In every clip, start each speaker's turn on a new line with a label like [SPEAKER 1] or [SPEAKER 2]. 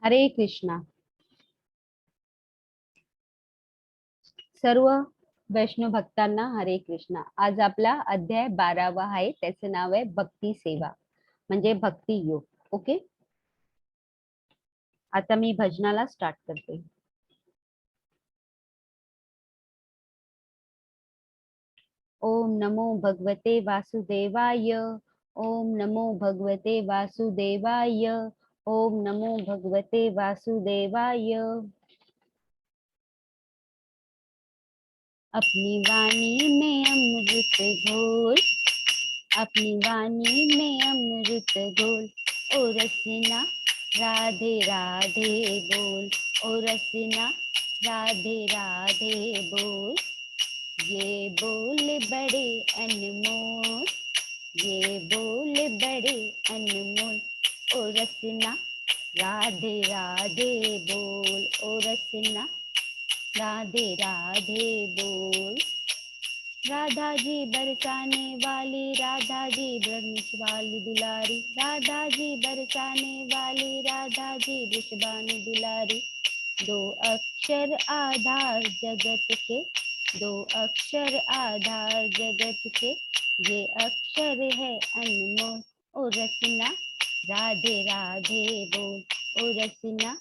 [SPEAKER 1] हरे कृष्णा. सर्व वैष्णव भक्तांना हरे कृष्णा. आज आपला अध्याय 12वा आहे. त्याचे नाव आहे भक्ती सेवा म्हणजे भक्ती योग. ओके, आता मी भजनाला स्टार्ट करते. ओम नमो भगवते वासुदेवाय. ओम नमो भगवते वासुदेवाय. ओम नमो भगवते वासुदेवाय. अपनी वाणी में अमृत घोल, अपनी वाणी में अमृत घोल, ओ रसीना राधे राधे बोल, ओ रसीना राधे राधे बोल. ये बोल बड़े अनमोल, ये बोल बड़े अनमोल, ओ रसीना राधे राधे बोल, ओ रसीना राधे राधे बोल. राधा जी बरसाने वाली, राधा जी ब्रह्मच वाली दुलारी, राधा जी बरसाने वाली, राधा जी वृषभानु दुलारी. दो अक्षर आधार जगत के, दो अक्षर आधार जगत के, ये अक्षर है अनमोल, ओ रसना राधे राधे बोल, ओ रसना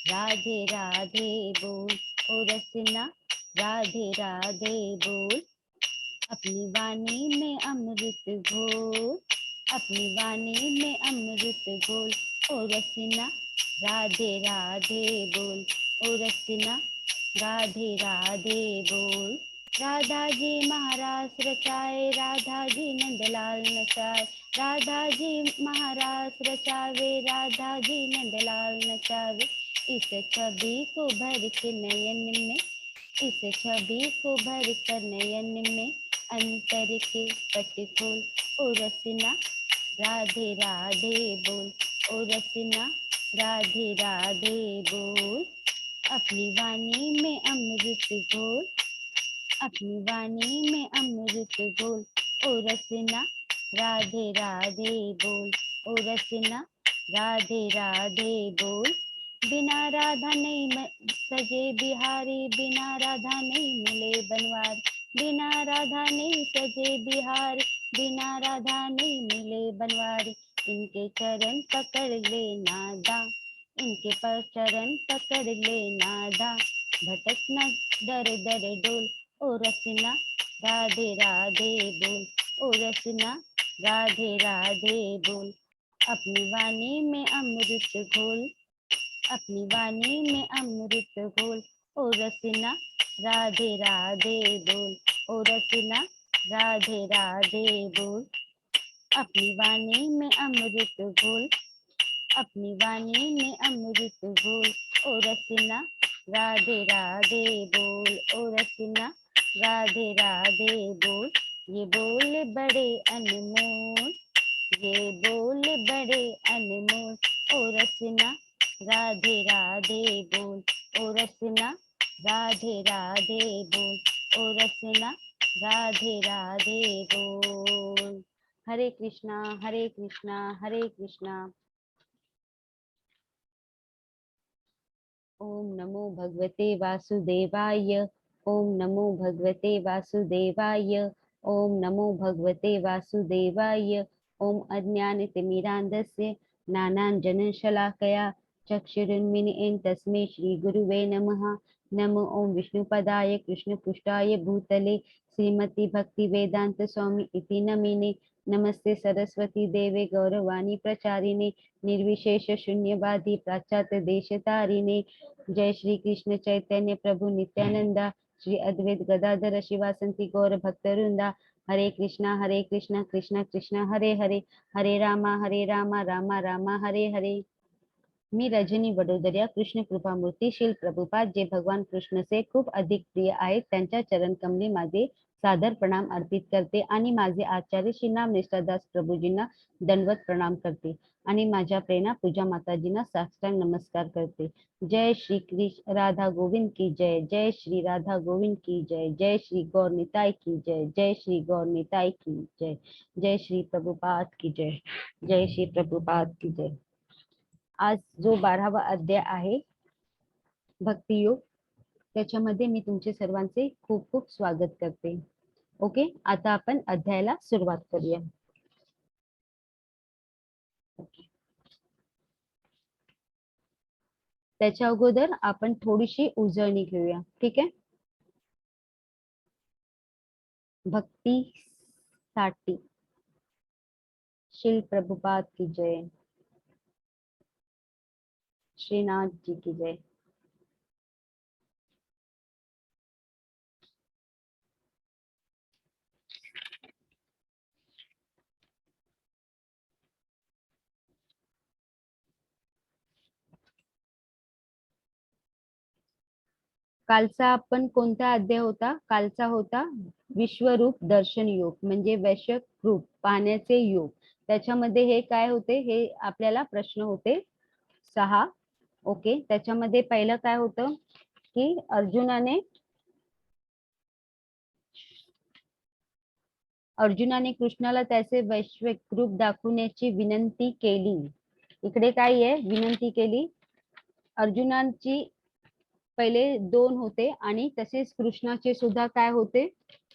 [SPEAKER 1] राधे राधे बोल, ओ रसना राधे राधे बोल. अपनी वाणी में अमृत घोल, अपनी वाणी में अमृत घोल, ओ रसीना राधे राधे बोल, ओ रसीना राधे राधे बोल. राधा जी महाराज रचाए, राधा जी नंदलाल नचाए, राधा जी महाराज रचावे, राधा जी नंदलाल नचावे. इस छवि को भर के नयन में, इस छवि को भर कर नयन में, अंतर के पट खोल, ओ रसीना राधे राधे बोल, ओ रसीना राधे राधे बोल. अपनी वाणी में अमृत घोल, अपनी वाणी में अमृत घोल, ओ रसीना राधे राधे बोल, ओ रसीना राधे राधे बोल. बिना राधा नहीं सजे बिहारी, बिना राधा नहीं मिले बनवारी, बिना राधा नहीं सजे बिहारी, बिना राधा नहीं मिले बनवारी. इनके चरण पकड़ ले नादा, इनके पर चरण पकड़ ले नादा, भटकना दर दर डोल, ओ रसना राधे राधे बोल, ओ रसना राधे राधे बोल. अपनी वाणी में अमृत घोल, अपनी वाणी में अमृत घोल, ओ रसना राधे राधे बोल, ओ रसना राधे राधे बोल. अपनी वाणी में अमृत घोल, अपनी वाणी में अमृत घोल, ओ रसना राधे राधे बोल, ओ रसना राधे राधे बोल. ये बोल बड़े अनमोल, ये बोल बड़े अनमोल, ओ रसना राधे राधे बोल, ओ रसना राधे राधे बोल, ओ रसना राधे राधे बोल. हरे कृष्णा हरे कृष्णा हरे कृष्णा. ओम नमो भगवते वासुदेवाय. ओम नमो भगवते वासुदेवाय. ओम नमो भगवते वासुदेवाय. ओम अज्ञानतिमिरान्धस्य ज्ञानाञ्जनशलाकया चक्षुरुन्मिलितं तस्मै श्रीगुरुवे नमः. नमो ओम विष्णुपदाय कृष्णपृष्ठाय भूतले श्रीमती भक्ति वेदांत स्वामी इति नमिने. नमस्ते सरस्वती देवे गौरवाणी प्रचारिणे निर्विशेष शून्यवादी पाश्चात्य देशतारिणे. जय श्री कृष्ण चैतन्य प्रभु नित्यानंदा, श्री अद्वैत गदाधर शिवासंति गौर भक्तवृंदा. हरे कृष्णा कृष्णा कृष्णा हरे हरे, हरे रामा रामा रामा हरे हरे. मी रजनी वडोदऱ्या कृष्ण कृपामूर्ती शील प्रभुपाद जे भगवान कृष्ण से खूप अधिक प्रिय आहेत त्यांच्या चरण कमली माझे सादर प्रणाम अर्पित करते आणि माझे आचार्य श्री नाम निष्ठादास प्रभूजींना दंडवत प्रणाम करते आणि माझ्या प्रेरणा पूजा माताजींना साष्टांग नमस्कार करते. जय श्री कृष्ण राधा गोविंद की जय, जय श्री राधा गोविंद की जय, जय श्री गौर निताई की जय, जय श्री गौर निताई की जय, जय श्री प्रभुपाद की जय, जय श्री प्रभुपाद की जय. आज जो 12वा अध्याय आहे भक्तियोग, त्याच्यामध्ये मी तुमचे सर्वांचे खूप खूप स्वागत करते. ओके, आता आपण अध्यायाला सुरुवात करूया. त्याच्या अगोदर आपण थोडीशी उजळणी घेऊया. ठीक आहे. भक्तीसाठी श्री प्रभुपाद की जय, श्रीनाथ जी की जय. कालचा आपण कोणता अध्याय होता? कालचा होता विश्वरूप दर्शन योग, म्हणजे वैश्विक रूप पाहण्याचे योग. त्याच्यामध्ये हे काय होते, हे आपल्याला प्रश्न होते 6. ओके, त्याच्यामध्ये पहिलं काय होतं की अर्जुनाने कृष्णाला त्याचे वैश्विक रूप दाखवण्याची विनंती केली. इकडे काय आहे, विनंती केली. अर्जुनांची पहिले 2 होते आणि तसेच कृष्णाचे सुद्धा काय होते,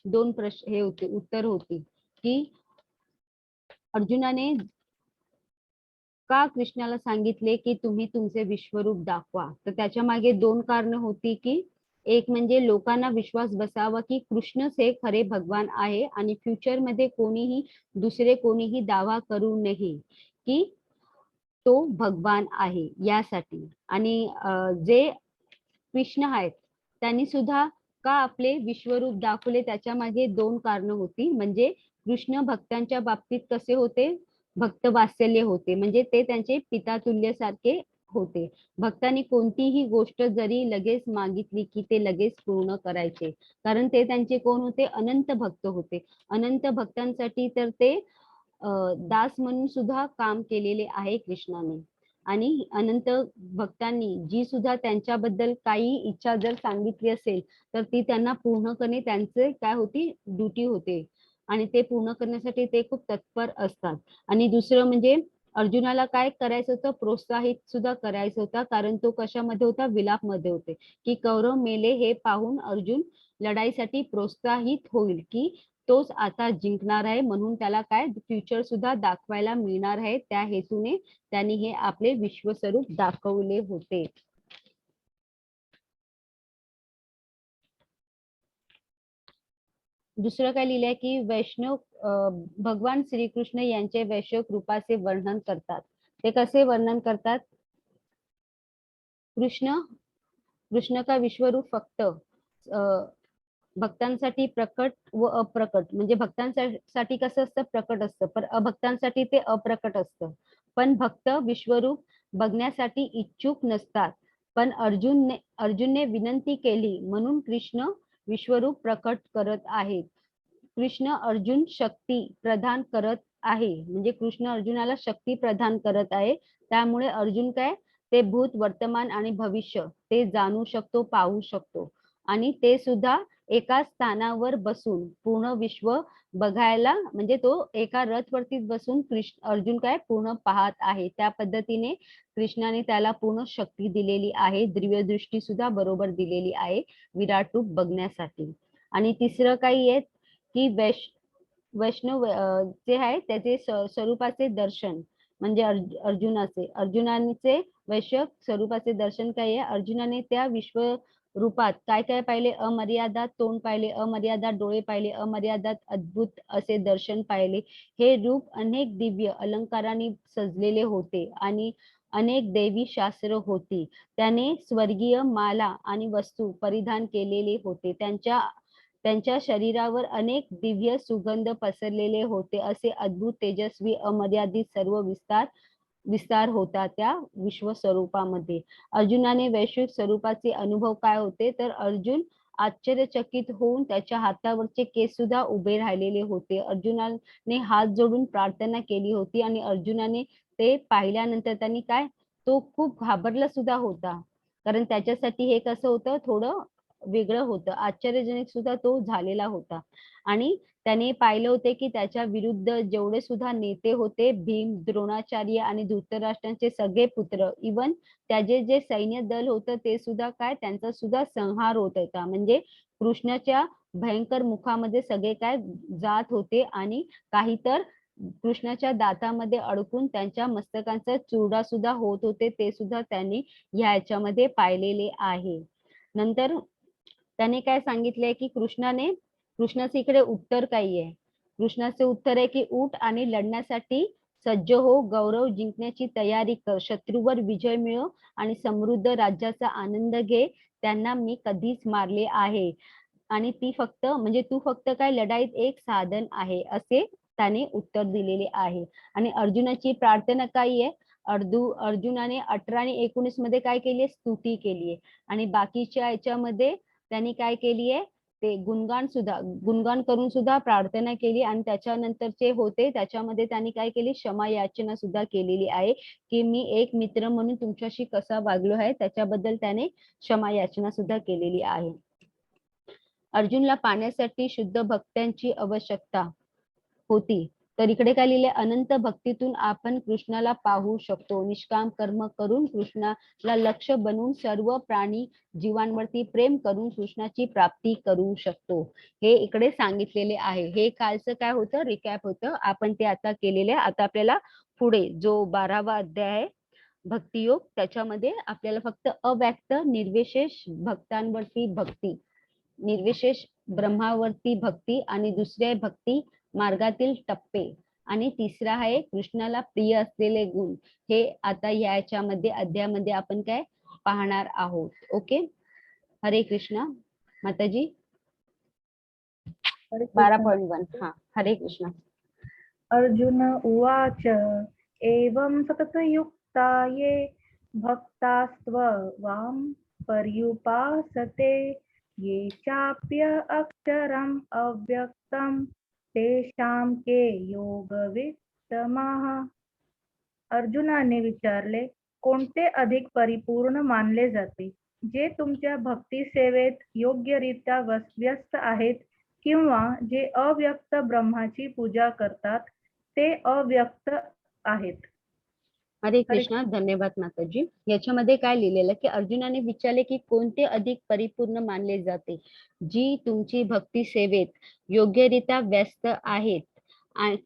[SPEAKER 1] 2 प्रश्न हे होते, उत्तर होती की अर्जुनाने का कृष्णाला सांगितले की तुम्ही तुमचे विश्वरूप दाखवा. तर त्याच्या मागे 2 कारण होती की एक म्हणजे लोकांना विश्वास बसावा की कृष्णच हे खरे भगवान आहे आणि फ्युचर मध्ये दुसरे कोणीही दावा करू नये की तो भगवान आहे यासाठी. आणि जे कृष्ण आहेत त्यांनी सुद्धा का आपले विश्वरूप दाखवले, त्याच्या मागे 2 कारण होती. म्हणजे कृष्ण भक्तांच्या बाबतीत कसे होते, भक्त वात्सल्य होते, म्हणजे ते त्यांचे पितातुल्य सारखे होते. भक्तांनी कोणतीही गोष्ट जरी लगेच मागितली की ते लगेच पूर्ण करायचे, कारण ते त्यांचे कोण होते, अनंत भक्त होते. अनंत भक्तांसाठी तर ते दास म्हणून सुद्धा काम केलेले आहे कृष्णाने. आणि अनंत भक्तांनी जी सुद्धा त्यांच्याबद्दल काही इच्छा जर सांगितली असेल तर ती त्यांना पूर्ण करणे त्यांचे काय होती, ड्युटी होते आणि ते पूर्ण करण्यासाठी ते खूप तत्पर असतात. आणि दुसरं म्हणजे अर्जुनाला काय करायचं होतं, प्रोत्साहित सुद्धा करायचं होतं, कारण तो कशामध्ये होता, विलाप मध्ये होते की कौरव मेले हे पाहून अर्जुन लढाईसाठी प्रोत्साहित होईल की तोच आता जिंकणार आहे, म्हणून त्याला काय फ्युचर सुद्धा दाखवायला मिळणार आहे. त्या हेतूने त्यांनी हे आपले विश्वस्वरूप दाखवले होते. दुसरं काय लिहिलंय की वैष्णव भगवान श्रीकृष्ण यांचे वैश्विक रूपाचे वर्णन करतात. ते कसे वर्णन करतात, कृष्ण का विश्वरूप फक्त भक्तांसाठी प्रकट व अप्रकट, म्हणजे भक्तांसाठी कसं असतं, प्रकट असतं, पण अभक्तांसाठी ते अप्रकट असतं. पण भक्त विश्वरूप बघण्यासाठी इच्छुक नसतात, पण अर्जुनने विनंती केली म्हणून कृष्ण विश्वरूप प्रकट करत आहेत. कृष्ण अर्जुन शक्ती प्रदान करत आहे, म्हणजे कृष्ण अर्जुनाला शक्ती प्रदान करत आहे. त्यामुळे अर्जुन काय, ते भूत वर्तमान आणि भविष्य ते जाणू शकतो, पाहू शकतो. आणि ते सुद्धा एका स्थानावर बसून पूर्ण विश्व बघायला, म्हणजे तो एका रथवरती बसून अर्जुन काय पूर्ण पाहत आहे. त्या पद्धतीने कृष्णाने त्याला पूर्ण शक्ती दिलेली आहे, दिव्य दृष्टी सुद्धा बरोबर दिलेली आहे विराट रूप बघण्यासाठी. आणि तिसरं काही आहे की वैष्णव जे आहे त्याचे स्वरूपाचे दर्शन, म्हणजे अर्जुनाचे वैश्विक स्वरूपाचे दर्शन काय आहे, अर्जुनाने त्या विश्व रूपात काय काय पाहिले, अमर्यादा तोंड पाहिले, अमर्यादा डोळे पाहिले, अमर्यादात अद्भुत असे दर्शन पाहिले. हे रूप अनेक दिव्य अलंकारांनी सजलेले होते आणि अनेक देवी शास्त्र होती. त्याने स्वर्गीय माला आणि वस्तू परिधान केलेले होते. त्यांच्या शरीरावर अनेक दिव्य सुगंध पसरलेले होते. असे अद्भुत तेजस्वी अमर्यादित सर्व विस्तार होता त्या विश्व स्वरूपामध्ये. अर्जुनाने वैश्विक स्वरूपाचे अनुभव काय होते, तर अर्जुन आश्चर्यचकित होऊन त्याच्या हातावरचे केस सुद्धा उभे राहिलेले होते. अर्जुनाने हात जोडून प्रार्थना केली होती आणि अर्जुनाने ते पाहिल्यानंतर त्यांनी काय, तो खूप घाबरला सुद्धा होता, कारण त्याच्यासाठी हे कसं होतं, थोडं वेगळं होतं, आश्चर्यजनक सुद्धा तो झालेला होता. आणि त्याने पाहिलं होते की त्याच्या विरुद्ध जेवढे सुद्धा नेते होते, भीम, द्रोणाचार्य आणि धृतराष्ट्रांचे सगळे पुत्र, इवन त्याचे जे सैन्य दल होतं ते सुद्धा काय, त्यांचा सुद्धा संहार होत होता. म्हणजे कृष्णाच्या भयंकर मुखामध्ये सगळे काय जात होते आणि काही तर कृष्णाच्या दातामध्ये अडकून त्यांच्या मस्तकांचा चुरडा सुद्धा होत होते, ते सुद्धा त्यांनी ह्याच्यामध्ये पाहिलेले आहे. नंतर त्याने काय सांगितलंय की कृष्णाचे इकडे उत्तर काही आहे. कृष्णाचे उत्तर आहे की उठ आणि लढण्यासाठी सज्ज हो, गौरव जिंकण्याची तयारी कर, शत्रूवर विजय मिळव आणि समृद्ध राज्याचा आनंद घे. त्यांना मी कधीच मारले आहे आणि ती फक्त म्हणजे तू फक्त काय लढाईत एक साधन आहे, असे त्याने उत्तर दिलेले आहे. आणि अर्जुनाची प्रार्थना काय आहे, अर्जुनाने 18 आणि 19 मध्ये काय केली आहे, स्तुती केली आहे. आणि बाकीच्या याच्यामध्ये त्यांनी काय केली आहे, ते गुणगान करून सुद्धा प्रार्थना केली. आणि त्याच्यानंतरचे होते त्याच्यामध्ये त्यांनी काय केली, क्षमा याचना सुद्धा केलेली आहे की मी एक मित्र म्हणून तुमच्याशी कसा वागलो आहे त्याच्याबद्दल त्याने क्षमा याचना सुद्धा केलेली आहे. अर्जुनला पाण्यासाठी शुद्ध भक्त्यांची आवश्यकता होती, तर इकडे काय लिहिले, अनंत भक्तीतून आपण कृष्णाला पाहू शकतो. निष्काम कर्म करून कृष्णाला लक्ष बनवून सर्व प्राणी जीवांवरती प्रेम करून कृष्णाची प्राप्ती करू शकतो. हे इकडे सांगितलेले आहे. हे कालचं काय होतं, रिकॅप होतं, आपण ते आता केलेले. आता आपल्याला पुढे जो 12वा अध्याय आहे भक्तियोग, त्याच्यामध्ये आपल्याला फक्त अव्यक्त निर्विशेष भक्तांवरती भक्ती, निर्विशेष ब्रह्मावरती भक्ती, आणि दुसरे भक्ती मार्गातील टप्पे, आणि तिसरा आहे कृष्णाला प्रिय असलेले गुण. हे आता याच्यामध्ये अध्यायामध्ये आपण काय पाहणार आहोत. ओके, हरे कृष्ण माताजी. 12.1. हा, हरे कृष्ण.
[SPEAKER 2] अर्जुन उवाच एवं सततयुक्ता ये भक्तास्त्वां पर्युपासते ये चाप्य अक्षरम् अव्यक्तं तेषां के योगवित्तमः. अर्जुनाने विचारले, कोणते अधिक परिपूर्ण मानले जाते, जे तुमच्या भक्ती सेवेत योग्यरित्या व्यस्त आहेत किंवा जे अव्यक्त ब्रह्माची पूजा करतात ते अव्यक्त आहेत.
[SPEAKER 1] हरे कृष्णा. धन्यवाद माताजी. याच्यामध्ये काय लिहिलेलं की अर्जुनाने विचारले की कोणते अधिक परिपूर्ण मानले जाते, जी तुमची भक्ती सेवेत योग्यरित्या व्यस्त आहेत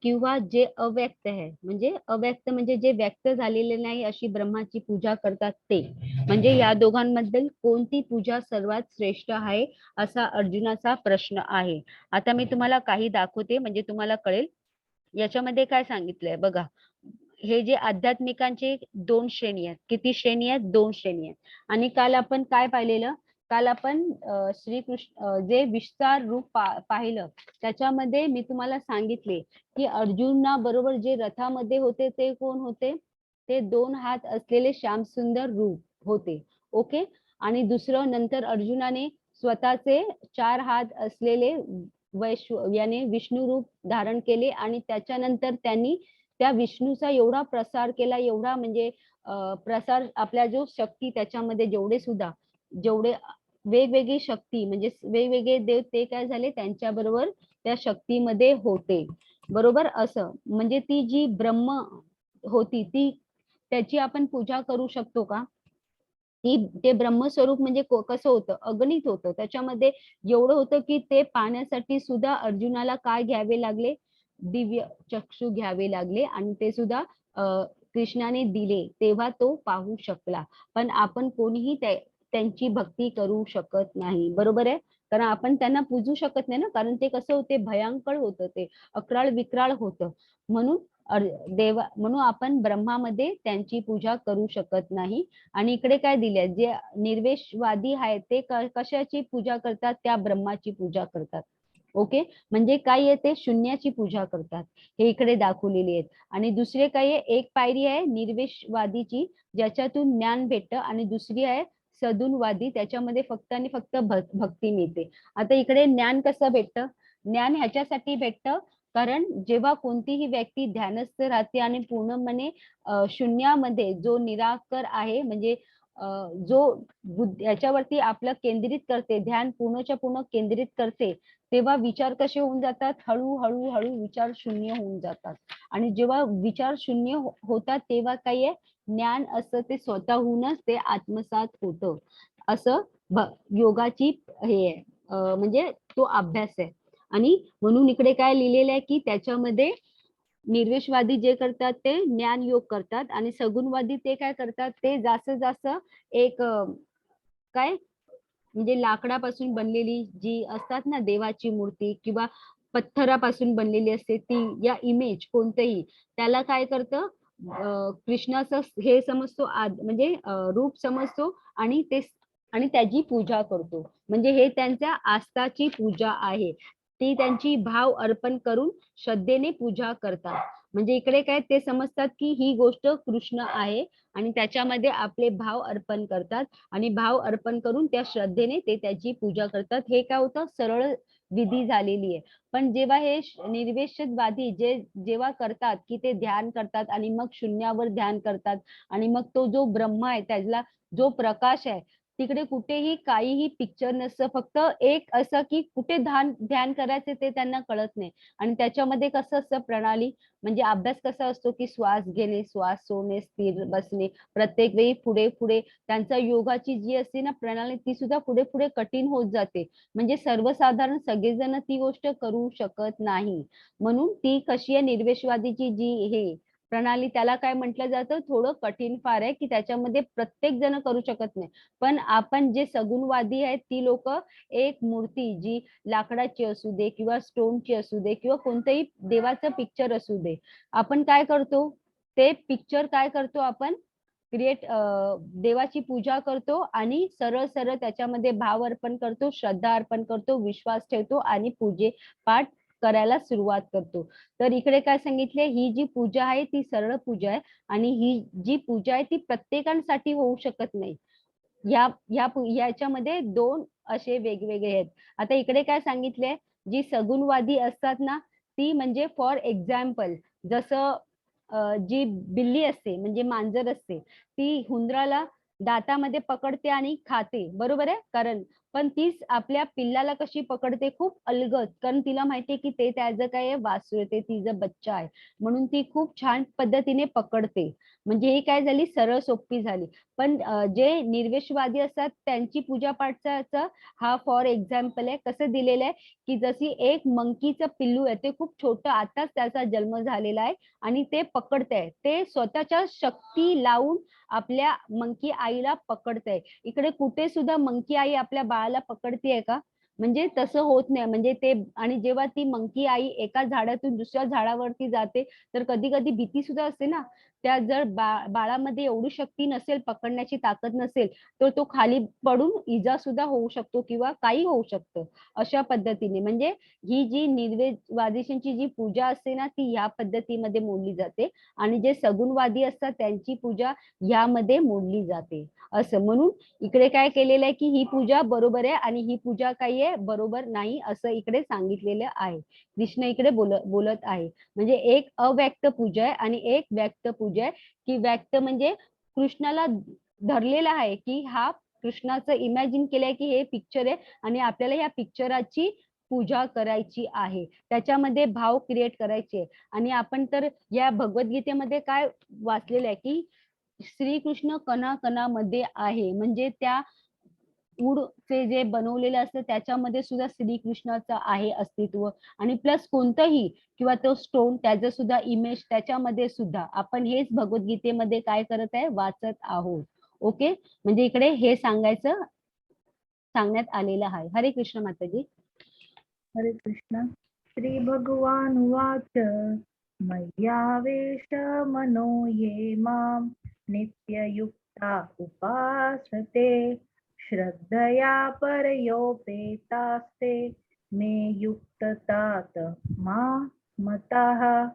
[SPEAKER 1] किंवा जे अव्यक्त आहे. म्हणजे अव्यक्त म्हणजे जे व्यक्त झालेले नाही अशी ब्रह्माची पूजा करतात ते. म्हणजे या दोघांबद्दल कोणती पूजा सर्वात श्रेष्ठ आहे, असा अर्जुनाचा प्रश्न आहे. आता मी तुम्हाला काही दाखवते म्हणजे तुम्हाला कळेल. याच्यामध्ये काय सांगितलंय बघा, हे जे आध्यात्मिकांचे 2 श्रेणी आहेत. किती श्रेणी आहेत, 2 श्रेणी आहेत. आणि काल आपण काय पाहिलेलं, काल आपण श्रीकृष्ण जे विस्तार रूप पाहिलं, त्याच्यामध्ये मी तुम्हाला सांगितले की अर्जुना बरोबर जे रथामध्ये होते ते कोण होते, ते 2 हात असलेले श्यामसुंदर रूप होते. ओके. आणि दुसरं, नंतर अर्जुनाने स्वतःचे 4 हात असलेले याने विष्णू रूप धारण केले आणि त्याच्यानंतर त्यांनी त्या विष्णूचा एवढा प्रसार केला, एवढा म्हणजे प्रसार, आपल्या जो शक्ती त्याच्यामध्ये जेवढे वेगवेगळी शक्ती म्हणजे वेगवेगळे देव ते काय झाले त्यांच्या बरोबर त्या शक्तीमध्ये होते. बरोबर. असं म्हणजे ती जी ब्रह्म होती ती, त्याची आपण पूजा करू शकतो का? ते ब्रह्मस्वरूप म्हणजे कसं होतं, अगणित होतं. त्याच्यामध्ये एवढं होतं की ते पाहण्यासाठी सुद्धा अर्जुनाला काय घ्यावे लागले, दिव्य चक्षु घ्यावे लागले. आणि ते सुद्धा कृष्णाने दिले तेव्हा तो पाहू शकला. पण आपण कोणीही त्यांची भक्ती करू शकत नाही. बरोबर आहे. कारण आपण त्यांना पूजू शकत नाही ना, कारण ते कसं होते, भयंकर होतं, ते अक्राळ विक्राळ होतं. म्हणून म्हणून आपण ब्रह्मामध्ये त्यांची पूजा करू शकत नाही. आणि इकडे काय दिले, जे निर्वेशवादी आहेत ते कशाची पूजा करतात, त्या ब्रह्माची पूजा करतात. ओके. म्हणजे काय आहे, ते शून्याची पूजा करतात, हे इकडे दाखवलेले आहेत. आणि दुसरे काय आहे, एक पायरी आहे निर्वेशवादीची ज्याच्यातून ज्ञान भेटतं, आणि दुसरी आहे सदुनवादी, त्याच्यामध्ये फक्त आणि फक्त भक्ती मिळते. आता इकडे ज्ञान कसं भेटतं, ज्ञान ह्याच्यासाठी भेटतं कारण जेव्हा कोणतीही व्यक्ती ध्यानस्थ राहते आणि पूर्णपणे शून्यामध्ये जो निराकार आहे म्हणजे जो याच्यावरती आपलं केंद्रित करते, ध्यान पूर्णच्या पूर्ण केंद्रित करते, तेव्हा विचार कसे होऊन जातात, हळूहळू हळू विचार शून्य होऊन जातात. आणि जेव्हा विचार शून्य होतात तेव्हा काय आहे, ज्ञान असं ते स्वतःहूनच ते आत्मसात होतं. असं योगाची हे आहे, म्हणजे तो अभ्यास आहे. आणि म्हणून इकडे काय लिहिलेलं आहे की त्याच्यामध्ये निर्वेशवादी जे करतात ते ज्ञान योग करतात, आणि सगुणवादी ते काय करतात, ते जास्त जास्त एक काय म्हणजे लाकडापासून बनलेली जी असतात ना देवाची मूर्ती, किंवा पत्थरापासून बनलेली असते ती, या इमेज कोणतेही, त्याला काय करतं, कृष्णाचं हे समजतो, म्हणजे रूप समजतो, आणि ते आणि त्याची पूजा करतो. म्हणजे हे त्यांच्या आस्थाची पूजा आहे, ती त्यांची भाव अर्पण करून श्रद्धेने पूजा करतात. म्हणजे इकडे काय ते समजतात की ही गोष्ट कृष्ण आहे, आणि त्याच्यामध्ये आपले भाव अर्पण करतात, आणि भाव अर्पण करून त्या श्रद्धेने ते त्याची पूजा करतात. हे काय होतं, सरळ विधी झालेली आहे. पण जेव्हा हे निर्वेशवादी जेव्हा करतात की ते ध्यान करतात, आणि मग शून्यावर ध्यान करतात, आणि मग तो जो ब्रह्म आहे त्याला जो प्रकाश आहे, तिकडे कुठेही काहीही पिक्चर नसतं, फक्त एक असं की कुठे ध्यान करायचे ते त्यांना कळत नाही. आणि त्याच्यामध्ये कसं असतं प्रणाली, म्हणजे अभ्यास कसा असतो की श्वास घेणे, श्वास सोडणे, स्थिर बसणे, प्रत्येक वेळी पुढे पुढे त्यांचा योगाची जी असते ना प्रणाली, ती सुद्धा पुढे पुढे कठीण होत जाते. म्हणजे सर्वसाधारण सगळेजण ती गोष्ट करू शकत नाही. म्हणून ती कशी आहे, निर्वेशवादीची जी हे प्रणाली, त्याला काय म्हटलं जातं, थोडं कठीण फार आहे, की त्याच्यामध्ये प्रत्येक जण करू शकत नाही. पण आपण जे सगुणवादी आहेत ती लोक, एक मूर्ती जी लाकडाची असू दे, किंवा स्टोनची असू दे, किंवा कोणतंही देवाचं पिक्चर असू दे, आपण काय करतो, ते पिक्चर काय करतो आपण क्रिएट, देवाची पूजा करतो, आणि सरळ सरळ त्याच्यामध्ये भाव अर्पण करतो, श्रद्धा अर्पण करतो, विश्वास ठेवतो, आणि पूजे पाठ करायला सुरुवात करतो. तर इकडे काय सांगितले, ही जी पूजा आहे ती सरळ पूजा आहे, आणि ही जी पूजा आहे ती प्रत्येकांसाठी होऊ शकत नाही. याच्यामध्ये दोन असे वेगवेगळे आहेत. आता इकडे काय सांगितले, जी सगुणवादी असतात ना, ती म्हणजे फॉर एक्झाम्पल, जसं जी बिल्ली असते म्हणजे मांजर असते, ती हुंदराला दातामध्ये पकडते आणि खाते, बरोबर आहे, कारण पण तीच आपल्या पिल्लाला कशी पकडते, खूप अलगद, कारण तिला माहितीये की ते त्याचं काय आहे, वासरू आहे, ते तिचं बच्चा आहे, म्हणून ती खूप छान पद्धतीने पकडते. म्हणजे ही काय झाली, सरळ सोपी झाली. पण जे निर्वेशवादी असतात त्यांची पूजा पाठचा हा फॉर एक्झाम्पल आहे. कसं दिलेलं आहे की जशी एक मंकीचं पिल्लू आहे, ते खूप छोटं, आताच त्याचा जन्म झालेला आहे, आणि ते पकडतंय, ते स्वतःच्या शक्ती लावून आपल्या मंकी आईला पकडतंय. इकडे कुठे सुद्धा मंकी आई आपल्या बाळाला पकडतीये का? म्हणजे तसं होत नाही. म्हणजे ते, आणि जेव्हा ती मंकी आई एका झाडातून दुसऱ्या झाडावरती जाते, तर कधी कधी भीती सुद्धा असते ना, त्या जर बाळामध्ये एवढी शक्ती नसेल, पकडण्याची ताकद नसेल, तर तो खाली पडून इजा सुद्धा होऊ शकतो, किंवा काही होऊ शकतं. अशा पद्धतीने म्हणजे ही जी निर्वेदवादीशांची जी पूजा असते ना, ती ह्या पद्धतीमध्ये मोडली जाते, आणि जे सगुणवादी असतात त्यांची पूजा यामध्ये मोडली जाते. असं म्हणून इकडे काय केलेलं आहे की ही पूजा बरोबर आहे, आणि ही पूजा काही आहे बरोबर नाही, असं इकडे सांगितलेलं आहे. कृष्ण इकडे बोलत आहे. म्हणजे एक अव्यक्त पूजा आहे, आणि एक व्यक्त पूजा आहे. की व्यक्त म्हणजे कृष्णाला धरलेला आहे, की हा कृष्णाचं इमॅजिन केलंय की हे पिक्चर आहे, आणि आपल्याला या पिक्चराची पूजा करायची आहे, त्याच्यामध्ये भाव क्रिएट करायचे. आणि आपण तर या भगवद्गीतेमध्ये काय वाचलेलं आहे की श्रीकृष्ण कणाकणामध्ये आहे, म्हणजे त्या चे जे बनवलेलं असतं त्याच्यामध्ये सुद्धा श्रीकृष्णाचं आहे अस्तित्व, आणि प्लस कोणतंही, किंवा तो स्टोन त्याचं सुद्धा इमेज त्याच्यामध्ये सुद्धा आपण हेच भगवद्गीतेमध्ये काय करत आहे, वाचत आहोत. ओके, म्हणजे इकडे हे सांगण्यात आलेलं आहे. हरे कृष्ण माताजी.
[SPEAKER 2] हरे कृष्ण. श्री भगवानुवाच मय्यावेश मनो ये मां नित्ययुक्ता उपासते श्रद्धया परयोपेतास्ते मे युक्ततात मताः.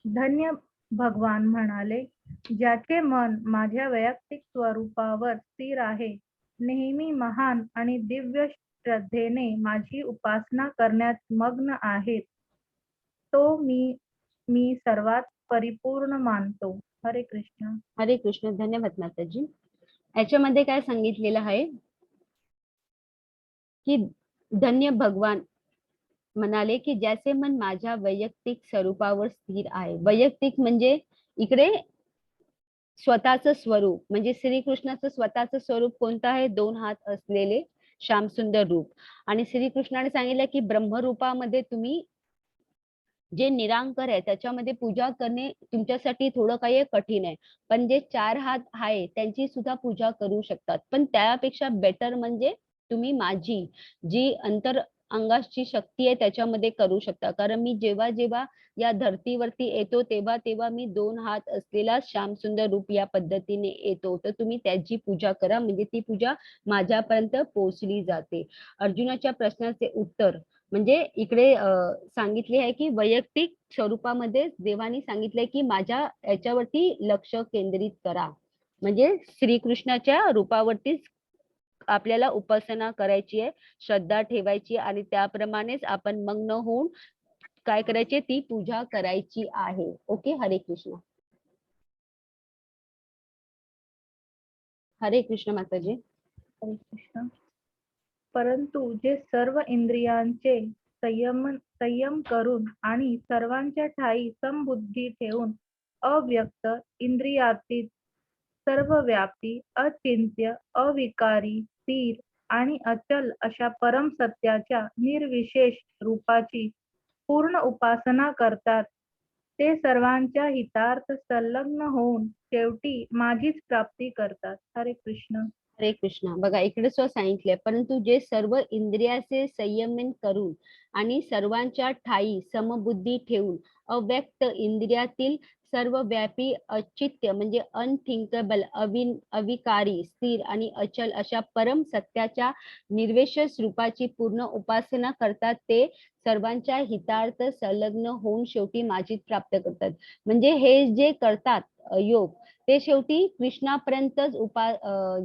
[SPEAKER 2] धन्य भगवान म्हणाले, ज्याचे मन माझ्या वैयक्तिक स्वरूपावर स्थिर आहे, नेहमी महान आणि दिव्य श्रद्धेने माझी उपासना करण्यात मग्न आहेत, तो मी सर्वात परिपूर्ण मानतो. हरे कृष्ण.
[SPEAKER 1] हरे कृष्ण. धन्यवाद माताजी. याच्यामध्ये काय सांगितलेलं आहे की धन्य भगवान म्हणाले की ज्याचे मन माझ्या वैयक्तिक स्वरूपावर स्थिर आहे. वैयक्तिक म्हणजे इकडे स्वतःचं स्वरूप, म्हणजे श्रीकृष्णाचं स्वतःचं स्वरूप कोणतं आहे? 2 हात असलेले श्यामसुंदर रूप. आणि श्रीकृष्णाने सांगितलं की ब्रह्मरूपामध्ये तुम्ही जे निरांकर आहे त्याच्यामध्ये पूजा करणे तुमच्यासाठी थोडं काही कठीण आहे, पण जे 4 हात आहे त्यांची सुद्धा पूजा करू शकतात. पण त्यापेक्षा बेटर म्हणजे तुम्ही माझी जी अंगाची शक्ती आहे त्याच्यामध्ये करू शकता. कारण मी जेव्हा जेव्हा या धर्तीवरती येतो तेव्हा तेव्हा मी 2 हात असलेला श्यामसुंदर रूप या पद्धतीने येतो. तर तुम्ही त्याची पूजा करा, म्हणजे ती पूजा माझ्यापर्यंत पोहोचली जाते. अर्जुनाच्या प्रश्नाचे उत्तर म्हणजे इकडे सांगितले आहे की वैयक्तिक स्वरूपामध्ये देवानी सांगितलंय की माझ्या याच्यावरती लक्ष केंद्रित करा, म्हणजे श्रीकृष्णाच्या रूपावरतीच आपल्याला उपासना करायची आहे, श्रद्धा ठेवायची आणि त्याप्रमाणेच आपण मग्न होऊन काय करायचे? ती पूजा करायची आहे. ओके. हरे कृष्ण. हरे कृष्ण माताजी.
[SPEAKER 2] हरे कृष्ण. परंतु जे सर्व इंद्रियांचे संयम करून आणि सर्वांच्या ठायी समबुद्धी ठेवून अव्यक्त, इंद्रियातीत, सर्वव्यापी, अचिंत्य, अविकारी, स्थिर आणि अचल अशा परम सत्याच्या निर्विशेष रूपाची पूर्ण उपासना करतात, ते सर्वांच्या हितार्थ संलग्न होऊन शेवटी माझीच प्राप्ती करतात. हरे कृष्ण.
[SPEAKER 1] हरे कृष्ण. बघा इकडे सांगितलंय, परंतु जे सर्व इंद्रियाचे संयमन करून आणि सर्वांच्या ठायी समबुद्धी ठेवून अव्यक्त, इंद्रियातील सर्व व्यापी, अचित्य म्हणजे अनथिंकेबल, अविकारी, स्थिर आणि अचल अशा परम सत्याच्या निर्विशेष रूपाची पूर्ण उपासना करतात, ते सर्वांच्या हितार्थ संलग्न होऊन शेवटी माझीच प्राप्त करतात. म्हणजे हे जे करतात योग, ते शेवटी कृष्णापर्यंतच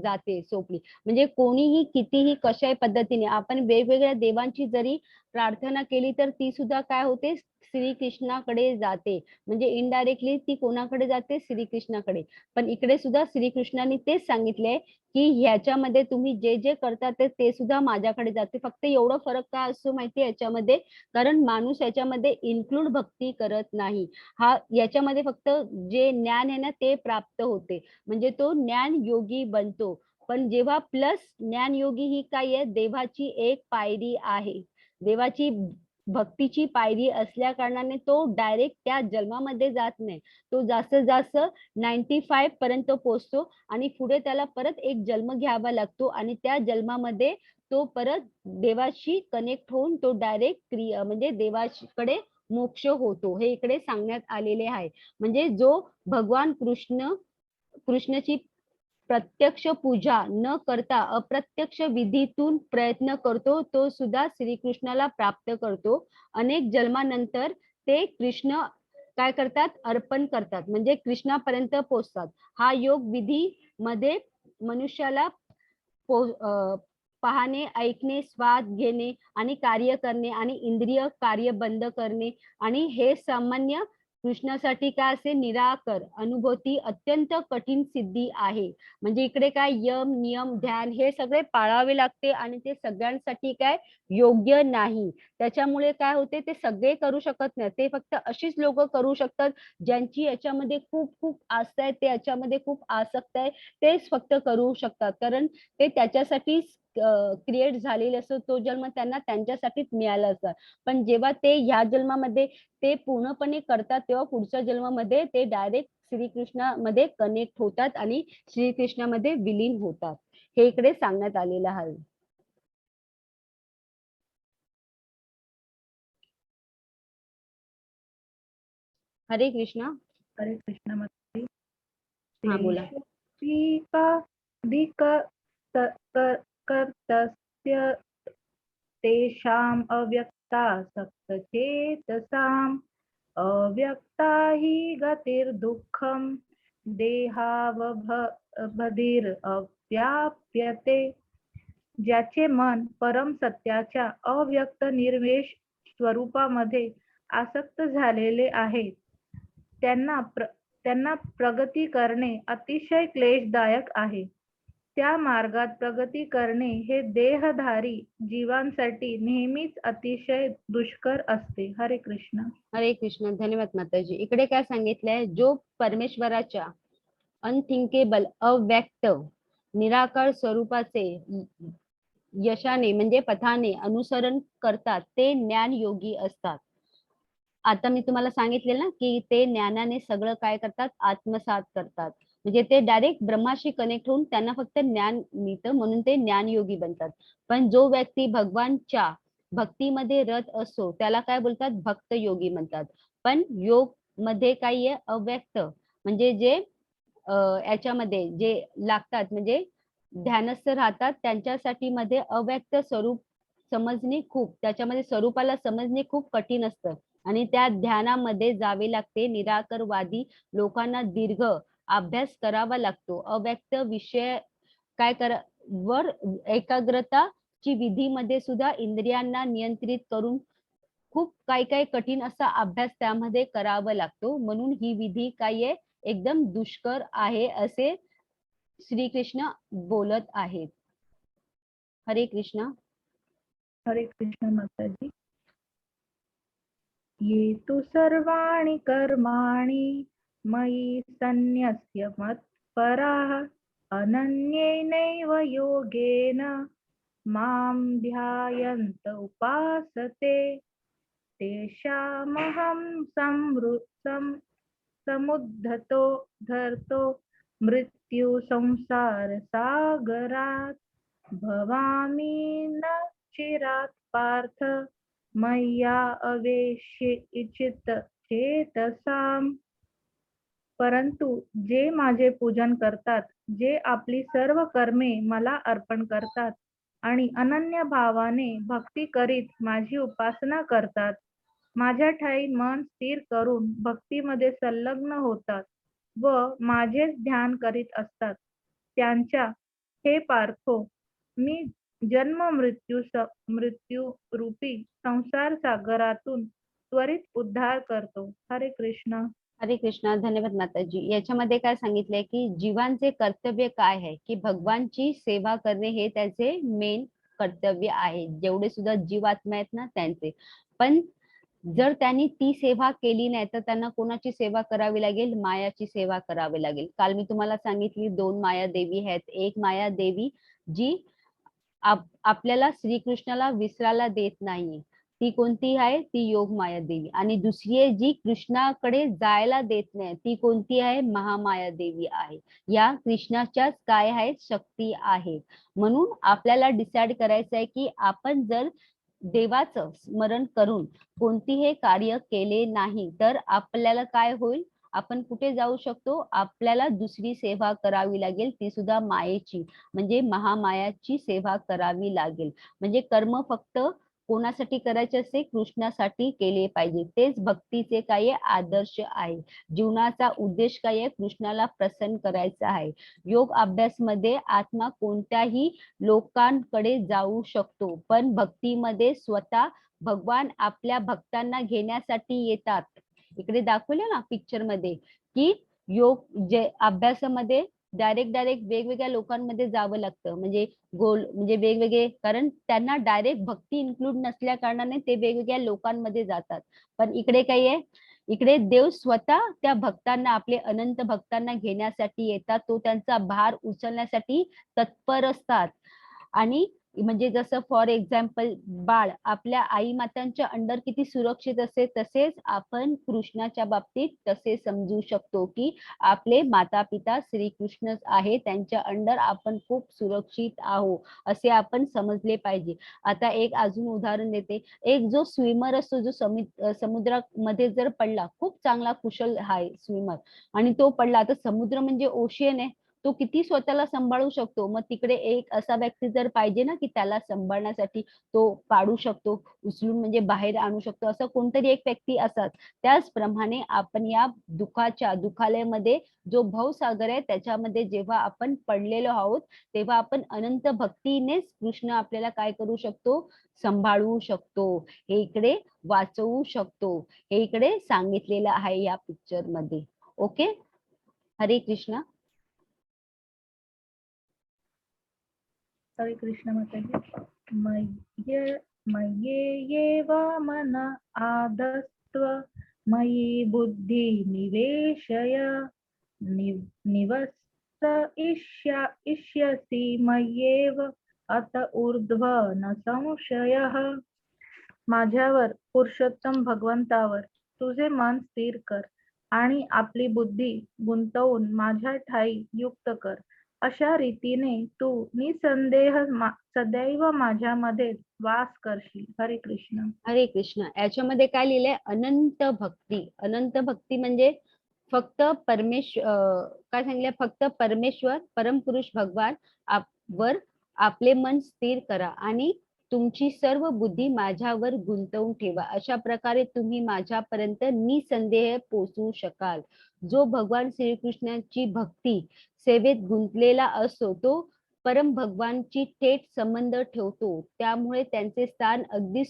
[SPEAKER 1] जाते सोपली. म्हणजे कोणीही कितीही कशाही पद्धतीने आपण वेगवेगळ्या देवांची जरी प्रार्थना केली तर ती सुद्धा काय होते? श्रीकृष्णाकडे जाते. म्हणजे इनडायरेक्टली ती कोणाकडे जाते? श्रीकृष्णाकडे. पण इकडे सुद्धा श्रीकृष्णाने तेच सांगितले की ह्याच्यामध्ये तुम्ही जे जे करता ते सुद्धा माझ्याकडे जाते. फक्त एवढं फरक काय असतो माहितीये याच्यामध्ये? कारण माणूस याच्यामध्ये इन्क्लूड भक्ती करत नाही. हा याच्यामध्ये फक्त जे ज्ञान आहे ना ते प्राप्त होते, म्हणजे तो ज्ञान योगी बनतो. पण जेव्हा प्लस ज्ञान योगी ही काय आहे? देवाची एक पायरी आहे. देवाची भक्तीची पायरी असल्या कारणाने तो डायरेक्ट त्या जन्मामध्ये जात नाही. तो जास्तीत जास्त 95 पर्यंत पोहोचतो आणि पुढे त्याला परत एक जन्म घ्यावा लागतो आणि त्या जन्मामध्ये तो परत देवाशी कनेक्ट होऊन तो डायरेक्ट म्हणजे देवाकडे मोक्ष होतो. हे इकडे सांगण्यात आलेले आहे. म्हणजे जो भगवान कृष्णाची प्रत्यक्ष पूजा न करता अप्रत्यक्ष विधीतून प्रयत्न करतो, तो सुद्धा श्रीकृष्णाला प्राप्त करतो. अनेक जन्मानंतर ते कृष्ण काय करतात? अर्पण करतात, म्हणजे कृष्णापर्यंत पोहोचतात. हा योग विधी मध्ये मनुष्याला पाहणे, ऐकणे, स्वाद घेणे आणि कार्य करणे आणि इंद्रिय कार्य बंद करणे, आणि हे सामान्य कृष्णासाठी काय असे निराकर अनुभूती अत्यंत कठीण सिद्धी आहे. म्हणजे इकडे काय यम, नियम, ध्यान हे सगळे पाळावे लागते आणि ते सगळ्यांसाठी काय योग्य नाही. त्याच्यामुळे काय होते? ते सगळे करू शकत नाही. ते फक्त अशीच लोक करू शकतात ज्यांची याच्यामध्ये खूप खूप आस्था आहे, ते याच्यामध्ये खूप आसक्त आहे, तेच फक्त करू शकतात. कारण ते त्याच्यासाठी क्रिएट झालेले असतो. तो जन्म त्यांना त्यांच्यासाठीच मिळाला असता. पण जेव्हा ते ह्या जन्मामध्ये ते पूर्णपणे करतात तेव्हा पुढच्या जन्मामध्ये ते डायरेक्ट श्रीकृष्णामध्ये कनेक्ट होतात आणि श्रीकृष्णामध्ये विलीन होतात. हे इकडे सांगण्यात आलेलं आहे. हरे कृष्णा.
[SPEAKER 2] हरे कृष्ण. माताजी.
[SPEAKER 1] हा बोला.
[SPEAKER 2] कर्तस्य तेषाम् अव्यक्तासक्तचेतसाम् अव्यक्ता हि गतिर्दुःखम् देहावबधिरव्याप्यते. ज्याचे मन परम सत्याच्या अव्यक्त निर्वेश स्वरूपामध्ये आसक्त झालेले आहे, त्यांना प्रगती करणे अतिशय क्लेशदायक आहे. त्या मार्गात प्रगती करणे हे देहधारी जीवांसाठी नेहमीच अतिशय दुष्कर असते. हरे कृष्ण.
[SPEAKER 1] हरे कृष्ण. धन्यवाद माताजी. इकडे काय सांगितलंय, जो परमेश्वराच्या अनथिंकेबल, अव्यक्त, निराकार स्वरूपाचे यशाने म्हणजे पथाने अनुसरण करतात ते ज्ञान योगी असतात. आता मी तुम्हाला सांगितले ना की ते ज्ञानाने सगळं काय करतात, आत्मसात करतात. म्हणजे ते डायरेक्ट ब्रह्माशी कनेक्ट होऊन त्यांना फक्त ज्ञान मिळतं, म्हणून ते ज्ञानयोगी बनतात. पण जो व्यक्ती भगवानच्या भक्तीमध्ये रत असतो त्याला काय बोलतात, भक्त योगी म्हणतात. पण योग मध्ये काही आहे, अव्यक्त, म्हणजे जे याच्यामध्ये जे लागतात, म्हणजे ध्यानस्थ राहतात त्यांच्यासाठी मध्ये अव्यक्त स्वरूप समजणे खूप, त्याच्यामध्ये स्वरूपाला समजणे खूप कठीण असतं आणि त्या ध्यानामध्ये जावे लागते. निराकरवादी लोकांना दीर्घ अभ्यास करावा लागतो. अव्यक्त विषय काय करा वर एकाग्रता ची विधीमध्ये सुद्धा इंद्रियांना नियंत्रित करून खूप काही काही कठीण असा अभ्यास त्यामध्ये करावा लागतो. म्हणून ही विधी काय आहे, एकदम दुष्कर आहे असे श्रीकृष्ण बोलत आहेत. हरे कृष्ण.
[SPEAKER 2] हरे कृष्ण माताजी. ये तु सर्वाणि कर्माणि मयि सन्न्यस्य मत्पराः अनन्येनैव योगेन मां ध्यायन्त उपासते तेषामहं धर्तो मृत्यु संसार सागरात् भवामि न चिरात् पार्थ मय्या अवेशिचित चेतसाम. परंतु जे माझे पूजन करतात, जे आपली सर्व कर्मे मला अर्पण करतात आणि अनन्य भावाने भक्ती करीत माझी उपासना करतात, माझ्या ठायी मन स्थिर करून भक्तीमध्ये संलग्न होतात व माझेच ध्यान करीत असतात, त्यांच्या हे पार्थो मी जन्म मृत्यू रूपी संसार सागरातून त्वरित उद्धार करतो. हरे कृष्ण.
[SPEAKER 1] हरे कृष्णा. धन्यवाद माताजी. याच्यामध्ये काय सांगितलंय की जीवांचे कर्तव्य काय आहे, की भगवानची सेवा करणे हे त्याचे मेन कर्तव्य आहे, जेवढे सुद्धा जीवात्मा आहेत ना त्यांचे. पण जर त्यांनी ती सेवा केली नाही तर त्यांना कोणाची सेवा करावी लागेल, मायाची सेवा करावी लागेल. काल मी तुम्हाला सांगितली 2 माया देवी आहेत. एक माया देवी जी आपल्याला श्रीकृष्णाला विसरायला देत नाही, ती कोणती आहे, ती योग माया देवी. आणि दुसरी आहे जी कृष्णाकडे जायला देत नाही, ती कोणती आहे, महामाया देवी आहे. या कृष्णाच्याच काय आहेत, शक्ती आहे. म्हणून आपल्याला डिसाइड करायचं आहे की आपण जर देवाचं स्मरण करून कोणतीही कार्य केले नाही तर आपल्याला काय होईल, आपण कुठे जाऊ शकतो, आपल्याला दुसरी सेवा करावी लागेल, ती सुद्धा मायेची, म्हणजे महामायाची सेवा करावी लागेल. म्हणजे कर्म फक्त कोणासाठी करायचे असते, कृष्णासाठी केले पाहिजे. तेच भक्तीचे काय आदर्श आहे. जीवनाचा उद्देश काय आहे, कृष्णाला प्रसन्न करायचा आहे. योग अभ्यास मध्ये आत्मा कोणत्याही लोकांकडे जाऊ शकतो, पण भक्तीमध्ये स्वतः भगवान आपल्या भक्तांना घेण्यासाठी येतात. इकडे दाखवले ना पिक्चर मध्ये की योग जे अभ्यासामध्ये डायरेक्ट वेगवेगळ्या लोकांमध्ये जावं लागतं, म्हणजे म्हणजे वेगवेगळे, कारण त्यांना डायरेक्ट भक्ती इन्क्लूड नसल्या कारणाने ते वेगवेगळ्या लोकांमध्ये जातात. पण इकडे काय आहे, इकडे देव स्वतः त्या भक्तांना, आपले अनंत भक्तांना घेण्यासाठी येतात. तो त्यांचा भार उचलण्यासाठी तत्पर असतात. आणि म्हणजे जसं फॉर एक्झाम्पल बाळ आपल्या आई मातांच्या अंडर किती सुरक्षित असते, तसेच आपण कृष्णाच्या बाबतीत तसे समजू शकतो की आपले माता पिता श्रीकृष्णच आहे, त्यांच्या अंडर आपण खूप सुरक्षित आहोत असे आपण समजले पाहिजे. आता एक अजून उदाहरण देते. एक जो स्विमर असतो, जो समुद्रामध्ये जर पडला, खूप चांगला कुशल आहे स्विमर, आणि तो पडला, तर समुद्र म्हणजे ओशियन आहे, तो किती स्वतःला सांभाळू शकतो. मग तिकडे एक असा व्यक्ती जर पाहिजे ना की त्याला सांभाळण्यासाठी, तो काढू शकतो, उचलून म्हणजे बाहेर आणू शकतो, असं कोणतरी एक व्यक्ती असतात. त्याचप्रमाणे आपण या दुखालयामध्ये जो भवसागर आहे त्याच्यामध्ये जेव्हा आपण पडलेलो आहोत, तेव्हा आपण अनंत भक्तीनेच कृष्ण आपल्याला काय करू शकतो, सांभाळू शकतो, हे इकडे वाचवू शकतो, हे इकडे सांगितलेलं आहे या पिक्चर मध्ये. ओके, हरे कृष्ण.
[SPEAKER 2] हरे कृष्ण माताजी. मय्येव मन आदस्त्व मयि बुद्धि निवेशय निवस्त इष्यसि मय्येव अत ऊर्ध्व न संशयः. माझ्यावर, पुरुषोत्तम भगवंतावर तुझे मन स्थिर कर आणि आपली बुद्धी गुंतवून माझ्या ठाई युक्त कर. अशा रीतीने तू निसंदेह सदैव माझ्यामध्ये वास करशील. हरे कृष्ण.
[SPEAKER 1] हरे कृष्ण. याच्यामध्ये काय लिहिलंय, अनंत भक्ती. अनंत भक्ती म्हणजे फक्त काय सांगितलं, फक्त परमेश्वर परमपुरुष भगवान वर आपले मन स्थिर करा आणि तुमची सर्व बुद्धी माझ्यावर गुंतवून ठेवा. अशा प्रकारे तुम्ही माझ्यापर्यंत निसंदेह पोहोचू शकाल. जो भगवान श्रीकृष्णाची भक्ती सेवेत गुंतलेला असतो तो परम भगवानची थेट संबंध ठेवतो. त्यामुळे त्यांचे स्थान अगदी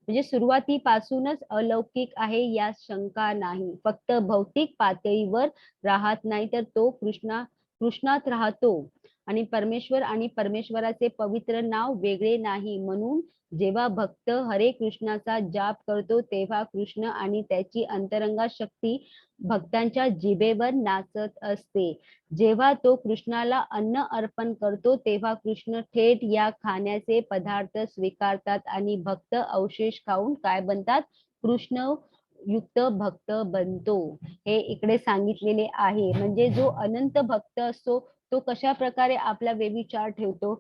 [SPEAKER 1] म्हणजे सुरुवातीपासूनच अलौकिक आहे यात शंका नाही. फक्त भौतिक पातळीवर राहत नाही तर तो कृष्णात राहतो. आणि परमेश्वर आणि परमेश्वराचे पवित्र नाव वेगळे नाही. म्हणून जेव्हा भक्त हरे कृष्णाचा जाप करतो तेव्हा कृष्ण आणि त्याची अंतरंगा शक्ती भक्तांच्या जिभेवर नाचत असते. जेव्हा तो कृष्णाला अन्न अर्पण करतो तेव्हा कृष्ण थेट या खाण्याचे पदार्थ स्वीकारतात आणि भक्त अवशेष खाऊन काय बनतात, कृष्ण युक्त भक्त बनतो. हे इकडे सांगितलेले आहे. म्हणजे जो अनंत भक्त असतो तो कशा प्रकारे आपला व्यभिचार ठेवतो,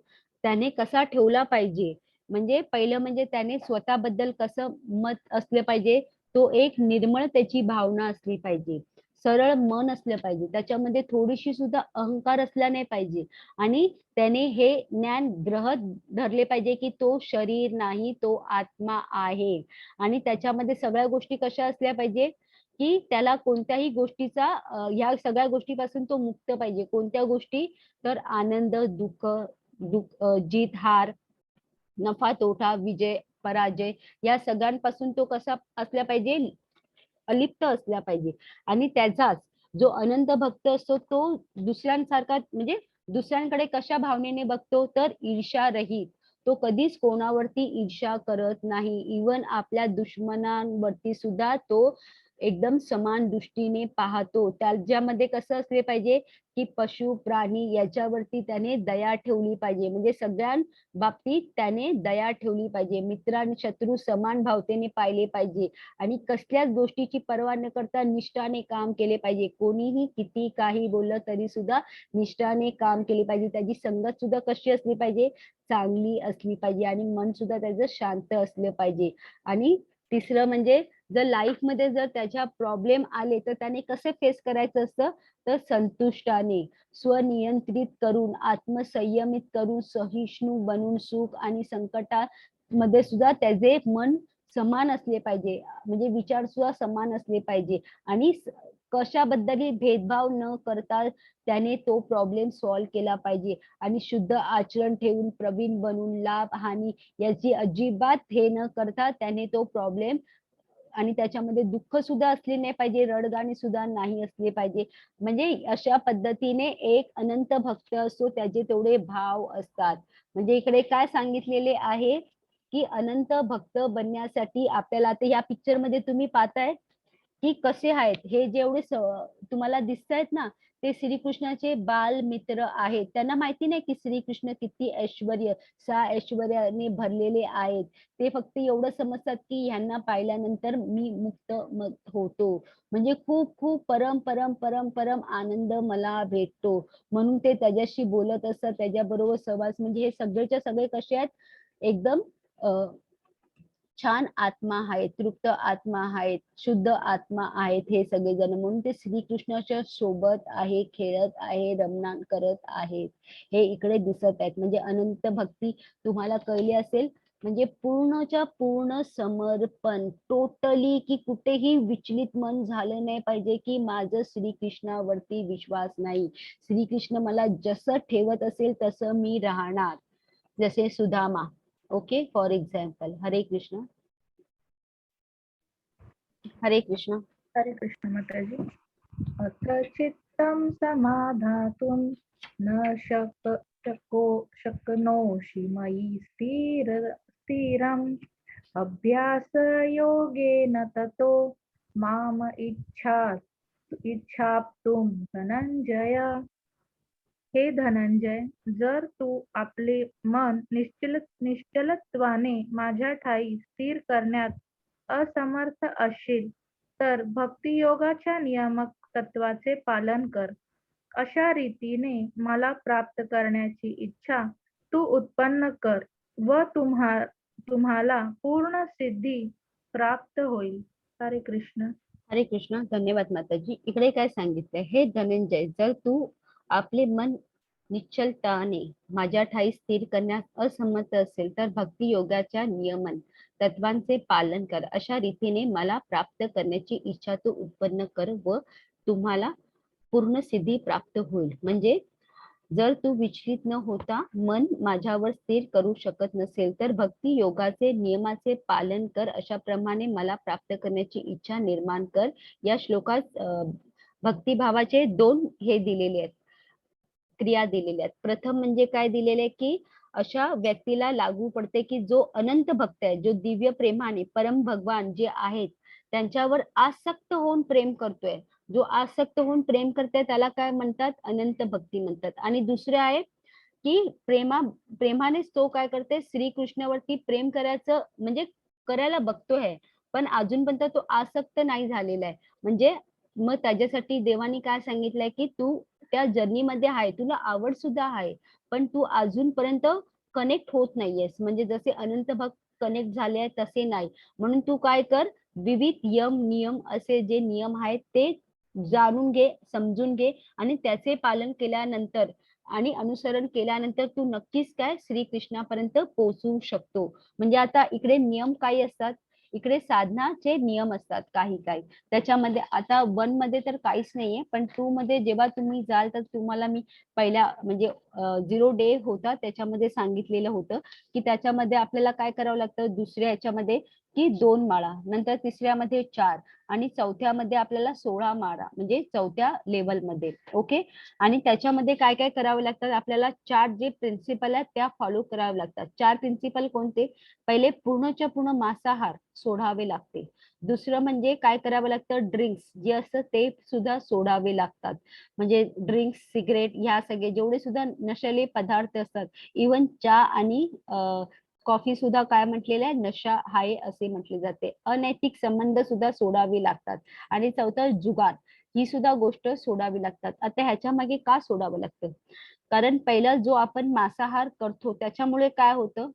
[SPEAKER 1] त्याने कसा ठेवला पाहिजे, म्हणजे पहिलं म्हणजे त्याने स्वतःबद्दल कसं मत असलं पाहिजे, तो एक निर्मळ त्याची भावना असली पाहिजे, सरळ मन असलं पाहिजे, त्याच्यामध्ये थोडीशी सुद्धा अहंकार असला नाही पाहिजे आणि त्याने हे ज्ञान ग्रहत धरले पाहिजे की तो शरीर नाही, तो आत्मा आहे. आणि त्याच्यामध्ये सगळ्या गोष्टी कशा असल्या पाहिजे की त्याला कोणत्याही गोष्टीचा ह्या सगळ्या गोष्टीपासून तो मुक्त पाहिजे. कोणत्या गोष्टी, तर आनंद, दुःख, जीत हार, नफा तोटा, विजय पराजय, या सगळ्यांपासून तो कसा असला पाहिजे, अलिप्त असला पाहिजे. आणि त्याचाच जो अनंत भक्त असतो तो दुसऱ्यांसारखा म्हणजे दुसऱ्यांकडे कशा भावनेने बघतो, तर ईर्ष्या रहित. तो कधीच कोणावरती ईर्ष्या करत नाही. इवन आपल्या दुश्मनांवरती सुद्धा तो एकदम समान दृष्टीने पाहतो. त्याच्यामध्ये कसं असले पाहिजे की पशु प्राणी याच्यावरती त्याने दया ठेवली पाहिजे. म्हणजे सगळ्यां बाबतीत त्याने दया ठेवली पाहिजे. मित्र आणि शत्रू समान भावतेने पाहिले पाहिजे आणि कसल्याच गोष्टीची पर्वा न करता निष्ठाने काम केले पाहिजे. कोणीही किती काही बोललं तरी सुद्धा निष्ठाने काम केले पाहिजे. त्याची संगत सुद्धा कशी असली पाहिजे, चांगली असली पाहिजे आणि मन सुद्धा त्याचं शांत असलं पाहिजे. आणि तिसरं म्हणजे जर लाईफ मध्ये जर त्याच्या प्रॉब्लेम आले तर त्याने कसे फेस करायचं असतं, तर संतुष्टाने, स्वनियंत्रित करून, आत्मसंयमित करून, सहिष्णू बनून सुख आणि संकटामध्ये सुद्धा त्याचे मन समान असले पाहिजे. म्हणजे विचार सुद्धा समान असले पाहिजे आणि कशाबद्दलही भेदभाव न करता त्याने तो प्रॉब्लेम सॉल्व्ह केला पाहिजे. आणि शुद्ध आचरण ठेवून, प्रवीण बनून, लाभ हानी याची अजिबात हे न करता त्याने तो प्रॉब्लेम, आणि त्याच्यामध्ये दुःख सुद्धा असले नाही पाहिजे, रडगाणी सुद्धा नाही असले पाहिजे. म्हणजे अशा पद्धतीने एक अनंत भक्त असतो, त्याचे तेवढे भाव असतात. म्हणजे इकडे काय सांगितलेले आहे की अनंत भक्त बनण्यासाठी आपल्याला, आता या पिक्चर मध्ये तुम्ही पाहताय की कसे आहेत हे जेवढे तुम्हाला दिसत आहेत ना, ते श्रीकृष्णाचे बाल मित्र आहेत. त्यांना माहिती नाही की श्रीकृष्ण किती ऐश्वर्याने भरलेले आहेत. ते फक्त एवढं समजतात की ह्यांना पाहिल्यानंतर मी मुक्त होतो, म्हणजे खूप खूप परम परम परम परम आनंद मला भेटतो. म्हणून ते त्याच्याशी बोलत असतात, त्याच्याबरोबर सहवास, म्हणजे हे सगळेच्या सगळे कसे आहेत, एकदम छान आत्मा आहेत, तृप्त आत्मा आहेत, शुद्ध आत्मा आहेत हे सगळेजण, म्हणून ते श्रीकृष्णाच्या सोबत आहे, खेळत आहे, रमण करत आहेत, हे इकडे दिसत आहेत. म्हणजे अनंत भक्ती तुम्हाला कळली असेल, म्हणजे पूर्णच्या पूर्ण समर्पण, टोटली, की कुठेही विचलित मन झालं नाही पाहिजे की माझं श्रीकृष्णावरती विश्वास नाही, श्रीकृष्ण मला जसं ठेवत असेल तसं मी राहणार, जसे सुदामा. Okay, for example. हरे कृष्ण. हरे कृष्ण.
[SPEAKER 2] हरे कृष्ण माताजी. अत्र चित्तं समाधातुं न शक्नोषि मयि स्थिरम् अभ्यासयोगेन ततो माम इच्छाप्तुं धनंजय. हे धनंजय, जर तू आपले मन निश्चलत्वाने माझ्या ठायी स्थिर करण्यात असमर्थ असशील तर भक्तियोगाच्या नियामक तत्वाचे पालन कर. अशा रीतीने मला प्राप्त करण्याची इच्छा तू उत्पन्न कर व तुम्हाला पूर्ण सिद्धी प्राप्त होईल. हरे कृष्ण.
[SPEAKER 1] हरे कृष्ण. धन्यवाद माताजी. इकडे काय सांगितलंय, हे धनंजय, जर तू आपले मन निश्चलताने माझ्या ठाई स्थिर करण्यास असमर्थ असेल तर भक्ती योगाच्या नियमन तत्वांचे पालन कर. अशा रीतीने मला प्राप्त करण्याची इच्छा तू उत्पन्न कर व तुम्हाला पूर्ण सिद्धी प्राप्त होईल. म्हणजे जर तू विचलित न होता मन माझ्यावर स्थिर करू शकत नसेल तर भक्ती योगाचे नियमाचे पालन कर, अशा प्रमाणे मला प्राप्त करण्याची इच्छा निर्माण कर. या श्लोकात भक्तिभावाचे दोन हे दिलेले आहेत, क्रिया दिलेल्या आहेत. प्रथम म्हणजे काय दिलेले की अशा व्यक्तीला लागू पडते की जो अनंत भक्त आहे, जो दिव्य प्रेमाने परम भगवान जे आहेत त्यांच्यावर आसक्त होऊन प्रेम करतोय, जो आसक्त होऊन प्रेम करतोय त्याला काय म्हणतात, अनंत भक्ती म्हणतात. आणि दुसरे आहे की प्रेमानेच तो काय करते, श्रीकृष्णावरती प्रेम करायचं म्हणजे करायला बघतोय पण अजूनपर्यंत तो आसक्त नाही झालेला आहे. म्हणजे मग त्याच्यासाठी देवानी काय सांगितलंय की तू त्या जर्नी मध्ये आहे, तुला आवड सुद्धा आहे, पण तू अजूनपर्यंत कनेक्ट होत नाहीयेस. म्हणजे जसे अनंत भक्त कनेक्ट झाले आहेत तसे नाही. म्हणून तू काय कर, विविध नियम असे जे नियम आहेत ते जाणून घे, समजून घे आणि त्याचे पालन केल्यानंतर आणि अनुसरण केल्यानंतर तू नक्कीच काय श्रीकृष्णापर्यंत पोहोचू शकतो. म्हणजे आता इकडे नियम काही असतात, इकडे साधनाचे नियम असतात काही काही. त्याच्यामध्ये आता 1 मध्ये तर काहीच नाहीये, पण 2 मध्ये जेव्हा तुम्ही जाल तर तुम्हाला मी पहिल्या म्हणजे 0 डे होता त्याच्यामध्ये सांगितलेलं होतं की त्याच्यामध्ये आपल्याला काय करावं लागतं, दुसऱ्या याच्यामध्ये की 2 माळा, नंतर तिसऱ्यामध्ये 4 आणि चौथ्यामध्ये आपल्याला 16 माळा, म्हणजे चौथ्या लेवल मध्ये. ओके. आणि त्याच्यामध्ये काय काय करावं लागतं, आपल्याला 4 जे प्रिन्सिपल आहेत त्या फॉलो करावे लागतात. 4 प्रिन्सिपल कोणते, पहिले पूर्णच्या पूर्ण मांसाहार सोडावे लागते. दुसरं म्हणजे काय करावं लागतं, ड्रिंक्स जे असतं ते सुद्धा सोडावे लागतात. म्हणजे ड्रिंक्स, सिगरेट ह्या सगळे जेवढे सुद्धा नशेले पदार्थ असतात, इवन चहा आणि कॉफी सुद्धा काय म्हटलेलं आहे, नशा आहे असे म्हटले जाते. अनैतिक संबंध सुद्धा सोडावे लागतात. आणि चौथं जुगार, ही सुद्धा गोष्ट सोडावी लागतात. आता ह्याच्या मागे का सोडावं लागतं, कारण पहिला जो आपण मांसाहार करतो त्याच्यामुळे काय होतं,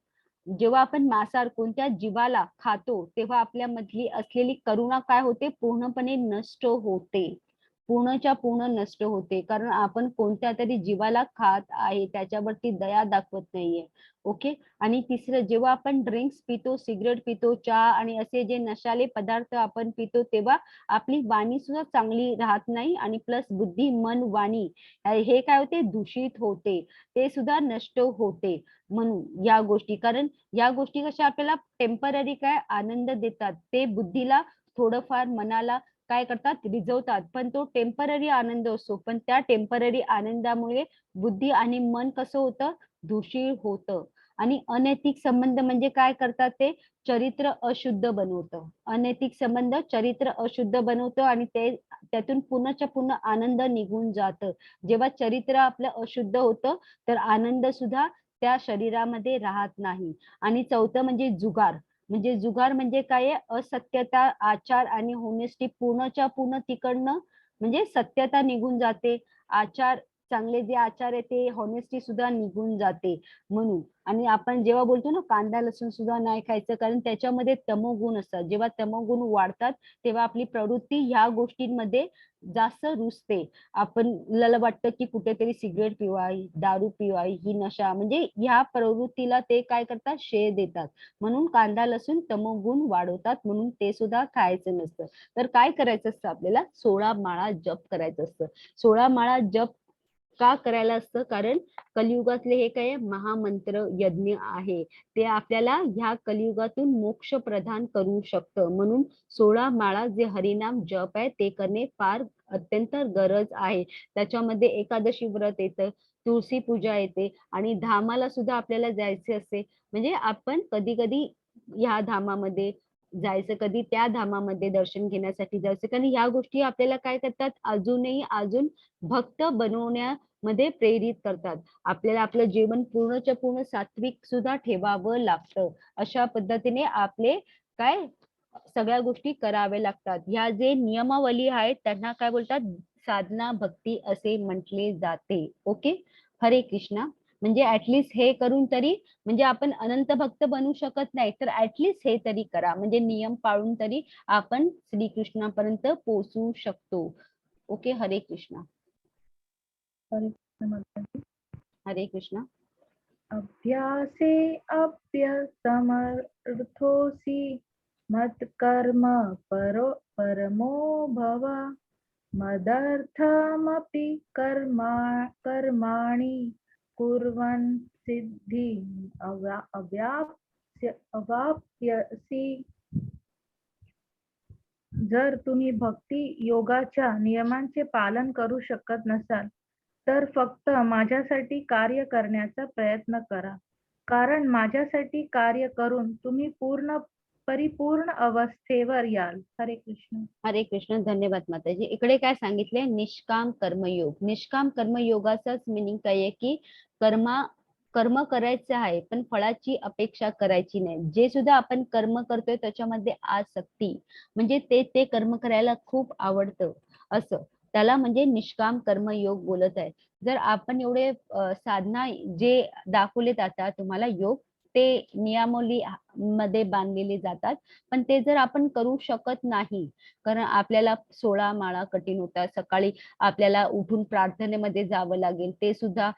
[SPEAKER 1] जेव्हा आपण मांसाहार कोणत्या जीवाला खातो तेव्हा आपल्या मधली असलेली करुणा काय होते, पूर्णपणे नष्ट होते, पूर्णच्या पूर्ण नष्ट होते. कारण आपण कोणत्या तरी जीवाला खात आहे, त्याच्यावरती दया दाखवत नाहीये. ओके. आणि तिसरं, जेव्हा आपण ड्रिंक्स पितो, सिगरेट पितो, चहा आणि असे जे नशाले पदार्थ आपण पितो तेव्हा आपली वाणी सुद्धा चांगली राहत नाही आणि प्लस बुद्धी, मन, वाणी हे काय होते, दूषित होते, ते सुद्धा नष्ट होते. म्हणून या गोष्टी, कारण या गोष्टी कशा आपल्याला टेम्पररी काय आनंद देतात, ते बुद्धीला थोडंफार मनाला काय करतात, रिझवतात, पण तो टेम्पररी आनंद असतो. पण त्या टेम्पररी आनंदामुळे बुद्धी आणि मन कसं होतं, दूषित होतं. आणि अनैतिक संबंध म्हणजे काय करतात, ते चरित्र अशुद्ध बनवतं. अनैतिक संबंध चरित्र अशुद्ध बनवतं आणि ते त्यातून पूर्णच्या पूर्ण आनंद निघून जातं. जेव्हा चरित्र आपलं अशुद्ध होतं तर आनंद सुद्धा त्या शरीरामध्ये राहत नाही. आणि चौथं म्हणजे जुगार. म्हणजे जुगार म्हणजे काय आहे, असत्यता, आचार आणि होनेस्टी पूर्णच्या पूर्ण तिकडनं म्हणजे सत्यता निघून जाते, आचार चांगले जे आचार आहे ते हॉनेस्टी सुद्धा निघून जाते म्हणून. आणि आपण जेव्हा बोलतो ना कांदा लसूण सुद्धा नाही खायचं, कारण त्याच्यामध्ये तमोगुण असतात. जेव्हा तमोगुण वाढतात तेव्हा आपली प्रवृत्ती ह्या गोष्टींमध्ये जास्त रुजते. आपल्याला वाटतं की कुठेतरी सिगरेट पिवावी, दारू पिवावी, ही नशा, म्हणजे ह्या प्रवृत्तीला ते काय करतात, श्रेय देतात. म्हणून कांदा लसूण तमोगुण वाढवतात, म्हणून ते सुद्धा खायचं नसतं. तर काय करायचं असतं आपल्याला, 16 माळा जप करायचं असतं. 16 माळा जप का करायला असतं, कारण कलियुगातले हे काय महामंत्र यज्ञ आहे, ते आपल्याला ह्या कलियुगातून मोक्ष प्रदान करू शकतं. म्हणून 16 माळा जे हरिनाम जप आहे ते करणे फार अत्यंत गरज आहे. त्याच्यामध्ये एकादशी व्रत येतं, तुळशी पूजा येते, आणि धामाला सुद्धा आपल्याला जायचे असते. म्हणजे आपण कधी कधी ह्या धामामध्ये जायचं, कधी त्या धामामध्ये दर्शन घेण्यासाठी जायचं, कारण ह्या गोष्टी आपल्याला काय करतात, अजून भक्त बनवण्यामध्ये प्रेरित करतात. आपल्याला आपलं जीवन पूर्णच्या पूर्ण सात्विक सुद्धा ठेवावं लागतं. अशा पद्धतीने आपले काय सगळ्या गोष्टी कराव्या लागतात. ह्या जे नियमावली आहेत त्यांना काय बोलतात, साधना भक्ती असे म्हटले जाते. ओके. हरे कृष्णा. म्हणजे ऍटलिस्ट हे करून तरी, म्हणजे आपण अनंत भक्त बनू शकत नाही, तर ऍटलिस्ट हे तरी करा, म्हणजे नियम पाळून तरी आपण श्रीकृष्णापर्यंत पोहोचू शकतो. ओके. हरे कृष्णा.
[SPEAKER 2] हरे कृष्ण माताजी.
[SPEAKER 1] हरे कृष्णा.
[SPEAKER 2] अभ्यासे मत्कर्म परमो भव मदर्थमपि कर्माणि कुर्वन् सिद्धिम् अवाप्स्यसि. जर तुम्ही भक्ती योगाच्या नियमांचे पालन करू शकत नसाल तर फक्त माझ्यासाठी कार्य करण्याचा प्रयत्न करा, कारण माझ्यासाठी कार्य करून तुम्ही परिपूर्ण अवस्थेवर याल. हरे कृष्ण.
[SPEAKER 1] हरे कृष्ण. धन्यवाद माताजी. इकडे काय सांगितले, निष्काम कर्मयोग. निष्काम कर्मयोगाचाच मिनिंग काय आहे की कर्म करायचं आहे पण फळाची अपेक्षा करायची नाही. जे सुद्धा आपण कर्म करतोय त्याच्यामध्ये आसक्ती, म्हणजे ते ते कर्म करायला खूप आवडतं असं, त्याला म्हणजे निष्काम कर्मयोग बोलत आहे. जर आपण एवढे साधना जे दाखवले जातात तुम्हाला योग, ते नियमावली मध्ये बांधलेले जातात, पण ते जर आपण करू शकत नाही, कारण आपल्याला 16 माळा कठीण होतात, सकाळी आपल्याला उठून प्रार्थनेमध्ये जावं लागेल, ते सुद्धा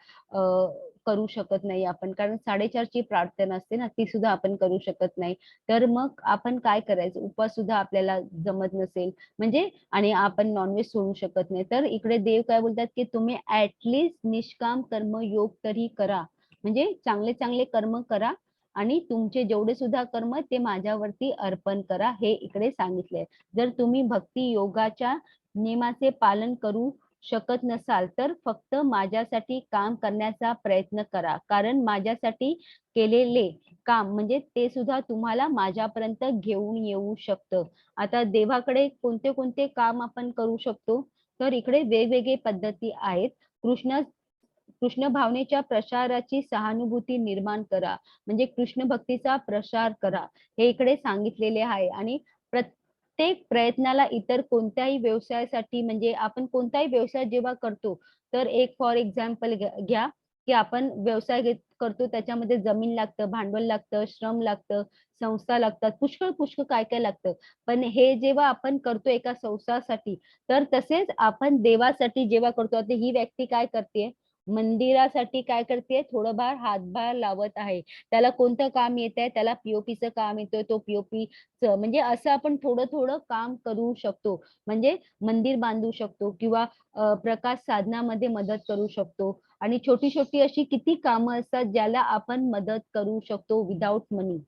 [SPEAKER 1] करू शकत नाही आपण, कारण 4:30ची प्रार्थना असते ना, ती सुद्धा आपण करू शकत नाही. तर मग आपण काय करायचं, उपवास सुद्धा आपल्याला जमत नसेल म्हणजे, आणि आपण नॉनव्हेज सोडू शकत नाही, तर इकडे देव काय बोलतात की तुम्ही ऍटलिस्ट निष्काम कर्म योग तरी करा, म्हणजे चांगले चांगले कर्म करा, आणि तुमचे जेवढे सुद्धा कर्म ते माझ्यावरती अर्पण करा, हे इकडे सांगितले. जर तुम्ही भक्ती योगाच्या नियमाचे पालन करू शकत नसाल तर फक्त माझ्यासाठी काम करण्याचा प्रयत्न करा, कारण माझ्यासाठी केलेले काम म्हणजे ते सुद्धा तुम्हाला माझ्यापर्यंत घेऊन येऊ शकतं. आता देवाकडे कोणते कोणते काम आपण करू शकतो, तर इकडे वेगवेगळे पद्धती आहेत. कृष्ण कृष्ण भावनेच्या प्रसाराची सहानुभूती निर्माण करा, म्हणजे कृष्ण भक्तीचा प्रसार करा, हे इकडे सांगितलेले आहे. आणि प्रत्येक प्रयत्नाला इतर कोणत्याही व्यवसायासाठी, म्हणजे आपण कोणताही व्यवसाय जेव्हा करतो, तर एक फॉर एक्झाम्पल घ्या की आपण व्यवसाय करतो, त्याच्यामध्ये जमीन लागतं, भांडवल लागतं, श्रम लागतं, संस्था लागतात, पुष्कळ पुष्कळ काय काय लागतं. पण हे जेव्हा आपण करतो एका संस्थासाठी, तर तसेच आपण देवासाठी जेव्हा करतो, आता ही व्यक्ती काय करते, मंदिरासाठी काय करते, थोडंफार हातभार लावत आहे, त्याला कोणतं काम येत आहे, त्याला पीओपीचं काम येतोय, तो पीओपी म्हणजे असं आपण थोडं थोडं काम करू शकतो, म्हणजे मंदिर बांधू शकतो किंवा प्रकाश साधनामध्ये मदत करू शकतो, आणि छोटी छोटी अशी किती कामं असतात ज्याला आपण मदत करू शकतो विदाउट मनी.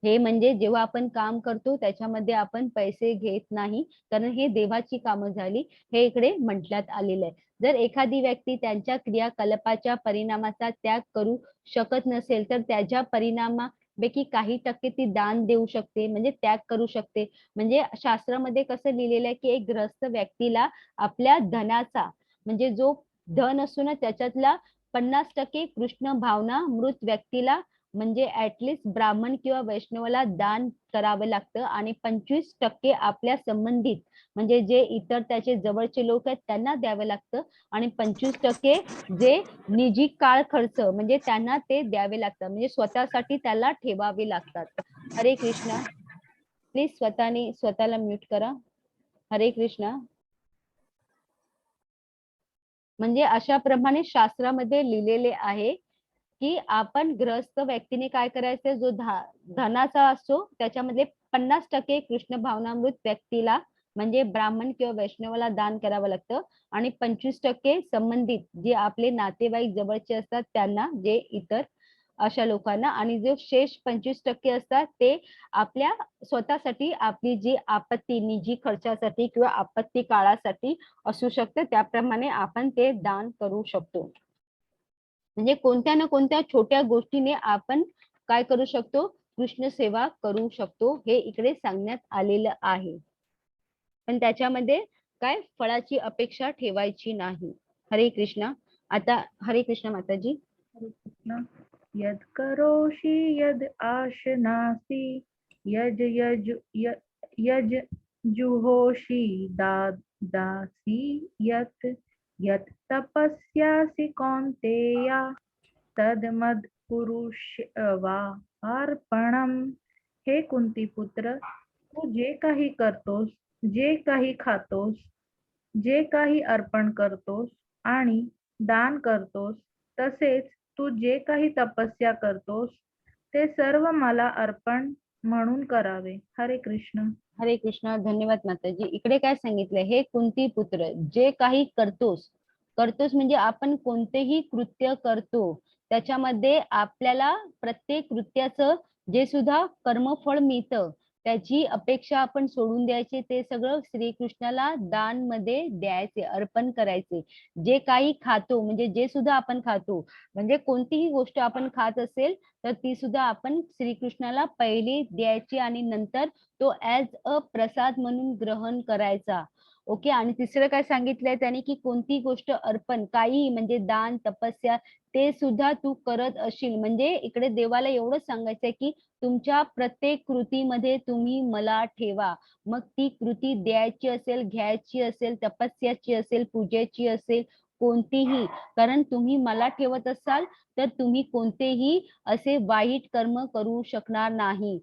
[SPEAKER 1] हे म्हणजे जेव्हा आपण काम करतो त्याच्यामध्ये आपण पैसे घेत नाही, कारण हे देवाची कामं झाली, हे इकडे म्हटल्यात आलेलं आहे. जर एखादी व्यक्ती त्यांच्या क्रियाकलापाच्या परिणामाचा त्याग करू शकत नसेल तर त्याच्या परिणामापैकी काही टक्के ती दान देऊ शकते, म्हणजे त्याग करू शकते. म्हणजे शास्त्रामध्ये कसं लिहिलेलं आहे की एक गृहस्थ व्यक्तीला आपल्या धनाचा, म्हणजे जो धन असतो ना त्याच्यातला 50% कृष्ण भावना मृत व्यक्तीला म्हणजे ऍटलिस्ट ब्राह्मण किंवा वैष्णवाला दान करावं लागतं आणि 25% आपल्या संबंधित म्हणजे जे इतर त्याचे जवळचे लोक आहेत त्यांना द्यावं लागतं आणि 25% जे निजी काळ खर्च म्हणजे त्यांना ते द्यावे लागतात म्हणजे स्वतःसाठी त्याला ठेवावे लागतात. हरे कृष्णा. प्लीज स्वतःला म्यूट करा. हरे कृष्णा. म्हणजे अशा प्रमाणे शास्त्रामध्ये लिहिलेले आहे की आपण गृहस्थ व्यक्तीने काय करायचं, जो धनाचा असतो त्याच्यामध्ये 50% कृष्ण भावनामृत व्यक्तीला म्हणजे ब्राह्मण किंवा वैष्णवाला दान करावं लागतं आणि 25% संबंधित जे आपले नातेवाईक जवळचे असतात त्यांना, जे इतर अशा लोकांना, आणि जे शेष 25% असतात ते आपल्या स्वतःसाठी, आपली जी आपत्ती निजी खर्चासाठी किंवा आपत्ती काळासाठी असू शकते त्याप्रमाणे आपण ते दान करू शकतो. म्हणजे कोणत्या ना कोणत्या छोट्या गोष्टीने आपण काय करू शकतो, कृष्ण सेवा करू शकतो, हे इकडे सांगण्यात आलेलं आहे. पण त्याच्यामध्ये काय फळाची अपेक्षा ठेवायची नाही. हरे कृष्णा. आता हरे कृष्ण माताजी.
[SPEAKER 2] हरे कृष्ण. यद करोषि यद आशनासि यज यज यज जुहोषि दासी यत यत तपस्यासि कौन्तेय तदमद पुरुषवार्पणम. हे कुंती पुत्र, तू जे काही करतोस, जे काही खातोस, जे काही अर्पण करतोस आणि दान करतोस, तसेच तू जे काही तपस्या करतोस ते सर्व मला अर्पण म्हणून करावे. हरे कृष्ण.
[SPEAKER 1] हरे कृष्ण. धन्यवाद माताजी. इकडे काय सांगितलंय, हे कुंती पुत्र, जे काही करतोस, करतोस म्हणजे आपण कोणतेही कृत्य करतो त्याच्यामध्ये आपल्याला प्रत्येक कृत्याचं जे सुद्धा कर्मफळ मिळतं त्याची अपेक्षा आपण सोडून द्यायची, ते सगळं श्रीकृष्णाला दान मध्ये द्यायचे, अर्पण करायचे. जे काही खातो म्हणजे जे सुद्धा आपण खातो, म्हणजे कोणतीही गोष्ट आपण खात असेल तर ती सुद्धा आपण श्रीकृष्णाला पहिली द्यायची आणि नंतर तो ऍज अ प्रसाद म्हणून ग्रहण करायचा. ओके. आणि तिसरं काय सांगितलंय त्याने, की कोणती गोष्ट अर्पण, काही म्हणजे दान तपस्या ते सुद्धा तू करत असशील, म्हणजे इकडे देवाला एवढं सांगायचंय की तुमच्या प्रत्येक कृतीमध्ये तुम्ही मला ठेवा. मग ती कृती द्यायची असेल, घ्यायची असेल, तपस्याची असेल, पूजेची असेल, कोणतीही, कारण तुम्ही मला ठेवत असाल तर तुम्ही कोणतेही असे वाईट कर्म करू शकणार नाही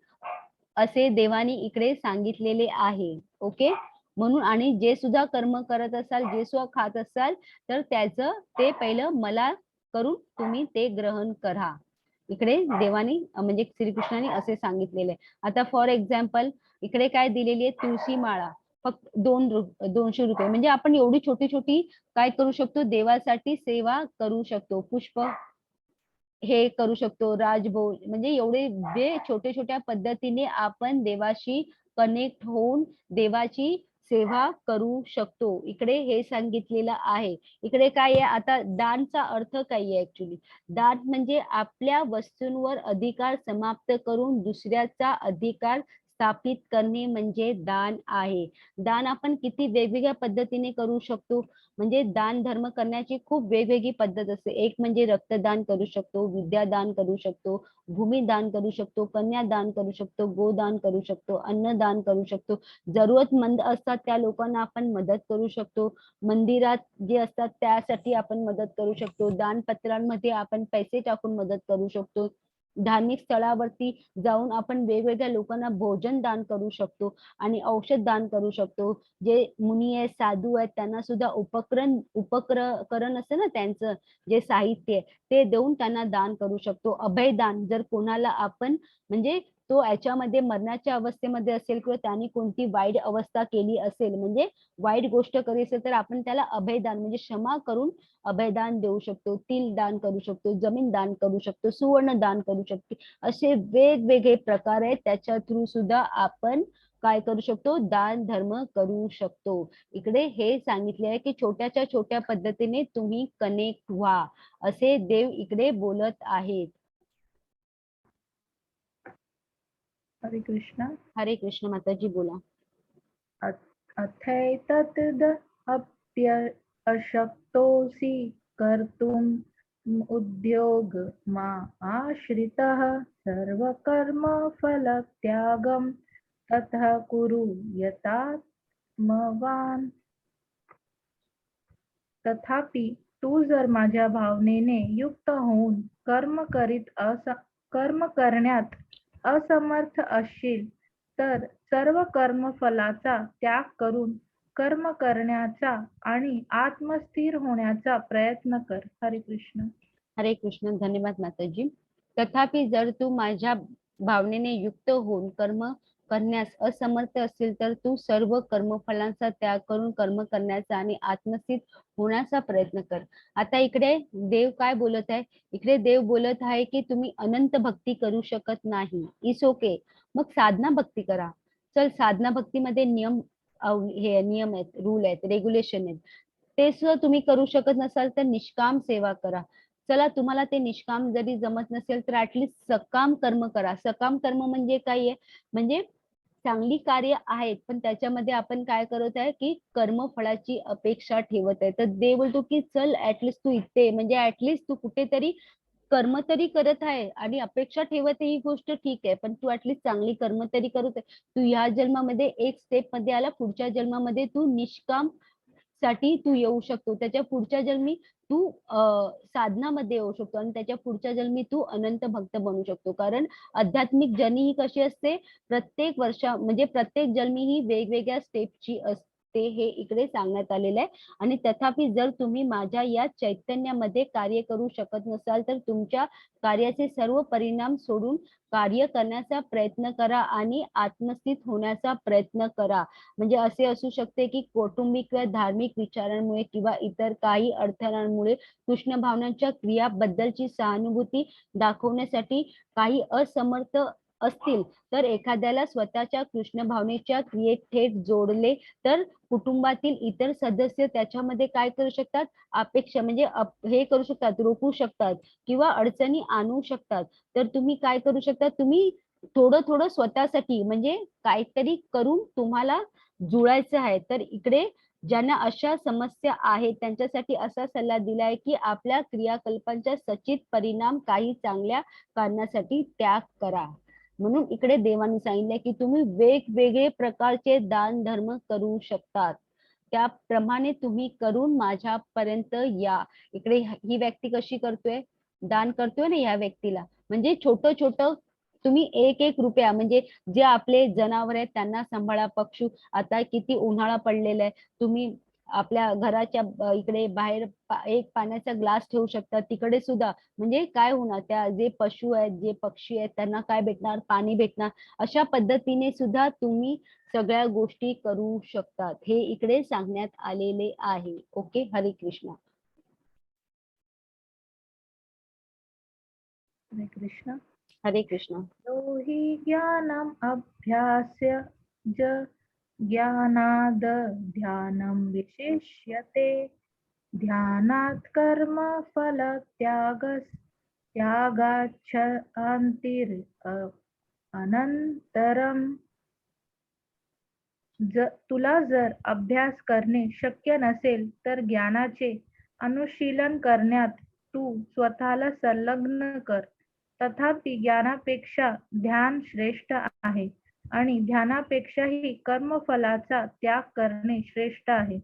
[SPEAKER 1] असे देवानी इकडे सांगितलेले आहे. ओके. म्हणून आणि जे सुद्धा कर्म करत असाल, जे सुद्धा खात असाल तर त्याचं ते पहिलं मला करून तुम्ही ते ग्रहण करा. इकडे देवानी म्हणजे श्रीकृष्णाने असे सांगितलेले. आता फॉर एक्झाम्पल इकडे काय दिलेली आहे, तुळशी माळा फक्त 200 रुपये, म्हणजे आपण एवढी छोटी छोटी काय करू शकतो, देवासाठी सेवा करू शकतो. पुष्प हे करू शकतो, राजभोग, म्हणजे एवढे जे छोट्या छोट्या पद्धतीने आपण देवाशी कनेक्ट होऊन देवाची सेवा करू शकतो, इकडे हे सांगितलेलं आहे. इकडे काय आहे, आता दानचा अर्थ काय आहे ऍक्च्युली, दान म्हणजे आपल्या वस्तूंवर अधिकार समाप्त करून दुसऱ्याचा अधिकार स्थापित करणे म्हणजे दान आहे. दान आपण किती वेगवेगळ्या पद्धतीने करू शकतो, म्हणजे दान धर्म करण्याची खूप वेगवेगळी पद्धत असते. एक म्हणजे रक्तदान करू शकतो, विद्यादान करू शकतो, भूमिदान करू शकतो, कन्यादान करू शकतो, गोदान करू शकतो, अन्नदान करू शकतो. जरूरतमंद असतात त्या लोकांना आपण मदत करू शकतो. मंदिरात जे असतात त्यासाठी आपण मदत करू शकतो. दानपत्रांमध्ये आपण पैसे टाकून मदत करू शकतो. धार्मिक स्थळावरती जाऊन आपण वेगवेगळ्या लोकांना भोजन दान करू शकतो आणि औषध दान करू शकतो. जे मुनी आहेत, साधू आहेत, त्यांना सुद्धा उपकरण असतं ना त्यांचं जे साहित्य ते देऊन त्यांना दान करू शकतो. अभयदान, जर कोणाला आपण म्हणजे तो याच्यामध्ये मरणाच्या अवस्थेमध्ये असेल किंवा त्यांनी कोणती वाईट अवस्था केली असेल, म्हणजे वाईट गोष्ट करी असेल तर आपण त्याला अभयदान म्हणजे क्षमा करून अभयदान देऊ शकतो. तिल दान करू शकतो, जमीन दान करू शकतो, सुवर्ण दान करू शकतो. असे वेगवेगळे प्रकार आहेत, त्याच्या थ्रू सुद्धा आपण काय करू शकतो, दान धर्म करू शकतो. इकडे हे सांगितले आहे की छोट्याच्या छोट्या पद्धतीने तुम्ही कनेक्ट व्हा, असे देव इकडे बोलत आहेत.
[SPEAKER 2] हरे कृष्ण.
[SPEAKER 1] हरे कृष्ण माताजी बोला.
[SPEAKER 2] अथैतद् अप्य अशक्तोऽसि कर्तुं उद्योग मा आश्रितः सर्वकर्म फलत्यागम तथा कुरु यतात्मवान. तथापि तू जर माझ्या भावनेने युक्त होऊन कर्म करण्यात असमर्थ असशील तर सर्व कर्मफलाचा त्याग करून कर्म करण्याचा आणि आत्मस्थिर होण्याचा प्रयत्न कर. हरे कृष्ण.
[SPEAKER 1] हरे कृष्ण. धन्यवाद माताजी. तथापि जर तू माझ्या भावनेने युक्त होऊन कर्म करण्यास असमर्थ असेल तर तू सर्व कर्मफलांचा त्याग करून कर्म करण्याचा आणि आत्मस्थित होण्याचा प्रयत्न कर. आता इकडे देव काय बोलत आहे? इकडे देव बोलत आहे की तुम्ही अनंत भक्ती करू शकत नाही. It's okay. मग साधना भक्ती करा. चल, साधना भक्तीमध्ये हे नियम आहेत, रूल आहेत, रेग्युलेशन आहेत. ते सुद्धा तुम्ही करू शकत नसाल तर निष्काम सेवा करा. चला, तुम्हाला ते निष्काम जरी जमत नसेल तर ऍटलीस्ट सकाम कर्म करा. सकाम कर्म म्हणजे काय आहे? म्हणजे चांगली कार्य आहेत पण त्याच्यामध्ये आपण काय करत आहे की कर्मफळाची अपेक्षा ठेवत आहे. तर देव बोलतो की चल, ऍटलीस्ट तू इथे, म्हणजे ऍटलीस्ट तू कुठेतरी कर्म तरी करत आहे आणि अपेक्षा ठेवत ही गोष्ट ठीक आहे, पण तू ऍटलीस्ट चांगली कर्म तरी करत आहे. तू ह्या जन्मामध्ये एक स्टेप मध्ये आला, पुढच्या जन्मामध्ये तू निष्काम साठी तू येऊ शकतो. त्याच्या पुढच्या जन्मी तू साधनामध्ये येऊ शकतो आणि त्याच्या पुढच्या जन्मी तू अनंत भक्त बनू शकतो. कारण आध्यात्मिक जर्नी ही कशी असते, प्रत्येक वर्षा म्हणजे प्रत्येक जन्मी ही वेगवेगळ्या स्टेपची असते, हे इकडे सांगण्यात आलेलं आहे. आणि तथापि जर तुम्ही माझ्या या चैतन्यामध्ये कार्य करू शकत नसाल तर तुमच्या कार्याचे सर्व परिणाम सोडून कार्य करण्याचा प्रयत्न करा आणि आत्मस्थित होण्याचा प्रयत्न करा. म्हणजे असे असू शकते की कौटुंबिक किंवा धार्मिक विचारांमुळे किंवा इतर काही अडथळ्यांमुळे कृष्ण भावनांच्या क्रियाबद्दलची सहानुभूती दाखवण्यासाठी काही असमर्थ असतील तर एखाद्याला स्वतःच्या कृष्ण भावनेच्या क्रियेत थेट जोडले तर कुटुंबातील इतर सदस्य त्याच्यामध्ये काय करू शकतात, अपेक्षा म्हणजे हे करू शकतात, रोखू शकतात किंवा अडचणी आणू शकतात. तर तुम्ही काय करू शकता, तुम्ही थोडं थोडं स्वतःसाठी म्हणजे काहीतरी करून तुम्हाला जुळायचं आहे. तर इकडे ज्यांना अशा समस्या आहेत त्यांच्यासाठी असा सल्ला दिलाय की आपल्या क्रियाकल्पांच्या सचित परिणाम काही चांगल्या कारणासाठी त्याग करा. म्हणून इकडे देवाने सांगितलंय की तुम्ही वेगवेगळे प्रकारचे दान धर्म करू शकतात, त्याप्रमाणे तुम्ही करून माझ्यापर्यंत या. इकडे ही व्यक्ती कशी करतोय, दान करतोय ना या व्यक्तीला, म्हणजे छोटं छोटं तुम्ही एक एक रुपया, म्हणजे जे आपले जनावर आहेत त्यांना सांभाळा. पक्षी, आता किती उन्हाळा पडलेला आहे, तुम्ही आपल्या घराच्या इकडे बाहेर एक पाण्याचा ग्लास ठेवू शकता, तिकडे सुद्धा म्हणजे काय होणार, त्या जे पशु आहेत, जे पक्षी आहेत त्यांना काय भेटणार, पाणी भेटणार. अशा पद्धतीने सुद्धा तुम्ही सगळ्या गोष्टी करू शकतात, हे इकडे सांगण्यात आलेले आहे. ओके. हरे कृष्ण.
[SPEAKER 2] हरे कृष्ण.
[SPEAKER 1] हरे कृष्ण.
[SPEAKER 2] यो हि ज्ञानम् अभ्यास्य ज ज्ञानाद ध्यानं विशिष्यते ध्यानात् कर्म फल त्यागाच्छ अनंतरम. तुला जर अभ्यास करणे शक्य नसेल तर ज्ञानाचे अनुशीलन करण्यात तू स्वतःला संलग्न कर. तथापि ज्ञानापेक्षा ध्यान श्रेष्ठ आहे आणि ध्यानापेक्षाही कर्मफलाचा त्याग करणे श्रेष्ठ आहे.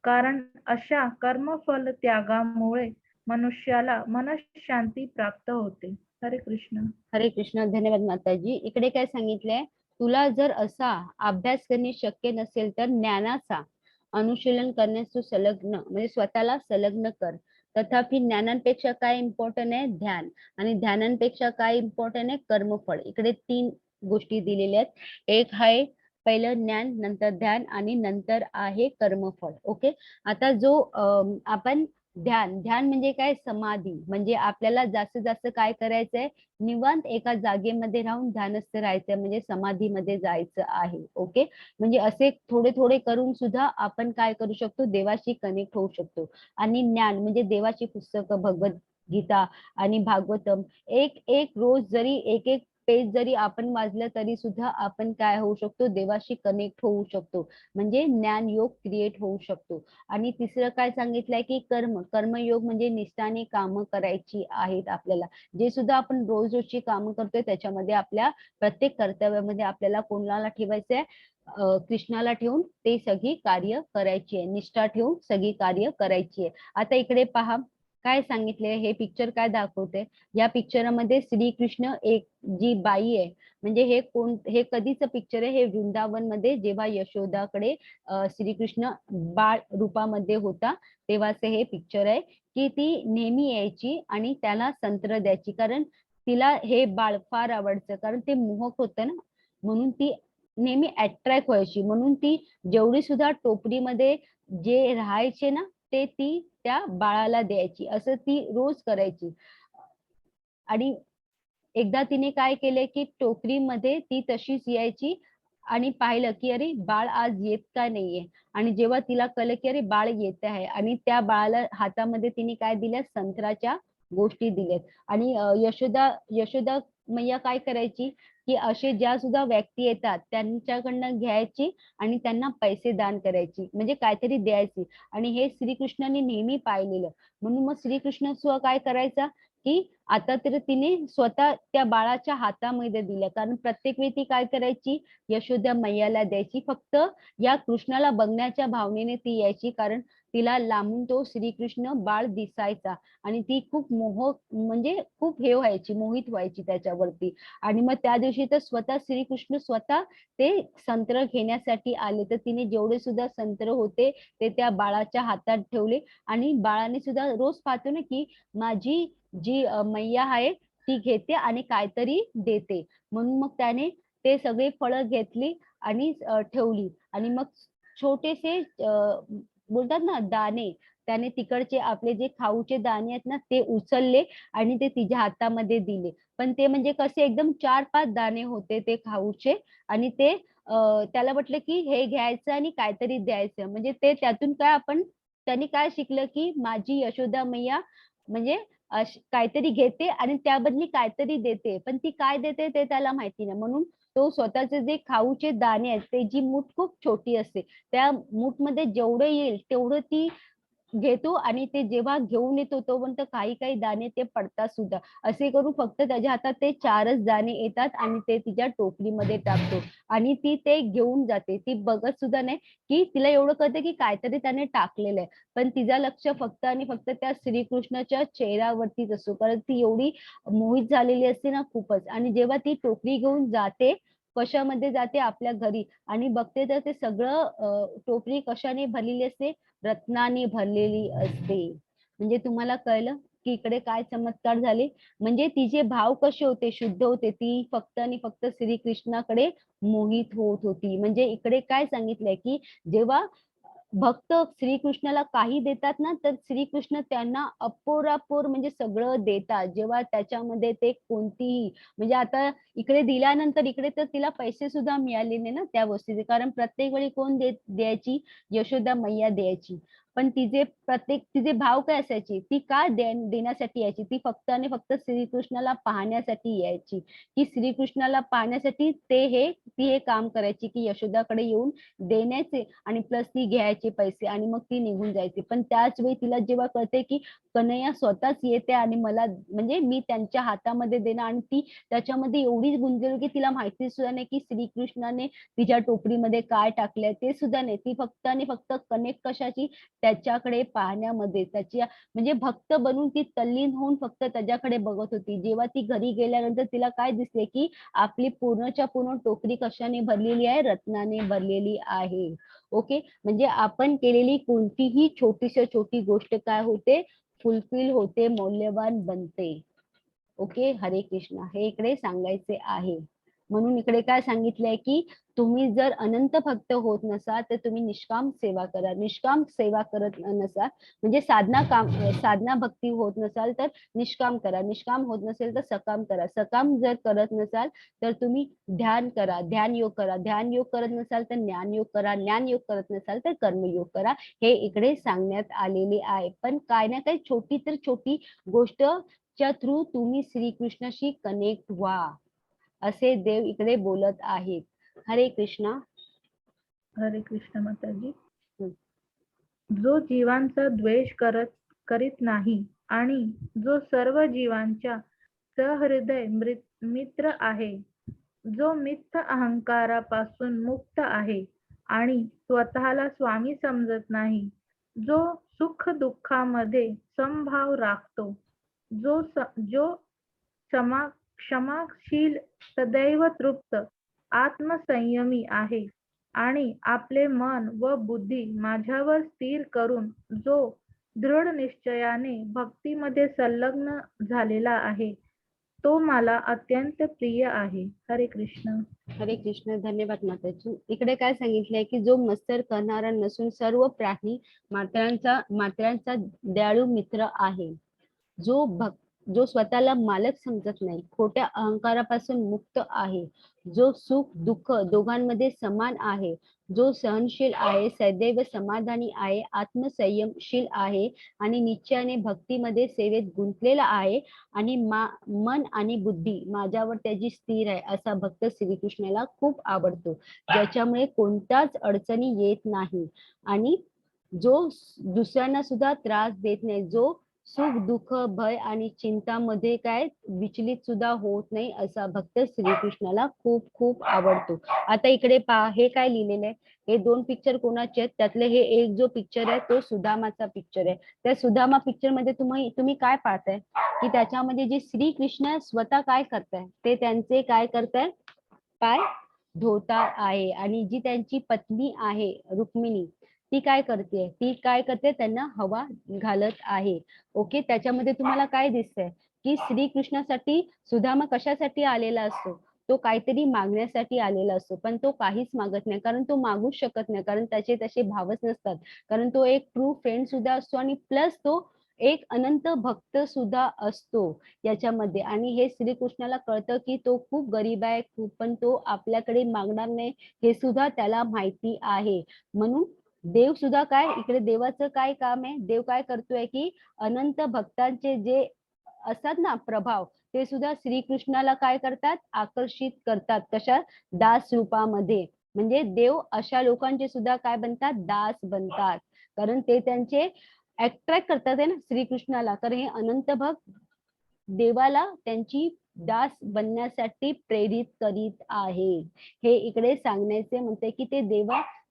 [SPEAKER 2] कारण अशा कर्मफल त्यागामुळे मनुष्याला मनःशांती प्राप्त होते. हरे कृष्ण.
[SPEAKER 1] हरे कृष्ण. धन्यवाद माताजी. इकडे काय सांगितलंय, तुला जर असा अभ्यास करणे शक्य नसेल तर ज्ञानाचा अनुशीलन करण्यास तू संलग्न म्हणजे स्वतःला संलग्न कर. तथापि ज्ञानांपेक्षा काय इम्पॉर्टंट आहे, ध्यान. आणि ध्यानांपेक्षा काय इम्पॉर्टंट आहे, कर्मफळ. इकडे 3 गोष्टी दिलेल्या आहेत. एक आहे पहिलं ज्ञान, नंतर ध्यान आणि नंतर आहे कर्मफळ. ओके. आता जो आपण ध्यान, ध्यान म्हणजे काय, समाधी. म्हणजे आपल्याला जास्तीत जास्त काय करायचंय, निवांत एका जागेमध्ये राहून ध्यानस्थ राहायचंय, म्हणजे समाधीमध्ये जायचं आहे. ओके. म्हणजे असे थोडे थोडे करून सुद्धा आपण काय करू शकतो, देवाशी कनेक्ट होऊ शकतो. आणि ज्ञान म्हणजे देवाची पुस्तकं, भगवद्गीता आणि भागवतम एक एक रोज जरी एक एक पेज जरी आपण वाचलं तरी सुद्धा आपण काय होऊ शकतो, देवाशी कनेक्ट होऊ शकतो, म्हणजे ज्ञान योग क्रिएट होऊ शकतो. आणि तिसरं काय सांगितलंय की कर्मयोग म्हणजे निष्ठाने कामं करायची आहेत आपल्याला. जे सुद्धा आपण रोज रोजची कामं करतोय त्याच्यामध्ये आपल्या प्रत्येक कर्तव्यामध्ये आपल्याला कोणाला ठेवायचंय, कृष्णाला ठेवून ते सगळी कार्य करायची आहे, निष्ठा ठेवून सगळी कार्य करायची आहे. आता इकडे पहा काय सांगितले, हे पिक्चर काय दाखवते, या पिक्चरमध्ये श्रीकृष्ण एक जी बाई आहे, म्हणजे हे कधीच पिक्चर आहे, हे वृंदावन मध्ये जेव्हा यशोदाकडे श्रीकृष्ण बाळ रूपामध्ये होता तेव्हाचे हे पिक्चर आहे, की ती नेहमी यायची आणि त्याला संत्र द्यायची, कारण तिला हे बाळ फार आवडतं, कारण ते मोहक होतं ना, म्हणून ती नेहमी अट्रॅक्ट व्हायची. म्हणून ती जेवढी सुद्धा टोपलीमध्ये जे राहायचे ना ते ती त्या बाळाला द्यायची, असं ती रोज करायची. आणि एकदा तिने काय केले की टोकरीमध्ये ती तशीच यायची आणि पाहिलं की अरे बाळ आज येत का नाहीये, आणि जेव्हा तिला कळलं की अरे बाळ येत आहे, आणि त्या बाळाला हातामध्ये तिने काय दिल्या, संत्राच्या गोष्टी दिल्यात. आणि यशोदा यशोदा मैया काय करायची की असे ज्या सुद्धा व्यक्ती येतात त्यांच्याकडनं घ्यायची आणि त्यांना पैसे दान करायची, म्हणजे काहीतरी द्यायची. आणि हे श्रीकृष्णाने नेहमी पाहिलेलं, म्हणून मग श्रीकृष्ण काय करायचा की आता तर तिने स्वतः त्या बाळाच्या हातामध्ये दिल्या, कारण प्रत्येक वेळी ती काय करायची, यशोदा मैयाला द्यायची, फक्त या कृष्णाला बघण्याच्या भावनेने ती यायची, कारण तिला लांबून तो श्रीकृष्ण बाळ दिसायचा आणि ती खूप म्हणजे खूप हे व्हायची, मोहित व्हायची त्याच्यावरती. आणि मग त्या दिवशी तर स्वतः श्रीकृष्ण स्वतः ते संत्र घेण्यासाठी आले, तर तिने जेवढे सुद्धा संत्र होते ते त्या बाळाच्या हातात ठेवले. आणि बाळाने सुद्धा रोज पाहतो ना की माझी जी मैया आहे ती घेते आणि काहीतरी देते, म्हणून मग त्याने ते सगळे फळं घेतली आणि ठेवली. आणि मग छोटेसे बोलतात ना दाणे, त्याने तिकडचे आपले जे खाऊचे दाणे आहेत ना ते उचलले आणि ते तिच्या हातामध्ये दिले. पण ते म्हणजे कसे एकदम 4-5 दाणे होते ते खाऊचे, आणि ते त्याला म्हटलं की हे घ्यायचं आणि काहीतरी द्यायचं, म्हणजे ते त्यातून काय आपण त्यांनी काय शिकलं की माझी यशोदा मैया म्हणजे काहीतरी घेते आणि त्या बदली काहीतरी देते, पण ती काय देते ते त्याला माहिती नाही. म्हणून तो स्वतःचे जे खाऊचे दाणे आहेत ते जी मूठ खूप छोटी असते, त्या मूठमध्ये जेवढं येईल तेवढं ती घेतो, आणि ते जेव्हा घेऊन येतो तोपर्यंत काही काही दाणे ते पडतात सुद्धा. असे करून फक्त त्याच्या हातात ते 4च दाणे येतात आणि ते तिच्या टोपलीमध्ये टाकतो आणि ती ते घेऊन जाते. ती बघत सुद्धा नाही की तिला एवढं कळतं की काहीतरी त्याने टाकलेलं आहे, पण तिचं लक्ष फक्त आणि फक्त त्या श्रीकृष्णाच्या चेहऱ्यावरतीच असतो, कारण ती एवढी मोहित झालेली असते ना खूपच. आणि जेव्हा ती टोपली घेऊन जाते, कशामध्ये जाते, आपल्या घरी, आणि बघते तर ते सगळं टोपली कशाने भरलेली असते, रत्नाने भरलेली असते. म्हणजे तुम्हाला कळलं की इकडे काय चमत्कार झाले, म्हणजे तिचे भाव कसे होते, शुद्ध होते, ती फक्त आणि फक्त श्रीकृष्णाकडे मोहित होत होती. म्हणजे इकडे काय सांगितलंय की जेव्हा भक्त श्रीकृष्णाला काही देतात ना तर श्रीकृष्ण त्यांना अपोरापोर म्हणजे सगळं देतात, जेव्हा त्याच्यामध्ये ते कोणतीही, म्हणजे आता इकडे दिल्यानंतर इकडे तर तिला पैसे सुद्धा मिळाले नाही ना त्या गोष्टीचे, कारण प्रत्येक वेळी कोण द्यायची, यशोदा मैया द्यायची. पण तिचे भाव काय असायचे, ती का देण्यासाठी यायची, ती फक्त आणि फक्त श्रीकृष्णाला पाहण्यासाठी यायची, की श्रीकृष्णाला पाहण्यासाठी ती हे काम करायची की यशोदाकडे येऊन देण्याचे आणि प्लस ती घ्यायची पैसे आणि मग ती निघून जायची. पण त्याच वेळी तिला जेव्हा कळते की कन्हैया स्वतःच येते आणि मला म्हणजे मी त्यांच्या हातामध्ये देणार, आणि ती त्याच्यामध्ये एवढीच गुंतलेली की तिला माहिती सुद्धा नाही की श्रीकृष्णाने तिच्या टोपलीमध्ये काय टाकलंय ते सुद्धा नाही. ती फक्त आणि फक्त कनेक्ट कशाची, त्याच्याकडे पाहण्यामध्ये, त्याच्या म्हणजे भक्त बनून ती तल्लीन होऊन फक्त त्याच्याकडे बघत होती. जेव्हा ती घरी गेल्यानंतर तिला काय दिसले की आपली पूर्णच्या पूर्ण टोकरी कशाने भरलेली आहे, रत्नाने भरलेली आहे. ओके, म्हणजे आपण केलेली कोणतीही छोटीशी छोटी गोष्ट काय होते, फुलफिल होते, मौल्यवान बनते. ओके, हरे कृष्ण, हे इकडे सांगायचे आहे. म्हणून इकडे काय सांगितलंय की तुम्ही जर अनंत भक्त होत नसाल तर तुम्ही निष्काम सेवा करा. निष्काम सेवा करत नसाल म्हणजे साधना भक्ती होत नसाल तर निष्काम करा. निष्काम होत नसेल तर सकाम करा. सकाम जर करत नसाल तर तुम्ही ध्यान करा, ध्यान योग करा. ध्यान योग करत नसाल तर ज्ञान योग करा. ज्ञान योग करत नसाल तर कर्मयोग करा. हे इकडे सांगण्यात आलेले आहे. पण काय ना काही छोटी तर छोटी गोष्ट च्या थ्रू तुम्ही श्रीकृष्णाशी कनेक्ट व्हा. असे देव इकडे बोलत आहेत. हरे कृष्णा.
[SPEAKER 2] हरे कृष्ण माताजी.
[SPEAKER 1] हं.
[SPEAKER 2] जो जीवांचा द्वेष करीत नाही आणि जो सर्व जीवांच्या सहृदय मित्र आहे, जो मिथ्य अहंकारापासून मुक्त आहे आणि स्वतःला स्वामी समजत नाही, जो सुख दुःखामध्ये समभाव राखतो, जो क्षमाशील, सदैव तृप्त, आत्मसंयमी आहे आणि आपले मन व बुद्धी माझ्यावर स्थिर करून जो दृढ निश्चयाने भक्तीमध्ये संलग्न झालेला आहे, तो मला अत्यंत प्रिय आहे. हरे कृष्ण.
[SPEAKER 1] हरे कृष्ण. धन्यवाद माताजी. इकडे काय सांगितलंय की जो मत्सर करणारा नसून सर्व प्राणी मात्रांचा दयाळू मित्र आहे, जो स्वतःला मालक समजत नाही, खोट्या अहंकारापासून मुक्त आहे, जो सुख दुःख दोघांमध्ये समान आहे, जो सहनशील आहे, सदैव समाधानी आहे, आत्मसंयमशील आहे आणि निश्चयाने भक्तीमध्ये सेवेत गुंतलेला आहे आणि मन आणि बुद्धी माझ्यावर त्याची स्थिर आहे, असा भक्त श्रीकृष्णाला खूप आवडतो, ज्याच्यामुळे कोणत्याच अडचणी येत नाही आणि जो दुसऱ्यांना सुद्धा त्रास देत नाही, जो सुख दुःख भय आणि चिंतामध्ये काय विचलित सुद्धा होत नाही, असा भक्त श्रीकृष्णाला खूप खूप आवडतो. आता इकडे पहा, हे काय लिहिलेलं आहे, हे दोन पिक्चर कोणाचे आहेत, त्यातले हे एक जो पिक्चर आहे तो सुदामाचा पिक्चर आहे. त्या सुदामा पिक्चर मध्ये तुम्ही काय पाहताय की त्याच्यामध्ये जे श्रीकृष्ण स्वतः काय करताय, ते त्यांचे काय करताय, पाय धोता आहे आणि जी त्यांची पत्नी आहे रुक्मिणी, ती काय करते, त्यांना हवा घालत आहे. ओके, त्याच्यामध्ये तुम्हाला काय दिसतंय की श्रीकृष्णासाठी सुदामा कशासाठी आलेला असतो, तो काहीतरी मागण्यासाठी आलेला असतो, पण तो काहीच मागत नाही, कारण तो मागूच शकत नाही, कारण त्याचे तसे भावच नसतात, कारण तो एक ट्रू फ्रेंड सुद्धा असतो आणि प्लस तो एक अनंत भक्त सुद्धा असतो याच्यामध्ये. आणि हे श्रीकृष्णाला कळतं की तो खूप गरीब आहे खूप, पण तो आपल्याकडे मागणार नाही हे सुद्धा त्याला माहिती आहे. म्हणून देव सुद्धा काय, इकडे देवाचं काय काम आहे, देव काय करतोय की अनंत भक्तांचे जे असतात ना प्रभाव, ते सुद्धा श्रीकृष्णाला काय करतात, आकर्षित करतात. कशा, दास रूपामध्ये. म्हणजे देव अशा लोकांचे सुद्धा काय बनतात, दास बनतात, कारण ते त्यांचे अट्रॅक्ट करतात आहे ना श्रीकृष्णाला, कारण हे अनंत भक्त देवाला त्यांची दास बनण्यासाठी प्रेरित करीत आहे. हे इकडे सांगण्याचे म्हणते की ते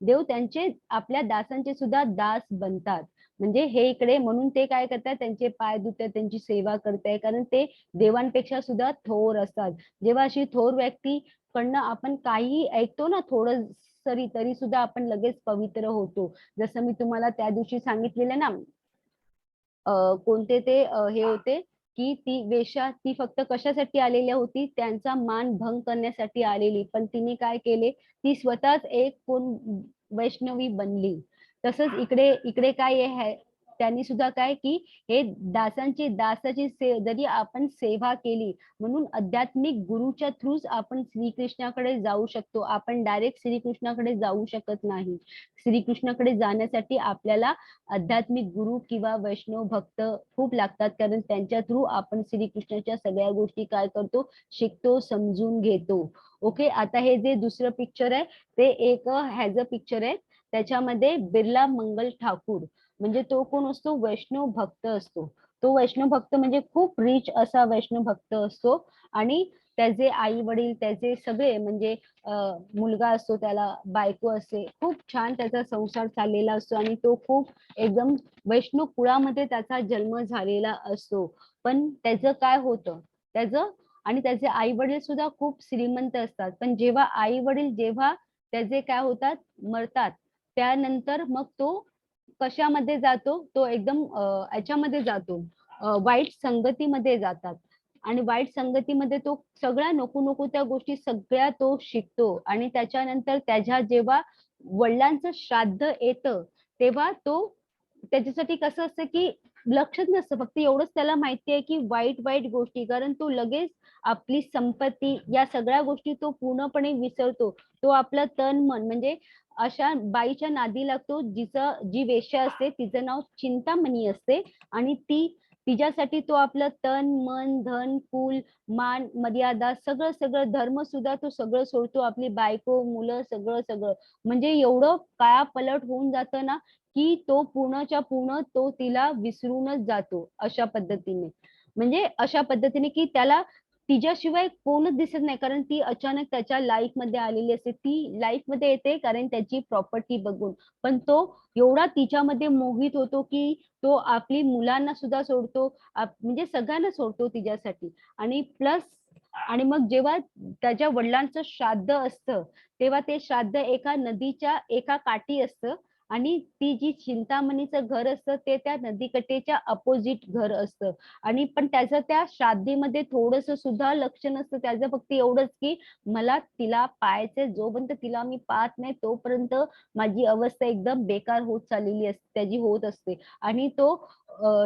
[SPEAKER 1] देव त्यांचे आपल्या दासांचे सुद्धा दास बनतात. म्हणजे हे इकडे म्हणून ते काय करतात, त्यांचे पाय धुतात, त्यांची सेवा करताय, कारण ते देवांपेक्षा सुद्धा थोर असतात. जेव्हा अशी थोर व्यक्ती कडनं आपण काही ऐकतो ना थोडं तरी सुद्धा आपण लगेच पवित्र होतो. जसं मी तुम्हाला त्या दिवशी सांगितलेलं ना, कोणते ते हे होते की ती वेश्या, ती फक्त कशासाठी आलेली होती, त्यांचा मान भंग करण्यासाठी आलेली, पण तिने काय केले, ती स्वतःच एक कोण वैष्णवी बनली. तसंच इकडे इकडे काय आहे, त्यांनी सुद्धा काय की हे दासाची जरी आपण सेवा केली, म्हणून आध्यात्मिक गुरुच्या थ्रूच आपण श्रीकृष्णाकडे जाऊ शकतो, आपण डायरेक्ट श्रीकृष्णाकडे जाऊ शकत नाही. श्रीकृष्णाकडे जाण्यासाठी आपल्याला आध्यात्मिक गुरु किंवा वैष्णव भक्त खूप लागतात, कारण त्यांच्या थ्रू आपण श्रीकृष्णाच्या सगळ्या गोष्टी काय करतो, शिकतो, समजून घेतो. ओके, आता हे जे दुसरं पिक्चर आहे ते एक ह्याचं पिक्चर आहे, त्याच्यामध्ये बिर्ला मंगल ठाकूर म्हणजे तो कोण असतो, वैष्णव भक्त असतो. तो वैष्णव भक्त म्हणजे खूप रिच असा वैष्णव भक्त असतो आणि त्याचे आई वडील, त्याचे सगळे म्हणजे मुलगा असतो, त्याला बायको असते, खूप छान त्याचा संसार चाललेला असतो आणि तो खूप एकदम वैष्णव कुळामध्ये त्याचा जन्म झालेला असतो. पण त्याचं काय होतं, त्याचे आई वडील सुद्धा खूप श्रीमंत असतात, पण जेव्हा त्याचे काय होतात, मरतात, त्यानंतर मग तो कशामध्ये जातो, तो एकदम याच्यामध्ये जातो, वाईट संगतीमध्ये जातात आणि वाईट संगतीमध्ये तो सगळ्या नको नको त्या गोष्टी सगळ्या तो शिकतो आणि त्याच्यानंतर त्याच्या जेव्हा वडिलांचं श्राद्ध येतं, तेव्हा तो त्याच्यासाठी कसं असतं की लक्षच नसतं, फक्त एवढंच त्याला माहिती आहे की वाईट वाईट गोष्टी, कारण तो लगेच आपली संपत्ती या सगळ्या गोष्टी तो पूर्णपणे विसरतो. तो आपलं तन मन म्हणजे अशा बाईच्या नादी लागतो जी वेश्या असते, तिचं नाव चिंतामणी असते आणि ती तिच्यासाठी तो आपलं तन मन धन कुल मान मर्यादा सगळं सगळं धर्म सुद्धा तो सगळं सोडतो, आपली बायको मुलं सगळं सगळं. म्हणजे एवढं कायापलट होऊन जातं ना, की तो पूर्णच्या पूर्ण तो तिला विसरूनच जातो अशा पद्धतीने. म्हणजे अशा पद्धतीने की त्याला तिच्याशिवाय कोणच दिसत नाही, कारण ती अचानक त्याच्या लाईफ मध्ये आलेली असते. ती लाईफ मध्ये येते कारण त्याची प्रॉपर्टी बघून, पण तो एवढा तिच्यामध्ये मोहित होतो की तो आपली मुलांना सुद्धा सोडतो, म्हणजे सगळ्यांना सोडतो तिच्यासाठी. आणि प्लस आणि मग जेव्हा त्याच्या वडिलांचं श्राद्ध असतं, तेव्हा ते श्राद्ध एका नदीच्या एका काठी असतं, आणि ती जी चिंतामणीचं घर असतं ते त्या नदीकटेच्या अपोजिट घर असतं. आणि पण त्याचं त्या श्राद्धीमध्ये थोडस सुद्धा लक्ष नसतं, त्याचं फक्त एवढंच की मला तिला पाहायचंय, जोपर्यंत तिला मी पाहत नाही तोपर्यंत माझी अवस्था एकदम बेकार होत चाललेली असते, त्याची होत असते. आणि तो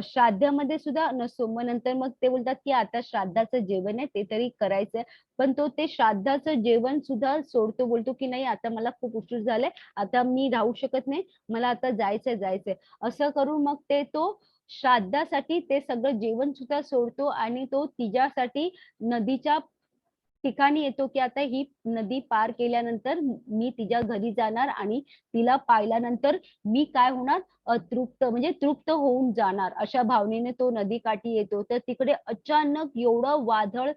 [SPEAKER 1] श्राद्धामध्ये सुद्धा नसतो. मग नंतर मग ते बोलतात की आता श्राद्धाचं जेवण आहे ते तरी करायचंय, पण तो ते श्राद्धाचं जेवण सुद्धा सोडतो, बोलतो की नाही आता मला खूप उशीर झालाय, आता मी राहू शकत नाही, मला आता जायचंय जायचंय. असं करून मग ते तो श्राद्धासाठी ते सगळं जेवण सुद्धा सोडतो आणि तो तिच्यासाठी नदीच्या ठिकाणी येतो, की आता ही नदी पार केल्यानंतर मी तिच्या घरी जाणार आणि तिला पाहिल्यानंतर मी काय होणार, तृप्त म्हणजे तृप्त होऊन जाणार, अशा भावनेने तो नदीकाठी येतो. तर तिकडे अचानक एवढं वादळ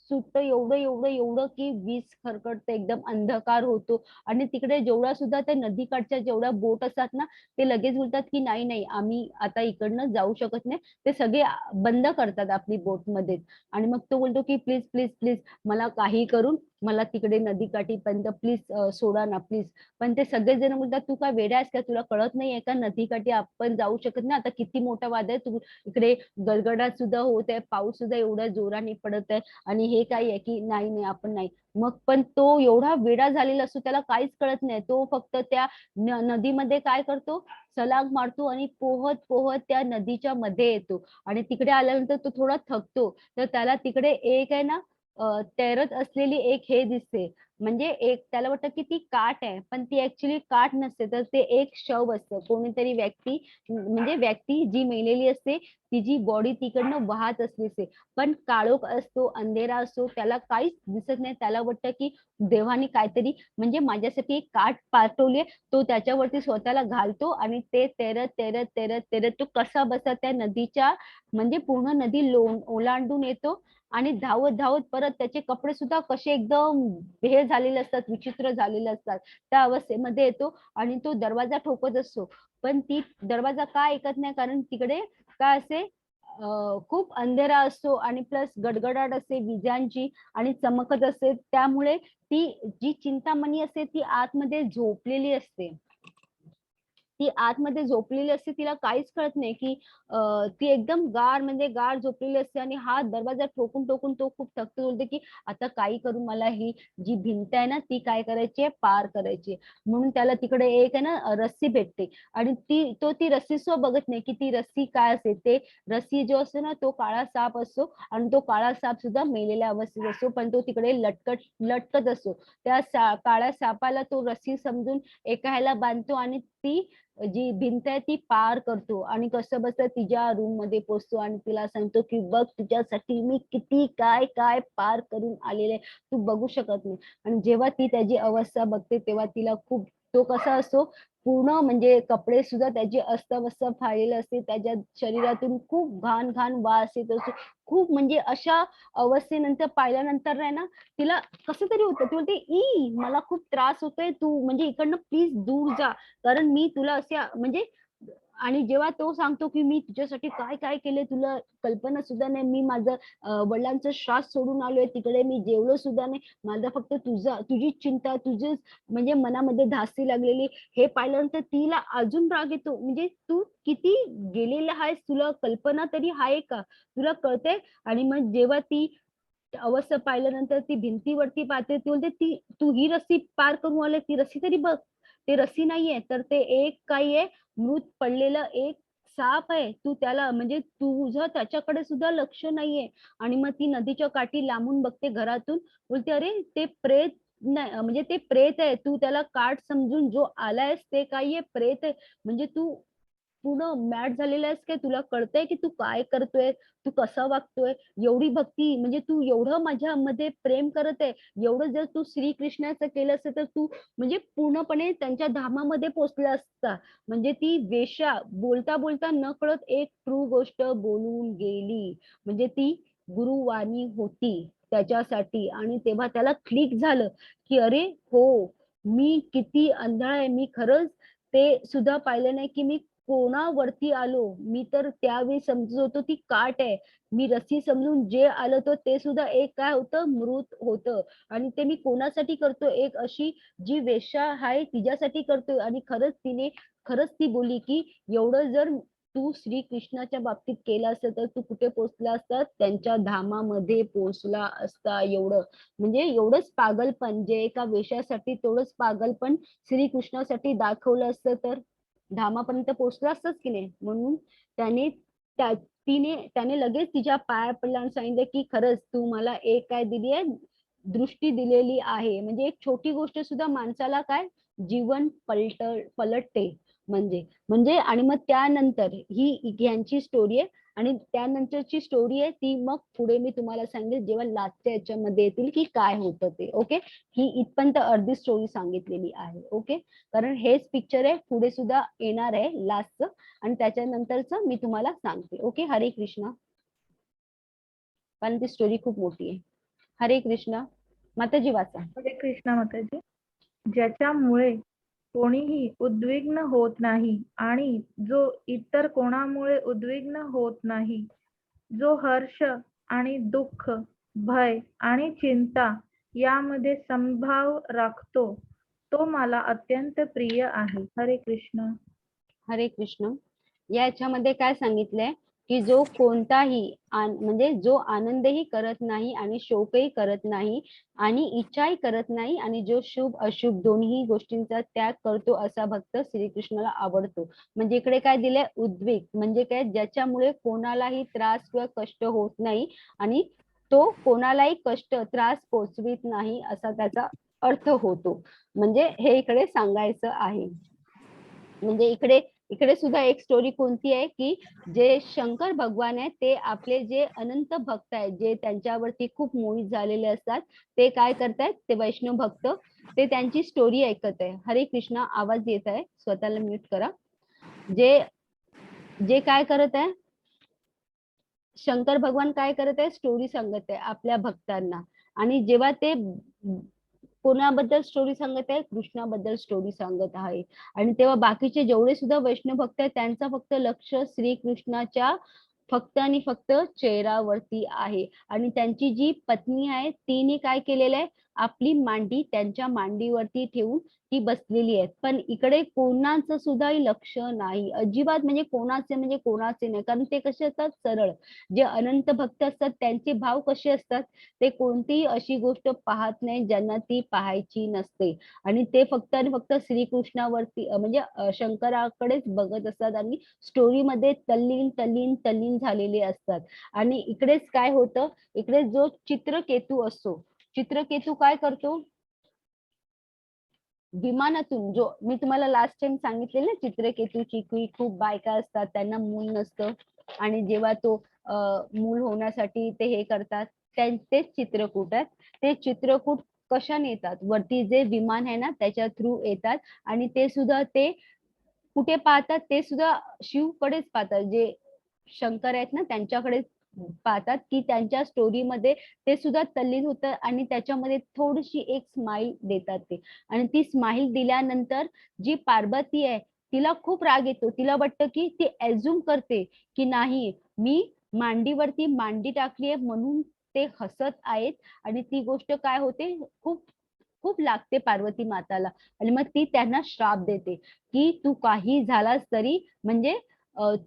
[SPEAKER 1] सुटतं, एवढं एवढं एवढं की वीज खरखरते, एकदम अंधकार होतो. आणि तिकडे जेवढा सुद्धा त्या नदीकाठच्या जेवढ्या बोट असतात ना, ते लगेच बोलतात की नाही नाही आम्ही आता इकडनं जाऊ शकत नाही. ते सगळे बंद करतात आपली बोट मध्ये. आणि मग तो बोलतो की प्लीज प्लीज प्लीज मला काही करून मला तिकडे नदीकाठी पर्यंत प्लीज सोडा ना प्लीज. पण ते सगळेजण बोलतात तू काय वेडा आहेस का, तुला कळत नाहीये का नदीकाठी आपण जाऊ शकत नाही, आता किती मोठा वाद आहे, तू इकडे गडगडाट सुद्धा होत आहे, पाऊस सुद्धा एवढ्या जोराने पडत आहे, आणि हे काय आहे की नाही नाही आपण नाही. मग पण तो एवढा वेडा झालेला असतो, त्याला काहीच कळत नाही, तो फक्त त्या नदीमध्ये काय करतो, सलाग मारतो आणि पोहत पोहत त्या नदीच्या मध्ये येतो. आणि तिकडे आल्यानंतर तो थोडा थकतो, तर त्याला तिकडे एक आहे ना तैरत असलेली एक हे दिसते, म्हणजे एक त्याला वाटतं की ती काठ आहे, पण ती ऍक्च्युली काठ नसते, तर ते एक शव असतं, कोणीतरी व्यक्ती, म्हणजे व्यक्ती जी मेलेली असते तिची बॉडी तिकडनं वाहत असली असते. पण काळोख असतो, अंधेरा असतो, त्याला काहीच दिसत नाही, त्याला वाटतं की देवाने काहीतरी म्हणजे माझ्यासाठी एक काठ पाठवली, तो त्याच्यावरती स्वतःला घालतो आणि ते तेरत तेरत तेरत तेरत तो कसा बसा त्या नदीच्या म्हणजे पूर्ण नदी ओलांडून येतो. आणि धावत धावत परत त्याचे कपडे सुद्धा कसे एकदम हे झालेले असतात, विचित्र झालेले असतात, त्या अवस्थेमध्ये येतो. आणि तो दरवाजा ठोकत असतो, पण ती दरवाजा का ऐकत नाही, कारण तिकडे काय असे खूप अंधेरा असतो आणि प्लस गडगडाट असते विजांची आणि चमकत असते, त्यामुळे ती जी चिंतामणी असते ती आतमध्ये झोपलेली असते. ती आतमध्ये झोपलेली असते, तिला काहीच कळत नाही की ती एकदम गार म्हणजे गार झोपलेली असते. आणि हा दरवाजा ठोकून ठोकून तो खूप थकतो, बोलते की आता काही करून मला ही जी भिंत आहे ना ती काय करायची आहे, पार करायची आहे. म्हणून त्याला तिकडे एक आहे ना रस्सी भेटते, आणि ती रस्सी सुद्धा बघत नाही की ती रस्सी काय असते. ते रस्सी जो असतो ना तो काळा साप असतो, आणि तो काळा साप सुद्धा मेलेल्या अवस्थेत असतो, पण तो तिकडे लटकत असतो. त्या काळ्या सापाला तो रस्सी समजून एका ह्याला बांधतो आणि ती जी भिंत आहे ती पार करतो, आणि कसं बसं तिच्या रूम मध्ये पोहोचतो आणि तिला सांगतो की बघ तुझ्यासाठी मी किती काय काय पार करून आलेले आहे, तू बघू शकत नाही. आणि जेव्हा ती त्याची अवस्था बघते तेव्हा तिला खूप, तो कसा असतो पूर्ण म्हणजे कपडे सुद्धा त्याचे अस्तव्यस्त फाळलेले असते, त्याच्या शरीरातून खूप घाण घाण वास येत असतो, खूप म्हणजे अशा अवस्थेनंतर पाहिल्यानंतर आहे ना तिला कसं तरी होतं, ती बोलते ई मला खूप त्रास होतोय, तू म्हणजे इकडनं प्लीज दूर जा, कारण मी तुला असे म्हणजे. आणि जेव्हा तो सांगतो की मी तुझ्यासाठी काय काय केले तुला कल्पना सुद्धा नाही, मी माझं वडिलांचा श्वास सोडून आलोय, तिकडे मी जेवलो सुद्धा नाही, माझा फक्त तुझी चिंता, तुझी म्हणजे मनामध्ये धास्ती लागलेली, हे पाहिल्यानंतर तिला अजून राग येतो, म्हणजे तू किती गेलेला आहेस, तुला कल्पना तरी आहे का, तुला कळते. आणि मग जेव्हा ती अवस्था पाहिल्यानंतर ती भिंतीवरती पाहते, ती बोलते ती तू ही रस्सी पार करून आले, ती रस्सी तरी बघ, ते रस्सी नाहीये तर ते एक काही आहे, मृत पडलेलं एक साप आहे, तू त्याला म्हणजे तुझं त्याच्याकडे सुद्धा लक्ष नाहीये. आणि मग ती नदीच्या काठी लांबून बघते घरातून, बोलते अरे ते प्रेत नाही, म्हणजे ते प्रेत आहे, तू त्याला काठ समजून जो आलायस ते काही आहे, प्रेत आहे, म्हणजे तू पूर्ण मॅट झालेला आहेस काय? तुला कळतंय की तू काय करतोय, तू कसा वागतोय? एवढी भक्ती म्हणजे तू एवढं माझ्यामध्ये प्रेम करत आहे, एवढं जर तू श्रीकृष्णाचं केलं असतं तर तू म्हणजे पूर्णपणे त्यांच्या धामामध्ये पोहोचला असता. म्हणजे ती वेश्या बोलता बोलता नकळत एक ट्रू गोष्ट बोलून गेली. म्हणजे ती गुरुवाणी होती त्याच्यासाठी आणि तेव्हा त्याला क्लिक झालं की अरे हो, मी किती आंधळा आहे. मी खरंच ते सुद्धा पाहिलं नाही की मी कोणावरती आलो. मी तर त्यावेळी समजत होतो ती काट आहे. मी रस्सी समजून जे आलं तर ते सुद्धा एक काय होतं, मृत होतं. आणि ते मी कोणासाठी करतोय, एक अशी जी वेश्या आहे तिच्यासाठी करतोय. आणि खरंच ती बोलली की एवढं जर तू श्रीकृष्णाच्या बाबतीत केलं असतं तर तू कुठे पोहोचला असता? त्यांच्या धामामध्ये पोहोचला असता. एवढं म्हणजे एवढंच पागलपण जे एका वेश्यासाठी तेवढंच पागलपण श्रीकृष्णासाठी दाखवलं असतं तर धामापर्यंत पोहोचला असताच की नाही. म्हणून त्याने त्याने लगेच तिच्या पाया पडला आणि सांगितलं की खरंच तू मला एक काय दिली आहे, दृष्टी दिलेली आहे. म्हणजे एक छोटी गोष्ट सुद्धा माणसाला काय जीवन पलटते. म्हणजे म्हणजे आणि मग त्यानंतर ही यांची स्टोरी आहे. आणि त्यानंतरची स्टोरी आहे ती मग पुढे मी तुम्हाला सांगेल जेव्हा लास्टच्या याच्यामध्ये येतील की काय होतं ते. ओके, ही इथपर्यंत अर्धी स्टोरी सांगितलेली आहे. ओके, कारण हेच पिक्चर आहे, पुढे सुद्धा येणार आहे लास्टचं आणि त्याच्यानंतरच मी तुम्हाला सांगते. ओके, हरे कृष्णा. कारण ती स्टोरी खूप मोठी आहे. हरे कृष्णा. माताजी वाचा.
[SPEAKER 2] हरे कृष्णा माताजी. ज्याच्यामुळे कोणीही उद्विग्न होत नाही आणि जो इतर कोणामुळे उद्विग्न होत नाही, जो हर्ष आणि दुःख, भय आणि चिंता यामध्ये समभाव राखतो, तो मला अत्यंत प्रिय आहे. हरे कृष्ण.
[SPEAKER 1] हरे कृष्ण. याच्यामध्ये काय सांगितलंय की जो कोणताही म्हणजे जो आनंदही करत नाही आणि शोकही करत नाही आणि इच्छाही करत नाही आणि जो शुभ अशुभ दोन्ही गोष्टींचा त्याग करतो असा भक्त श्रीकृष्णाला आवडतो. म्हणजे इकडे काय दिलंय, उद्वेग म्हणजे काय, ज्याच्यामुळे कोणालाही त्रास किंवा कष्ट होत नाही आणि तो कोणालाही कष्ट त्रास पोचवित नाही असा त्याचा अर्थ होतो. म्हणजे हे इकडे सांगायचं आहे. म्हणजे इकडे इकडे सुद्धा एक स्टोरी कोणती आहे की जे शंकर भगवान आहेत ते आपले जे अनंत भक्त आहेत जे त्यांच्यावरती खूप मोहित झालेले असतात ते काय करतायत, ते वैष्णव भक्त ते त्यांची स्टोरी ऐकत आहे. हरे कृष्णा. आवाज येत आहे, स्वतःला म्यूट करा. जे जे काय करत आहे, शंकर भगवान काय करत आहे, स्टोरी सांगत आहे आपल्या भक्तांना. आणि जेव्हा ते कोणाबद्दल स्टोरी सांगत आहे, कृष्णाबद्दल स्टोरी सांगत आहे. आणि तेव्हा बाकीचे जेवढे सुद्धा वैष्णव भक्त आहेत त्यांचा फक्त लक्ष श्रीकृष्णाच्या फक्त आणि फक्त चेहऱ्यावरती आहे. आणि त्यांची जी पत्नी आहे तिने काय केलेलं आहे, आपली मांडी त्यांच्या मांडीवरती ठेवून ती बसलेली आहे. पण इकडे कोणाचं सुद्धा लक्ष नाही अजिबात. म्हणजे कोणाचे नाही. कारण ते कसे असतात, सरळ. जे अनंत भक्त असतात त्यांचे भाव कसे असतात, ते कोणतीही अशी गोष्ट पाहत नाही ज्यांना ती पाहायची नसते. आणि ते फक्त आणि फक्त श्रीकृष्णावरती म्हणजे शंकराकडेच बघत असतात आणि स्टोरीमध्ये तल्लीन तल्लीन तल्लीन झालेले असतात. आणि इकडेच काय होतं, इकडे जो चित्रकेतू असतो, चित्रकेतू काय करतो, विमानातून जो मी तुम्हाला लास्ट टाइम सांगितलेलं ना, चित्रकेतूची की खूप बायका असतात त्यांना मूल नसतं आणि जेव्हा तो मूल होण्यासाठी ते हे करतात, तेच चित्रकूट आहेत. ते चित्रकूट कशाने येतात, वरती जे विमान आहे ना त्याच्या थ्रू येतात. आणि ते सुद्धा ते कुठे पाहतात, ते सुद्धा शिवकडेच पाहतात. जे शंकर आहेत ना त्यांच्याकडे पाहतात की त्यांच्या स्टोरीमध्ये ते सुद्धा तल्लीन होतं आणि त्याच्यामध्ये थोडीशी एक स्माइल देतात ते. आणि ती स्माइल दिल्यानंतर जी पार्वती आहे तिला खूप राग येतो. तिला वाटतं की ती अझ्युम करते की नाही, मी मांडीवरती मांडी टाकली आहे म्हणून ते हसत आहेत. आणि ती गोष्ट काय होते, खूप खूप लागते पार्वती माताला. आणि मग ती त्यांना श्राप देते की तू काही झालास तरी म्हणजे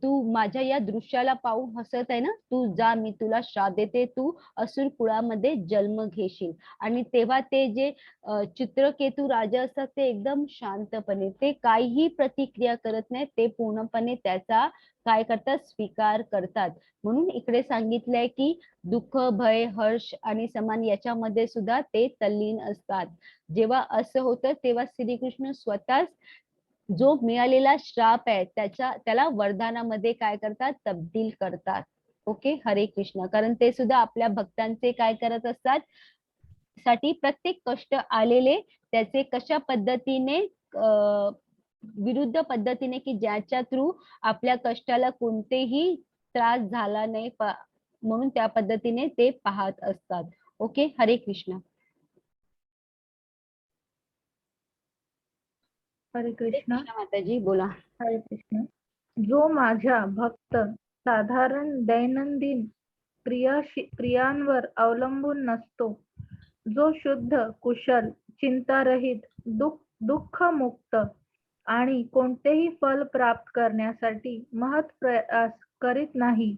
[SPEAKER 1] तू माझ्या या दृश्याला पाहून हसत आहे ना, तू जा, मी तुला श्राप देते, तू असुर कुळामध्ये जन्म घेशील. आणि तेव्हा ते जे चित्रकेतू राजा असतात ते एकदम शांतपणे, ते काहीही प्रतिक्रिया करत नाही, ते पूर्णपणे त्याचा काय करतात, स्वीकार करतात. म्हणून इकडे सांगितलंय की दुःख, भय, हर्ष आणि समान याच्यामध्ये सुद्धा ते तल्लीन असतात. जेव्हा असं होतं तेव्हा श्रीकृष्ण स्वतःच जो मिळालेला श्राप आहे त्याला वरदानामध्ये काय करतात, तब्दील करतात. ओके, हरे कृष्ण. कारण ते सुद्धा आपल्या भक्तांचे काय करत असतात, साठी प्रत्येक कष्ट आलेले त्याचे कशा पद्धतीने विरुद्ध पद्धतीने, की ज्याच्या थ्रू आपल्या कष्टाला कोणतेही त्रास झाला नाही, म्हणून त्या पद्धतीने ते पाहत असतात. ओके, हरे कृष्ण.
[SPEAKER 2] हरे
[SPEAKER 1] हरे
[SPEAKER 2] कृष्ण.
[SPEAKER 1] कृष्ण माताजी, बोला.
[SPEAKER 2] हरे कृष्ण. जो माझ्या भक्त साधारण दैनंदिन क्रियांवर अवलंबून नसतो, जो शुद्ध, कुशल, चिंतारहित, दुःख मुक्त आणि कोणतेही फल प्राप्त करण्यासाठी महत् प्रयास करीत नाही,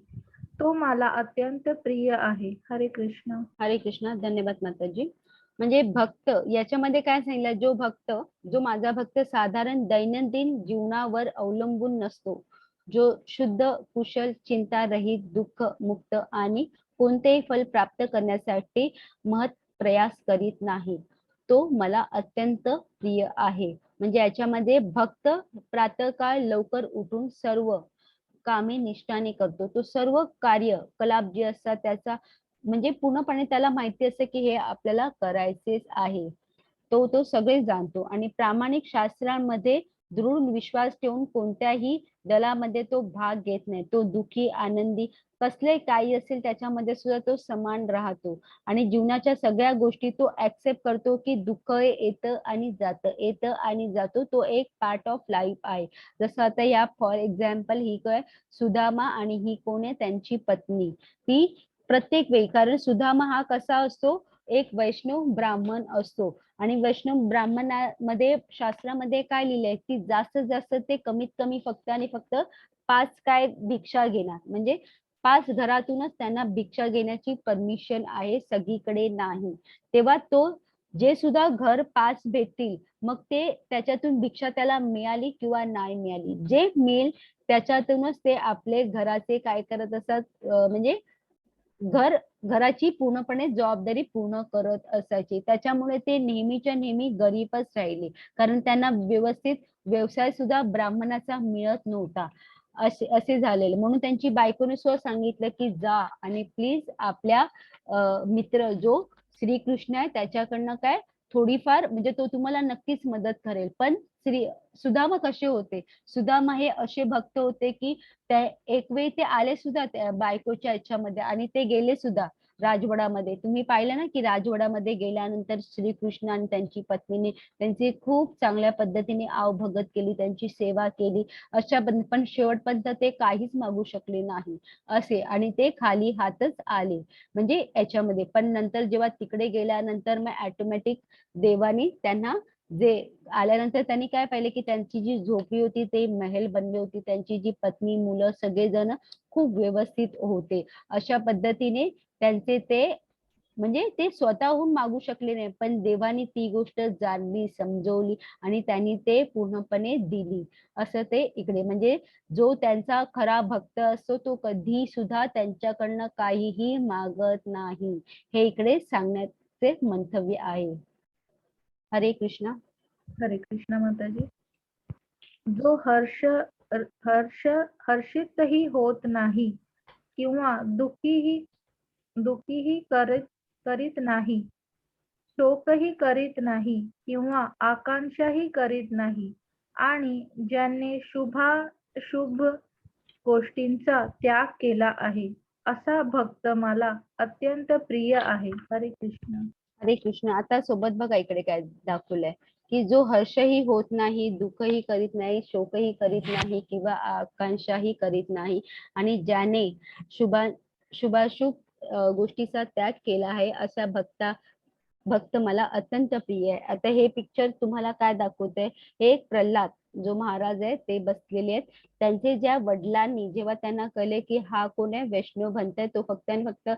[SPEAKER 2] तो मला अत्यंत प्रिय आहे. हरे कृष्ण.
[SPEAKER 1] हरे कृष्ण, धन्यवाद माताजी. म्हणजे भक्त याच्यामध्ये काय सांगितलं, जो माझा भक्त साधारण दैनंदिन जीवनावर अवलंबून नसतो, जो शुद्ध, कुशल, चिंता रहित, दुःख मुक्त आणि कोणतेही फल प्राप्त करण्यासाठी महत् प्रयास करीत नाही, तो मला अत्यंत प्रिय आहे. म्हणजे याच्यामध्ये भक्त प्रातःकाळ लवकर उठून सर्व कामे निष्ठाने करतो. तो सर्व कार्य कलाप जे असतात त्याचा म्हणजे पूर्णपणे त्याला माहिती असते की हे आपल्याला करायचेच आहे. तो सगळे जाणतो आणि प्रामाणिक शास्त्रांमध्ये दृढ विश्वास ठेवून कोणत्याही दलामध्ये तो भाग घेत नाही. तो दुखी, आनंदी, कसले काही असेल त्याच्यामध्ये सुद्धा तो समान राहतो आणि जीवनाच्या सगळ्या गोष्टी तो ऍक्सेप्ट करतो की दुःख येतं आणि जातं, येतं आणि जातो. तो एक पार्ट ऑफ लाईफ आहे. जसं आता या फॉर एक्झाम्पल ही काय सुदामा आणि ही कोण आहे, त्यांची पत्नी. ती प्रत्येक वेळी, कारण सुदामा हा कसा असतो, एक वैष्णव ब्राह्मण असतो आणि वैष्णव ब्राह्मणामध्ये शास्त्रामध्ये काय लिहिलंय की जास्तीत जास्त ते कमीत कमी फक्त आणि फक्त 5 काय भिक्षा घेणार, म्हणजे 5 घरातूनच त्यांना भिक्षा घेण्याची परमिशन आहे, सगळीकडे नाही. तेव्हा तो जे सुद्धा घर 5 भेटतील, मग ते त्याच्यातून भिक्षा त्याला मिळाली किंवा नाही मिळाली, जे मिळेल त्याच्यातूनच ते आपले घराचे काय करत असतात, म्हणजे घराची पूर्णपणे जबाबदारी पूर्ण करत असायची. त्याच्यामुळे ते नेहमीच्या नेहमी गरीबच राहिले, कारण त्यांना व्यवस्थित व्यवसाय सुद्धा ब्राह्मणाचा मिळत नव्हता. असे झालेले, म्हणून त्यांची बायकोने सुद्धा सांगितलं की जा आणि प्लीज आपल्या मित्र जो श्रीकृष्ण आहे त्याच्याकडनं काय थोडीफार, म्हणजे तो तुम्हाला नक्कीच मदत करेल. पण सुदामा कसे होते, सुदामा हे असे भक्त होते की त्या एक वेळी ते आले सुद्धा त्या बायकोच्या इच्छामध्ये आणि ते गेले सुद्धा राजवाडामध्ये. तुम्ही पाहिलं ना की राजवाडामध्ये गेल्यानंतर श्रीकृष्ण आणि त्यांची पत्नीने त्यांची खूप चांगल्या पद्धतीने आवभगत केली, त्यांची सेवा केली. पण शेवटपर्यंत ते काहीच मागू शकले नाही असे, आणि ते खाली हातच आले म्हणजे याच्यामध्ये. पण नंतर जेव्हा तिकडे गेल्यानंतर मग ऑटोमॅटिक देवानी त्यांना जे आल्यानंतर त्यांनी काय पाहिले की त्यांची जी झोपडी होती ते महल बनली होती, त्यांची जी पत्नी, मुलं सगळेजण खूप व्यवस्थित होते. अशा पद्धतीने त्यांचे ते म्हणजे ते स्वतःहून मागू शकले नाही, पण देवानी ती गोष्ट जाणली, समजवली आणि त्यांनी ते पूर्णपणे दिली. असं ते इकडे म्हणजे जो त्यांचा खरा भक्त असतो तो कधी सुद्धा त्यांच्याकडनं काहीही मागत नाही, हे इकडे सांगण्याचे मंतव्य आहे. हरे कृष्णा.
[SPEAKER 2] हरे कृष्ण माताजी. जो हर्षितही होत नाही किंवा दुखीही करीत नाही, शोकही करीत नाही किंवा आकांक्षाही करीत नाही आणि ज्याने शुभ गोष्टींचा त्याग केला आहे, असा भक्त मला अत्यंत प्रिय आहे. हरे कृष्ण.
[SPEAKER 1] हरे कृष्ण. आता सोबत बघा इकडे काय दाखवलंय की जो हर्षही होत नाही, दुःखही करीत नाही, शोकही करीत नाही किंवा आकांक्षाही करीत नाही आणि ज्याने शुभा शुभाशुभ गोष्टीचा त्याग केला आहे, अशा भक्त मला अत्यंत प्रिय आहे. आता हे पिक्चर तुम्हाला काय दाखवतंय, हे एक प्रल्हाद जो महाराज आहे ते बसलेले आहेत. त्यांचे ज्या वडिलांनी जेव्हा त्यांना कळले की हा कोण आहे, वैष्णव भक्त आहे, तो फक्त आणि फक्त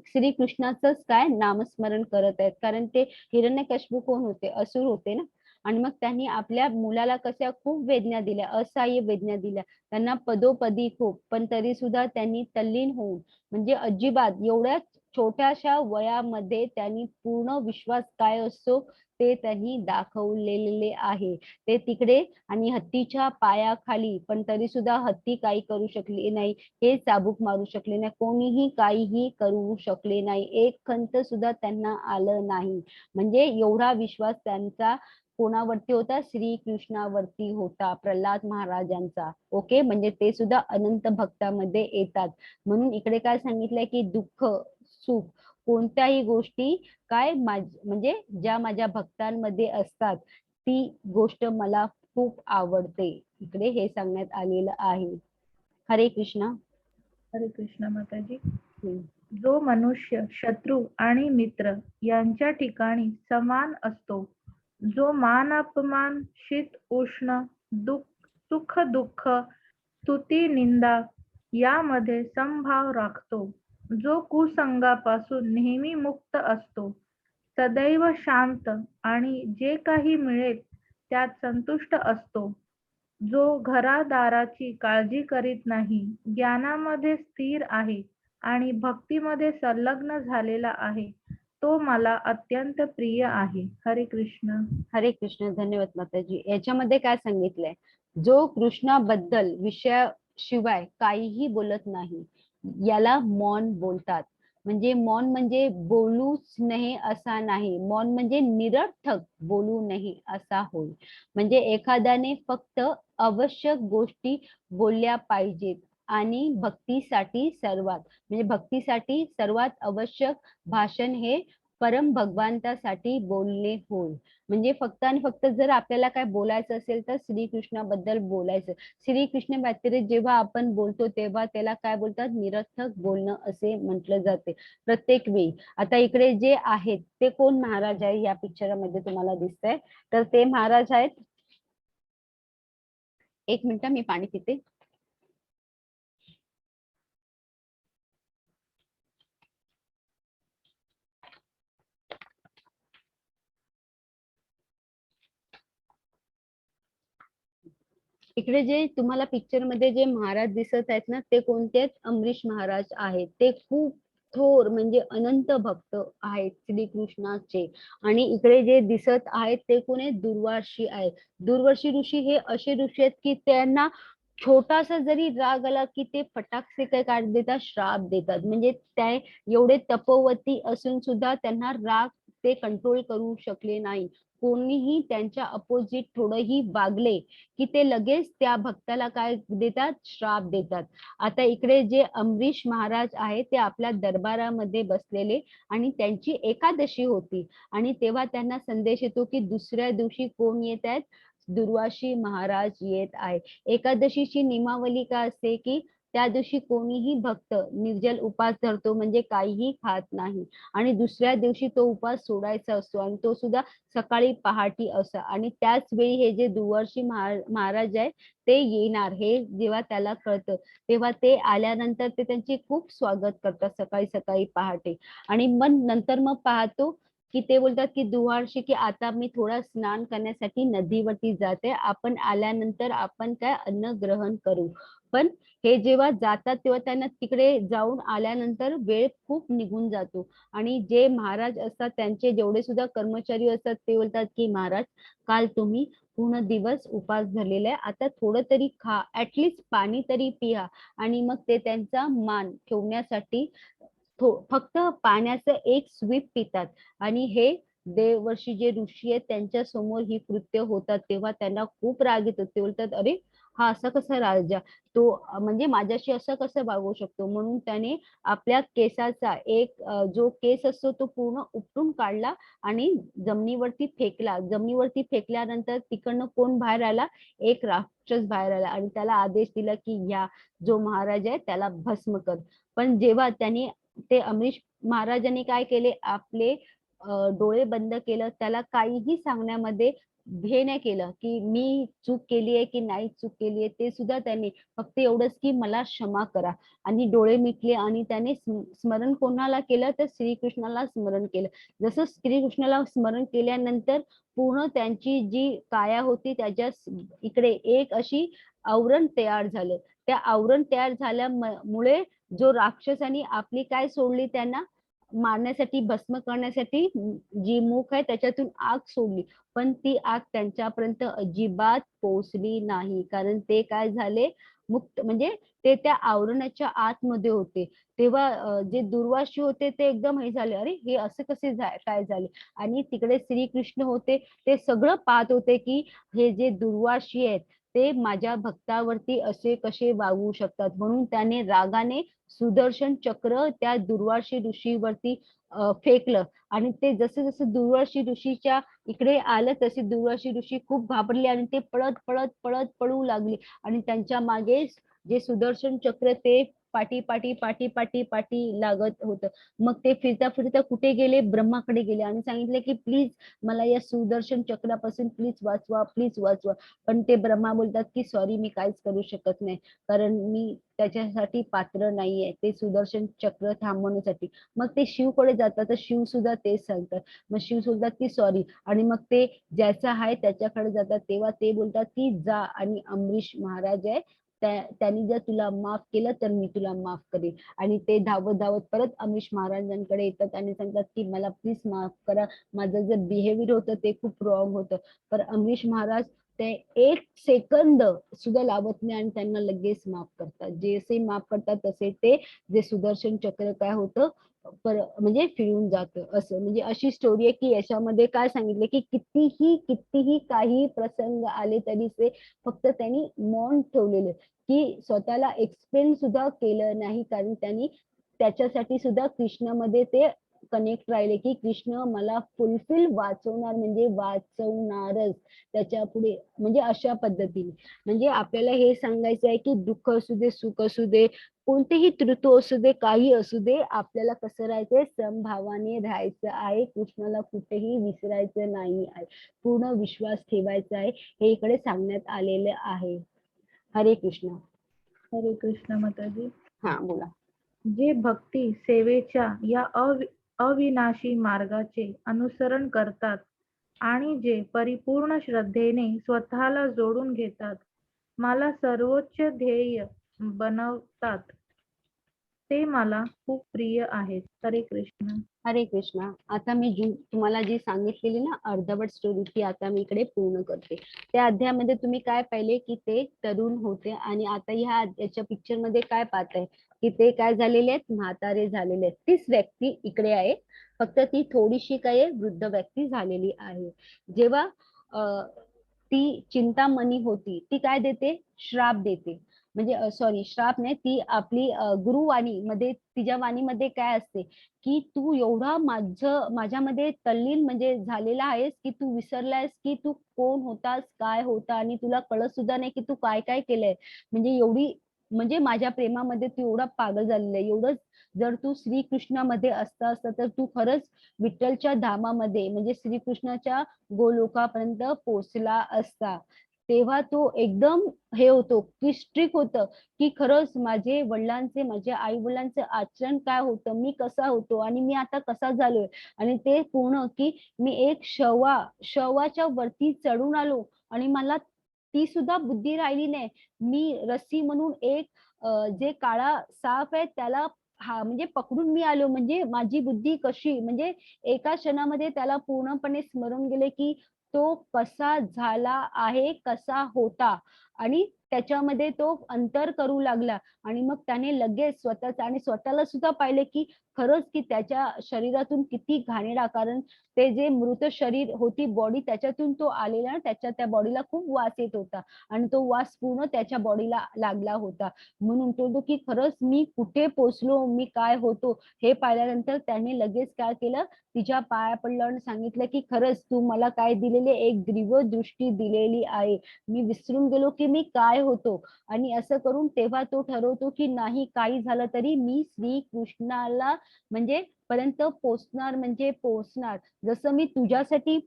[SPEAKER 1] श्रीकृष्णाचंच काय नामस्मरण करत आहेत, कारण ते हिरण्यकशिपू कोण होते, असुर होते ना. आणि मग त्यांनी आपल्या मुलाला कशा खूप वेदना दिल्या, असह्य वेदना दिल्या, त्यांना पदोपदी खूप, पण तरी सुद्धा त्यांनी तल्लीन होऊन म्हणजे अजिबात एवढ्या छोट्याशा वयामध्ये त्यांनी पूर्ण विश्वास काय असतो ते त्यांनी दाखवलेले आहे. ते तिकडे आणि हत्तीच्या पायाखाली, पण तरी सुद्धा हत्ती काही करू शकली नाही, हे चाबूक मारू शकले नाही, कोणीही काहीही करू शकले नाही, एक खंत सुद्धा त्यांना आलं नाही. म्हणजे एवढा विश्वास त्यांचा कोणावरती होता? श्रीकृष्णावरती होता, प्रल्हाद महाराजांचा. ओके, म्हणजे ते सुद्धा अनंत भक्तामध्ये येतात. म्हणून इकडे काय सांगितलंय की दुःख सुख कोणत्याही गोष्टी काय म्हणजे ज्या माझ्या भक्तांमध्ये असतात ती गोष्ट मला खूप आवडते, इकडे हे सांगण्यात आलेलं आहे. हरे कृष्णा.
[SPEAKER 2] हरे कृष्ण माताजी.
[SPEAKER 1] हम्म.
[SPEAKER 2] जो मनुष्य शत्रू आणि मित्र यांच्या ठिकाणी समान असतो, जो मान अपमान, शीत उष्ण, सुख दुःख, स्तुती निंदा यामध्ये समभाव राखतो, जो कुसंगापासून नेहमी मुक्त असतो, सदैव शांत आणि जे काही मिळेल त्यात संतुष्ट असतो, जो घरादाराची काळजी करीत नाही, ज्ञानामध्ये स्थिर आहे आणि भक्तीमध्ये संलग्न झालेला आहे, तो मला अत्यंत प्रिय आहे. हरे कृष्ण.
[SPEAKER 1] हरे कृष्ण. धन्यवाद माताजी. याच्यामध्ये काय सांगितलंय? जो कृष्णाबद्दल विषयाशिवाय काहीही बोलत नाही याला मौन बोलतात. म्हणजे मौन म्हणजे बोलूच नाही असा नाही, मौन म्हणजे निरर्थक बोलू नाही असा होय. म्हणजे एखाद्याने फक्त आवश्यक गोष्टी बोलल्या पाहिजेत आणि भक्तीसाठी सर्वात आवश्यक भाषण हे परम भगवंतासाठी बोलणे होय. म्हणजे फक्त आणि फक्त जर आपल्याला काय बोलायचं असेल तर श्रीकृष्णाबद्दल बोलायचं. श्रीकृष्ण व्यतिरिक्त जेव्हा आपण बोलतो तेव्हा त्याला काय बोलतात? निरर्थक बोलणं असे म्हटलं जाते प्रत्येक वेळी. आता इकडे जे आहेत ते कोण महाराज आहे या पिक्चर मध्ये तुम्हाला दिसतंय? तर ते महाराज आहेत, एक मिनिट मी पाणी पिते. इकडे जे तुम्हाला पिक्चर मध्ये जे महाराज दिसत आहेत ना ते कोणते आहेत? अमरीश महाराज आहेत. ते खूप थोर म्हणजे अनंत भक्त आहेत श्रीकृष्णाचे. आणि इकडे जे दिसत आहेत ते कोण आहेत? दुर्वाशी आहेत. दुर्वाशी ऋषी हे असे ऋषी आहेत की त्यांना छोटासा जरी राग आला की ते फटाकसे काय काढ देतात, श्राप देतात. म्हणजे ते एवढे तपोवती असून सुद्धा त्यांना राग ते कंट्रोल करू शकले नाही. कोणीही त्यांच्या अपोजिट थोडंही वागले की ते लगेच त्या भक्ताला काय देतात? श्राप देतात. आता इकडे जे अमरीश महाराज आहे ते आपल्या दरबारामध्ये बसलेले आणि त्यांची एकादशी होती आणि तेव्हा त्यांना संदेश येतो की दुसऱ्या दिवशी कोण येत आहेत? दुर्वाशी महाराज येत आहे. एकादशीची नियमावली काय असते की त्या दिवशी कोणीही भक्त निर्जल उपास धरतो, म्हणजे काहीही खात नाही आणि दुसऱ्या दिवशी तो उपास सोडायचा असतो आणि तो सुद्धा सकाळी पहाटी असं. आणि त्याच वेळी हे जे दुर्वाशी महाराज आहे ते येणार हे जेव्हा त्याला कळतं तेव्हा ते आल्यानंतर ते त्यांचे खूप स्वागत करतात सकाळी सकाळी पहाटे. आणि मग पाहतो की ते बोलतात की दुर्वाशी की आता मी थोडा स्नान करण्यासाठी नदीवरती जाते, आपण आल्यानंतर आपण काय अन्न ग्रहण करू. पण हे जेव्हा जातात तेव्हा त्यांना तिकडे जाऊन आल्यानंतर वेळ खूप निघून जातो आणि जे महाराज असतात त्यांचे जेवढे सुद्धा कर्मचारी असतात ते बोलतात की महाराज काल तुम्ही पूर्ण दिवस उपास धरलेला आहे, आता थोडं तरी खा, ऍटलिस्ट पाणी तरी पिया. आणि मग ते त्यांचा मान ठेवण्यासाठी फक्त पाण्याचं एक स्वीप पितात. आणि हे देवर्षी जे ऋषी आहेत त्यांच्या समोर ही कृत्य होतात तेव्हा त्यांना खूप राग येतो. ते बोलतात अरे हा असा कसा राजा, तो म्हणजे माझ्याशी असं कसं वागू शकतो. म्हणून त्याने आपल्या केसाचा एक जो केस असतो तो पूर्ण उपटून काढला आणि जमिनीवरती फेकला. जमिनीवरती फेकल्यानंतर तिकडनं कोण बाहेर आला? एक राक्षस बाहेर आला आणि त्याला आदेश दिला की या जो महाराज आहे त्याला भस्म कर. पण जेव्हा त्याने ते अमरीश महाराजांनी काय केले? आपले डोळे बंद केलं, त्याला काहीही सांगण्यामध्ये हे नाही केलं की मी चूक केली आहे की नाही चूक केली आहे, ते सुद्धा त्यांनी फक्त एवढंच की मला क्षमा करा आणि डोळे मिटले आणि त्याने स्मरण कोणाला केलं तर श्रीकृष्णाला स्मरण केलं. जसं श्रीकृष्णाला स्मरण केल्यानंतर पूर्ण त्यांची जी काया होती त्याच्या इकडे एक अशी आवरण तयार झालं. त्या आवरण तयार झाल्यामुळे जो राक्षसाने आपली काय सोडली त्यांना मारण्यासाठी, भस्म करण्यासाठी जी मुख आहे त्याच्यातून आग सोडली. पण ती आग त्यांच्यापर्यंत अजिबात पोहोचली नाही. कारण ते काय झाले मुक्त म्हणजे ते त्या आवरणाच्या आतमध्ये होते. तेव्हा जे दुर्वाशी होते ते एकदम हे झाले, "अरे हे असं कसे काय झाले?" आणि तिकडे श्रीकृष्ण होते ते सगळं पाहत होते, की हे जे दुर्वाशी आहेत ते माझ्या भक्तावरती असे कसे वागू शकतात. म्हणून त्याने रागाने सुदर्शन चक्र त्या दुर्वाशी ऋषीवरती फेकलं आणि ते जसं-जसं दुर्वाशी ऋषीच्या इकडे आलं तसे दुर्वाशी ऋषी खूप घाबरले आणि ते पळत पळू लागले आणि त्यांच्या मागे जे सुदर्शन चक्र ते पाठी लागत होतं. मग ते फिरता कुठे गेले? ब्रह्माकडे गेले आणि सांगितले, की "प्लीज मला या सुदर्शन चक्रापासून प्लीज वाचवा." पण ते ब्रह्मा बोलतात, की "सॉरी मी काहीच करू शकत नाही. कारण मी त्याच्यासाठी पात्र नाहीये, ते सुदर्शन चक्र थांबवण्यासाठी." मग ते शिवकडे जातात, तर शिव सुद्धा तेच सांगतात. मग शिव बोलतात, की "सॉरी." आणि मग ते ज्याचं आहे त्याच्याकडे जातात. तेव्हा ते बोलतात, की "जा आणि अमरीश महाराज आहे, त्यांनी जर तुला माफ केलं, तर मी तुला माफ करेन." आणि ते धावत परत अमरीश महाराजांकडे येतात आणि सांगतात, की "मला प्लीज माफ करा. माझं जे बिहेवियर होतं ते खूप रॉंग होतं." तर अमरीश महाराज ते 1 सेकंद सुद्धा लावत नाही आणि त्यांना लगेच माफ करतात. जसे माफ करतात तसे ते जे सुदर्शन चक्र काय होतं म्हणजे फिरून जातं असं. म्हणजे अशी स्टोरी आहे, की याच्यामध्ये काय सांगितलं, की कितीही काही प्रसंग आले तरी ते फक्त त्यांनी मौन ठेवलेलं, की स्वतःला एक्सप्लेन सुद्धा केलं नाही. कारण त्यांनी त्याच्यासाठी सुद्धा कृष्णामध्ये ते कनेक्ट राहिले, की कृष्ण मला फुलफिल वाचवणार म्हणजे वाचवणारच. त्याच्यापुढे म्हणजे अशा पद्धतीने. म्हणजे आपल्याला हे सांगायचं आहे, की दुःख असू दे, सुख असू दे, कोणतेही ऋतू असू दे, काही असू दे, आपल्याला कसं राहायचंय समभावाने राहायचं आहे. कृष्णाला कुठेही विसरायचं नाही आहे. पूर्ण विश्वास ठेवायचा आहे. हे इकडे सांगण्यात आलेलं आहे. हरे कृष्ण.
[SPEAKER 2] हरे कृष्ण माताजी.
[SPEAKER 1] हा बोला.
[SPEAKER 2] जे भक्ती सेवेच्या या अविनाशी मार्गाचे अनुसरण करतात आणि जे परिपूर्ण श्रद्धेने स्वतःला जोडून घेतात, मला सर्वोच्च ध्येय बनवतात, ते मला खूप प्रिय आहेत. हरे कृष्ण.
[SPEAKER 1] हरे कृष्णा. आता मी तुम्हाला जी सांगितलेली ना अर्धवट स्टोरी ती आता मी इकडे पूर्ण करते. त्या अध्यायामध्ये तुम्ही काय पाहिले, की ते तरुण होते आणि आता याच्या पिक्चर मध्ये काय पाहताय, की ते काय झालेले आहेत, म्हातारे झालेले आहेत. तीच व्यक्ती इकडे आहे, फक्त ती थोडीशी काय आहे, वृद्ध व्यक्ती झालेली आहे. जेव्हा ती चिंतामणी होती, ती काय देते, श्राप देते. म्हणजे सॉरी श्राप नाही, ती आपली गुरुवाणी मध्ये तिच्या वाणीमध्ये काय असते, की तू एवढा माझ्यामध्ये तल्लीन म्हणजे झालेला आहेस, की तू विसरलायस, की तू कोण होतास, काय होता आणि तुला कळत सुद्धा नाही, की तू काय केलंय. म्हणजे एवढी म्हणजे माझ्या प्रेमामध्ये तू एवढा पागल झालेला आहे. एवढंच जर तू श्रीकृष्णामध्ये असता तर तू खरंच विठ्ठलच्या धामामध्ये म्हणजे श्रीकृष्णाच्या गोलोकापर्यंत पोहोचला असता. तेव्हा तो एकदम हे होतो, की स्ट्रिक्ट होतं, की खरंच माझ्या आई-वडिलांचं आचरण काय होतं, मी कसा होतो आणि मी आता कसा झालोय आणि ते पूर्ण, की मी एक शवाच्या वरती चढून आलो आणि मला ती सुद्धा बुद्धी राहिली नाही. मी रस्सी म्हणून एक जे काळा साप आहे त्याला म्हणजे पकडून मी आलो. म्हणजे माझी बुद्धी कशी म्हणजे एका क्षणामध्ये त्याला पूर्णपणे स्मरून गेले, की तो कसा झाला आहे, कसा होता आणि त्याच्यामध्ये तो अंतर करू लागला आणि मग त्याने लगेच स्वतःला सुद्धा पाहिले, की खरंच की त्याच्या शरीरातून किती घाणेरडा कारण ते जे मृत शरीर होती बॉडी त्याच्यातून तो आलेला त्याच्या त्या बॉडीला खूप वास येत होता आणि तो वास पूर्ण त्याच्या बॉडीला लागला होता. म्हणून तो की खरंच मी कुठे पोहोचलो, मी काय होतो हे पाहिल्यानंतर त्याने लगेच काय केलं, तिच्या पाया पडलं आणि सांगितलं, की खरंच तू मला काय दिलेली एक दिव्य दृष्टी दिलेली आहे. मी विसरून गेलो, की मी काय होतो आणि असं करून तेव्हा तो ठरवतो, की नाही काही झालं तरी मी श्रीकृष्णाला म्हणजे पर्यंत पोहोचणार म्हणजे पोहोचणार. जसं मी तुझ्यासाठी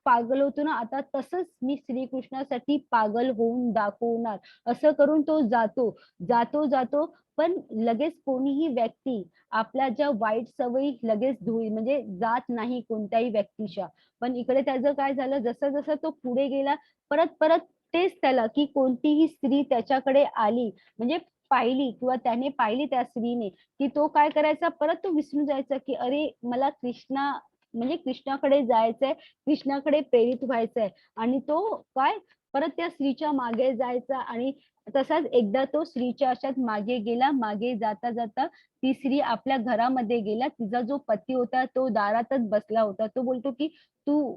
[SPEAKER 1] पागल होतो ना, आता तसंच मी श्रीकृष्णासाठी पागल होऊन दाखवणार, असं करून तो जातो. जातो पण लगेच कोणीही व्यक्ती आपल्या ज्या वाईट सवयी लगेच म्हणजे जात नाही कोणत्याही व्यक्तीच्या. पण इकडे त्याचं काय झालं, जसं जसं तो पुढे गेला, परत परत तेच त्याला, की कोणतीही स्त्री त्याच्याकडे आली म्हणजे पाहिली किंवा त्याने पाहिली त्या स्त्रीने, की तो काय करायचा, परत तो विसरून जायचा, की अरे मला म्हणजे कृष्णाकडे जायचंय, कृष्णाकडे प्रेरित व्हायचंय. आणि तो काय परत त्या स्त्रीच्या मागे जायचा. आणि तसाच एकदा तो स्त्रीच्या अशात मागे गेला. मागे जाता जाता ती स्त्री आपल्या घरामध्ये गेला. तिचा जो पती होता तो दारातच बसला होता. तो बोलतो, की तू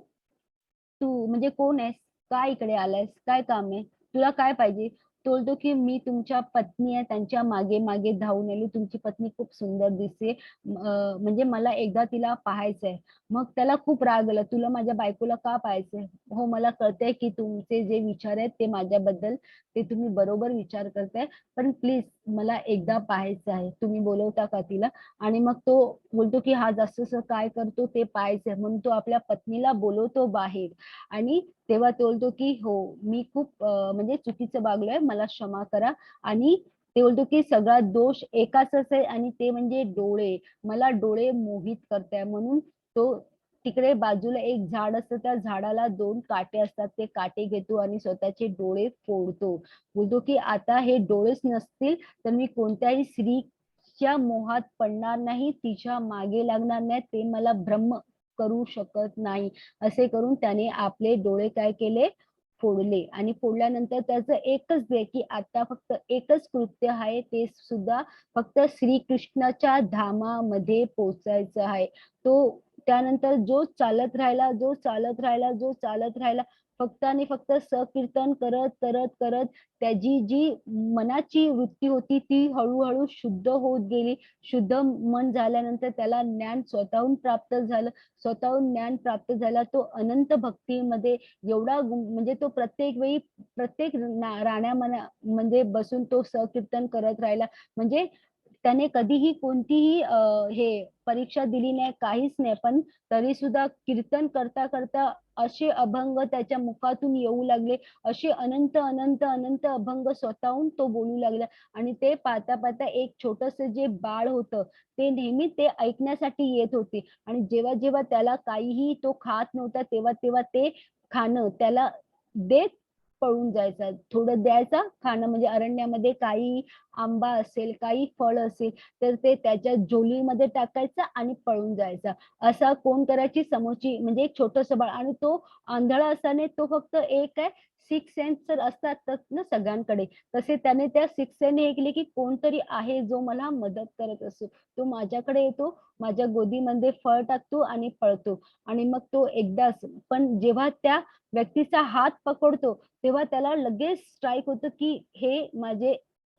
[SPEAKER 1] तू म्हणजे कोण आहेस? का इकडे आलायस? काय काम आहे? तुला काय पाहिजे? तो बोलतो, की मी तुमच्या पत्नी आहे, त्यांच्या मागे मागे धावून आली. तुमची पत्नी खूप सुंदर दिसते. म्हणजे मला एकदा तिला पाहायचंय. मग त्याला खूप राग आला. तुला माझ्या बायकोला का पाहायचंय? हो, मला कळतंय, की तुमचे जे विचार आहेत ते माझ्याबद्दल, ते तुम्ही बरोबर विचार करताय. पण प्लीज मला एकदा पाहायचं आहे. तुम्ही बोलवता का तिला? आणि मग तो बोलतो, की हा जास्त काय करतो ते पाहायचंय. म्हणून तो आपल्या पत्नीला बोलवतो बाहेर. आणि तेव्हा तो बोलतो, की हो मी खूप म्हणजे चुकीचं वागलोय, मला क्षमा करा. आणि ते बोलतो, की सगळा दोष एकाचच आहे आणि ते म्हणजे डोळे. मला डोळे मोहित करताय. म्हणून तो तिकडे बाजूला एक झाड असतं, त्या झाडाला 2 काटे असतात. ते काटे घेतो आणि स्वतःचे डोळे फोडतो. बोलतो, की आता हे डोळेच नसतील तर मी कोणत्याही स्त्रीच्या मोहात पडणार नाही, तिच्या मागे लागणार नाही, ते मला भ्रम करू शकत नाही. असे करून त्याने आपले डोळे काय केले, फोडले. आणि फोडल्यानंतर त्याचं एकच ध्येय, की आता फक्त एकच कृत्य आहे, ते सुद्धा फक्त श्रीकृष्णाच्या धामामध्ये पोहोचायचं आहे. तो त्यानंतर जो चालत राहिला, जो चालत राहिला, जो चालत राहिला, फक्त आणि फक्त सकीर्तन करत करत करत त्याची जी मनाची वृत्ती होती ती हळूहळू शुद्ध होत गेली. शुद्ध मन झाल्यानंतर त्याला ज्ञान स्वतःहून प्राप्त झालं. स्वतःहून ज्ञान प्राप्त झाला. तो अनंत भक्तीमध्ये एवढा म्हणजे तो प्रत्येक वेळी प्रत्येक राण्या म्हणजे बसून तो सकीर्तन करत राहिला. म्हणजे त्याने कधीही कोणतीही हे परीक्षा दिली नाही, काहीच नाही. पण तरी सुद्धा कीर्तन करता करता असे अभंग त्याच्या मुखातून येऊ लागले. असे अनंत अनंत अनंत अभंग स्वतःहून तो बोलू लागला. आणि ते पाहता पाहता एक छोटस जे बाळ होतं, ते नेहमी ते ऐकण्यासाठी येत होते. आणि जेव्हा जेव्हा त्याला काहीही तो खात नव्हता, तेव्हा तेव्हा ते खाणं त्याला देत पळून जायचा. थोडं द्यायचा खाणं, म्हणजे अरण्यामध्ये काही आंबा असेल, काही फळ असेल, तर ते त्याच्या झोलीमध्ये टाकायचं आणि पळून जायचा. असा कोण करायची, समोरची म्हणजे एक छोटंसं बाळ. आणि तो आंधळा असल्याने तो फक्त एक आहे, सिक्स सेन्स तर असतातच ना सगळ्यांकडे. तसे त्याने त्या सिक्स सेन्सने हे केले, की कोणतरी आहे जो मला मदत करत असतो. तो माझ्याकडे येतो, माझ्या गोदीमध्ये फळ टाकतो आणि पळतो. आणि मग तो एकदाच, पण जेव्हा त्या व्यक्तीचा हात पकडतो, तेव्हा त्याला लगेच स्ट्राईक होतं, की हे माझे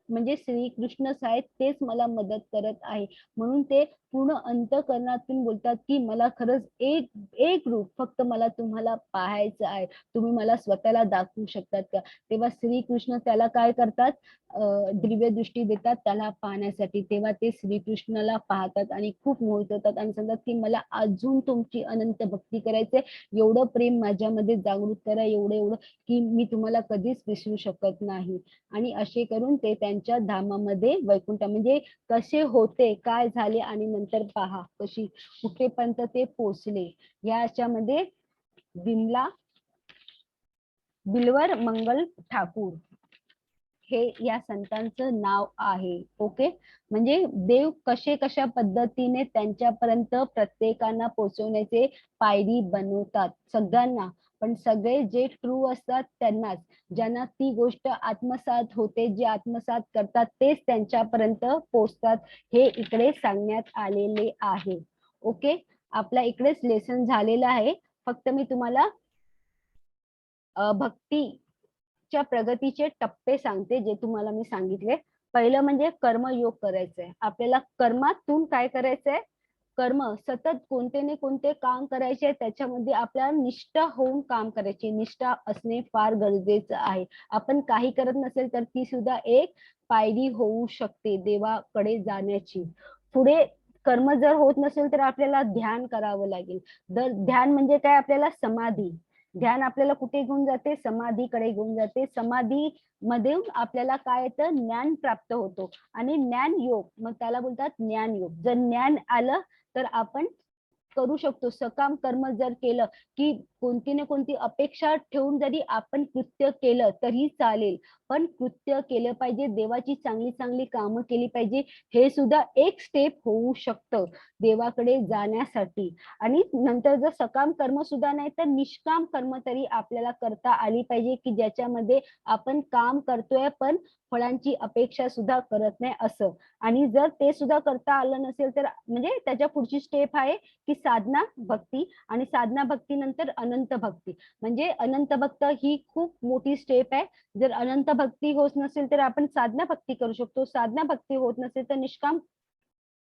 [SPEAKER 1] म्हणजे श्रीकृष्णच आहेत, तेच मला मदत करत आहे. म्हणून ते पूर्ण अंतःकरणातून बोलतात, की मला खरंच एक एक रूप फक्त मला तुम्हाला पाहायचं आहे. तुम्ही मला स्वतःला दाखवू शकतात का? तेव्हा श्रीकृष्ण त्याला काय करतात, दिव्य दृष्टी देतात त्याला पाहण्यासाठी. तेव्हा ते श्रीकृष्णाला पाहतात आणि खूप मोहित होतात आणि सांगतात, की मला अजून तुमची अनंत भक्ती करायचंय. एवढं प्रेम माझ्यामध्ये जागृत करा, एवढं एवढं, की मी तुम्हाला कधीच विसरू शकत नाही. आणि असे करून ते त्यांच्या धामामध्ये वैकुंठ म्हणजे कसे होते, काय झाले आणि नंतर पहा कशी कुठेपर्यंत ते पोचले. या याच्यामध्ये विमला बिलवर मंगल ठाकूर हे या संतांचं नाव आहे. ओके. म्हणजे देव कशा पद्धतीने त्यांच्यापर्यंत प्रत्येकांना पोहोचवण्याचे पायरी बनवतात सगळ्यांना. पण सगळे जे ट्रू असतात त्यांनाच, ज्यांना ती गोष्ट आत्मसात होते, जे आत्मसात करतात तेच त्यांच्यापर्यंत पोहोचतात, हे इकडे सांगण्यात आलेले आहे. ओके. आपल्या इकडेच लेसन झालेलं आहे. फक्त मी तुम्हाला भक्तीच्या प्रगतीचे टप्पे सांगते, जे तुम्हाला मी सांगितले. पहिलं म्हणजे कर्मयोग करायचंय. आपल्याला कर्मातून काय करायचंय, कर्म सतत कोणते ना कोणते काम करायचे, त्याच्यामध्ये आपल्याला निष्ठा होऊन काम करायचे. निष्ठा असणे फार गरजेचं आहे. आपण काही करत नसेल तर ती सुद्धा एक पायरी होऊ शकते देवाकडे जाण्याची. पुढे कर्म जर होत नसेल तर आपल्याला ध्यान करावं लागेल. ध्यान म्हणजे काय? आपल्याला समाधी. ध्यान आपल्याला कुठे घेऊन जाते? समाधीकडे घेऊन जाते. समाधी मध्ये आपल्याला काय येतं? ज्ञान प्राप्त होतो. आणि ज्ञान योग, मग त्याला बोलतात ज्ञान योग. जर ज्ञान आलं तर आपण करू शकतो. सकाम कर्म जर केलं की कोणती ना कोणती अपेक्षा ठेवून जरी आपण कृत्य केलं तरी चालेल, पण कृत्य केलं पाहिजे. देवाची चांगली चांगली कामं केली पाहिजे. हे सुद्धा एक स्टेप होऊ शकतं देवाकडे जाण्यासाठी. आणि नंतर जर सकाम कर्म सुद्धा नाही तर निष्काम कर्म तरी आपल्याला करता आली पाहिजे, की ज्याच्यामध्ये आपण काम करतोय पण फळांची अपेक्षा सुद्धा करत नाही असं. आणि जर ते सुद्धा करता आलं नसेल तर म्हणजे त्याच्या पुढची स्टेप आहे की साधना भक्ती. आणि साधना भक्ती नंतर अनंत भक्ती. म्हणजे अनंत भक्त ही खूप मोठी स्टेप आहे. जर अनंत भक्ती होत नसेल तर आपण साधना भक्ती करू शकतो. साधना भक्ती होत नसेल तर निष्काम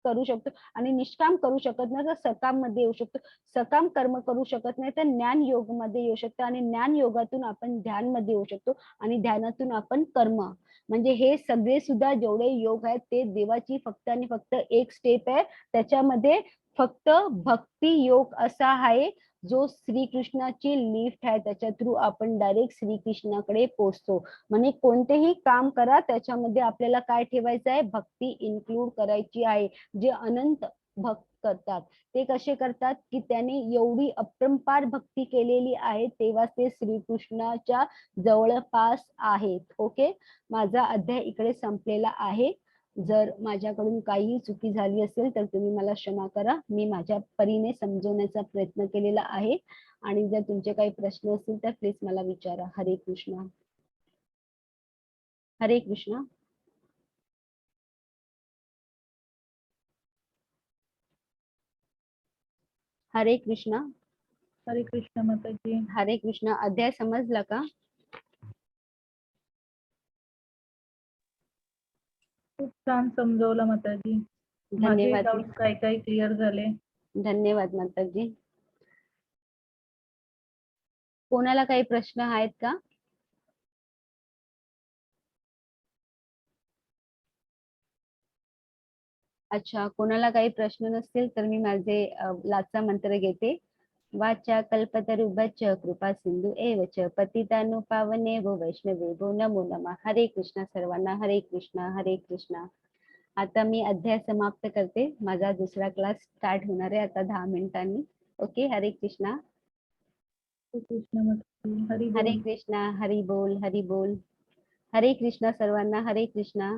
[SPEAKER 1] करू शकतो. आणि निष्काम करू शकत नाही तर सकाम मध्ये येऊ शकतो. सकाम कर्म करू शकत नाही तर ज्ञान योग मध्ये येऊ शकतो. आणि ज्ञान योगातून आपण ध्यान मध्ये येऊ शकतो. आणि ध्यानातून आपण कर्म. म्हणजे हे सगळे सुद्धा जेवढे योग आहेत ते देवाची फक्त आणि फक्त एक स्टेप आहे. त्याच्यामध्ये फक्त भक्ती योग असा आहे जो श्रीकृष्णाची लिफ्ट आहे. त्याच्या थ्रू आपण डायरेक्ट श्रीकृष्णाकडे पोहोचतो. म्हणजे कोणतेही काम करा त्याच्यामध्ये आपल्याला काय ठेवायचं आहे? भक्ती इन्क्लूड करायची आहे. जे अनंत भक्त करतात ते कसे करतात की त्याने एवढी अपरंपार भक्ती केलेली आहे तेव्हा ते श्रीकृष्णाच्या जवळपास आहेत. ओके, माझा अध्याय इकडे संपलेला आहे. जर माझ्याकडून काही चुकी झाली असेल तर तुम्ही मला क्षमा करा. मी माझ्या परीने समजवण्याचा प्रयत्न केलेला आहे. आणि जर तुमचे काही प्रश्न असतील तर प्लीज मला विचारा. हरे कृष्ण. हरे कृष्ण. हरे कृष्ण.
[SPEAKER 2] हरे कृष्ण माताजी.
[SPEAKER 1] हरे कृष्ण. अध्याय समजला का?
[SPEAKER 2] खूप छान समजवलं माताजी. माझे
[SPEAKER 1] धन्यवाद.
[SPEAKER 2] डाऊट काही काही क्लिअर झाले.
[SPEAKER 1] धन्यवाद माताजी. कोणाला काही प्रश्न आहेत का? अच्छा, कोणाला काही प्रश्न नसतील तर मी माझे लाचा मंत्र घेते. वाचा कल्पतरुभ्यश्च कृपा सिंधू एव च पतितानु पावनेभ्यो वैष्णवेभ्यो नमो नमः. हरे कृष्णा सर्वांना. हरे कृष्णा. हरे कृष्णा. आता मी अध्याय समाप्त करते. माझा दुसरा क्लास स्टार्ट होणार आहे आता 10 मिनिटांनी. ओके. हरे कृष्णा.
[SPEAKER 2] हरे कृष्ण माताजी. हरी
[SPEAKER 1] हरे
[SPEAKER 2] बोल.
[SPEAKER 1] कृष्णा. हरी बोल. हरी बोल. हरे कृष्णा सर्वांना. हरे कृष्णा.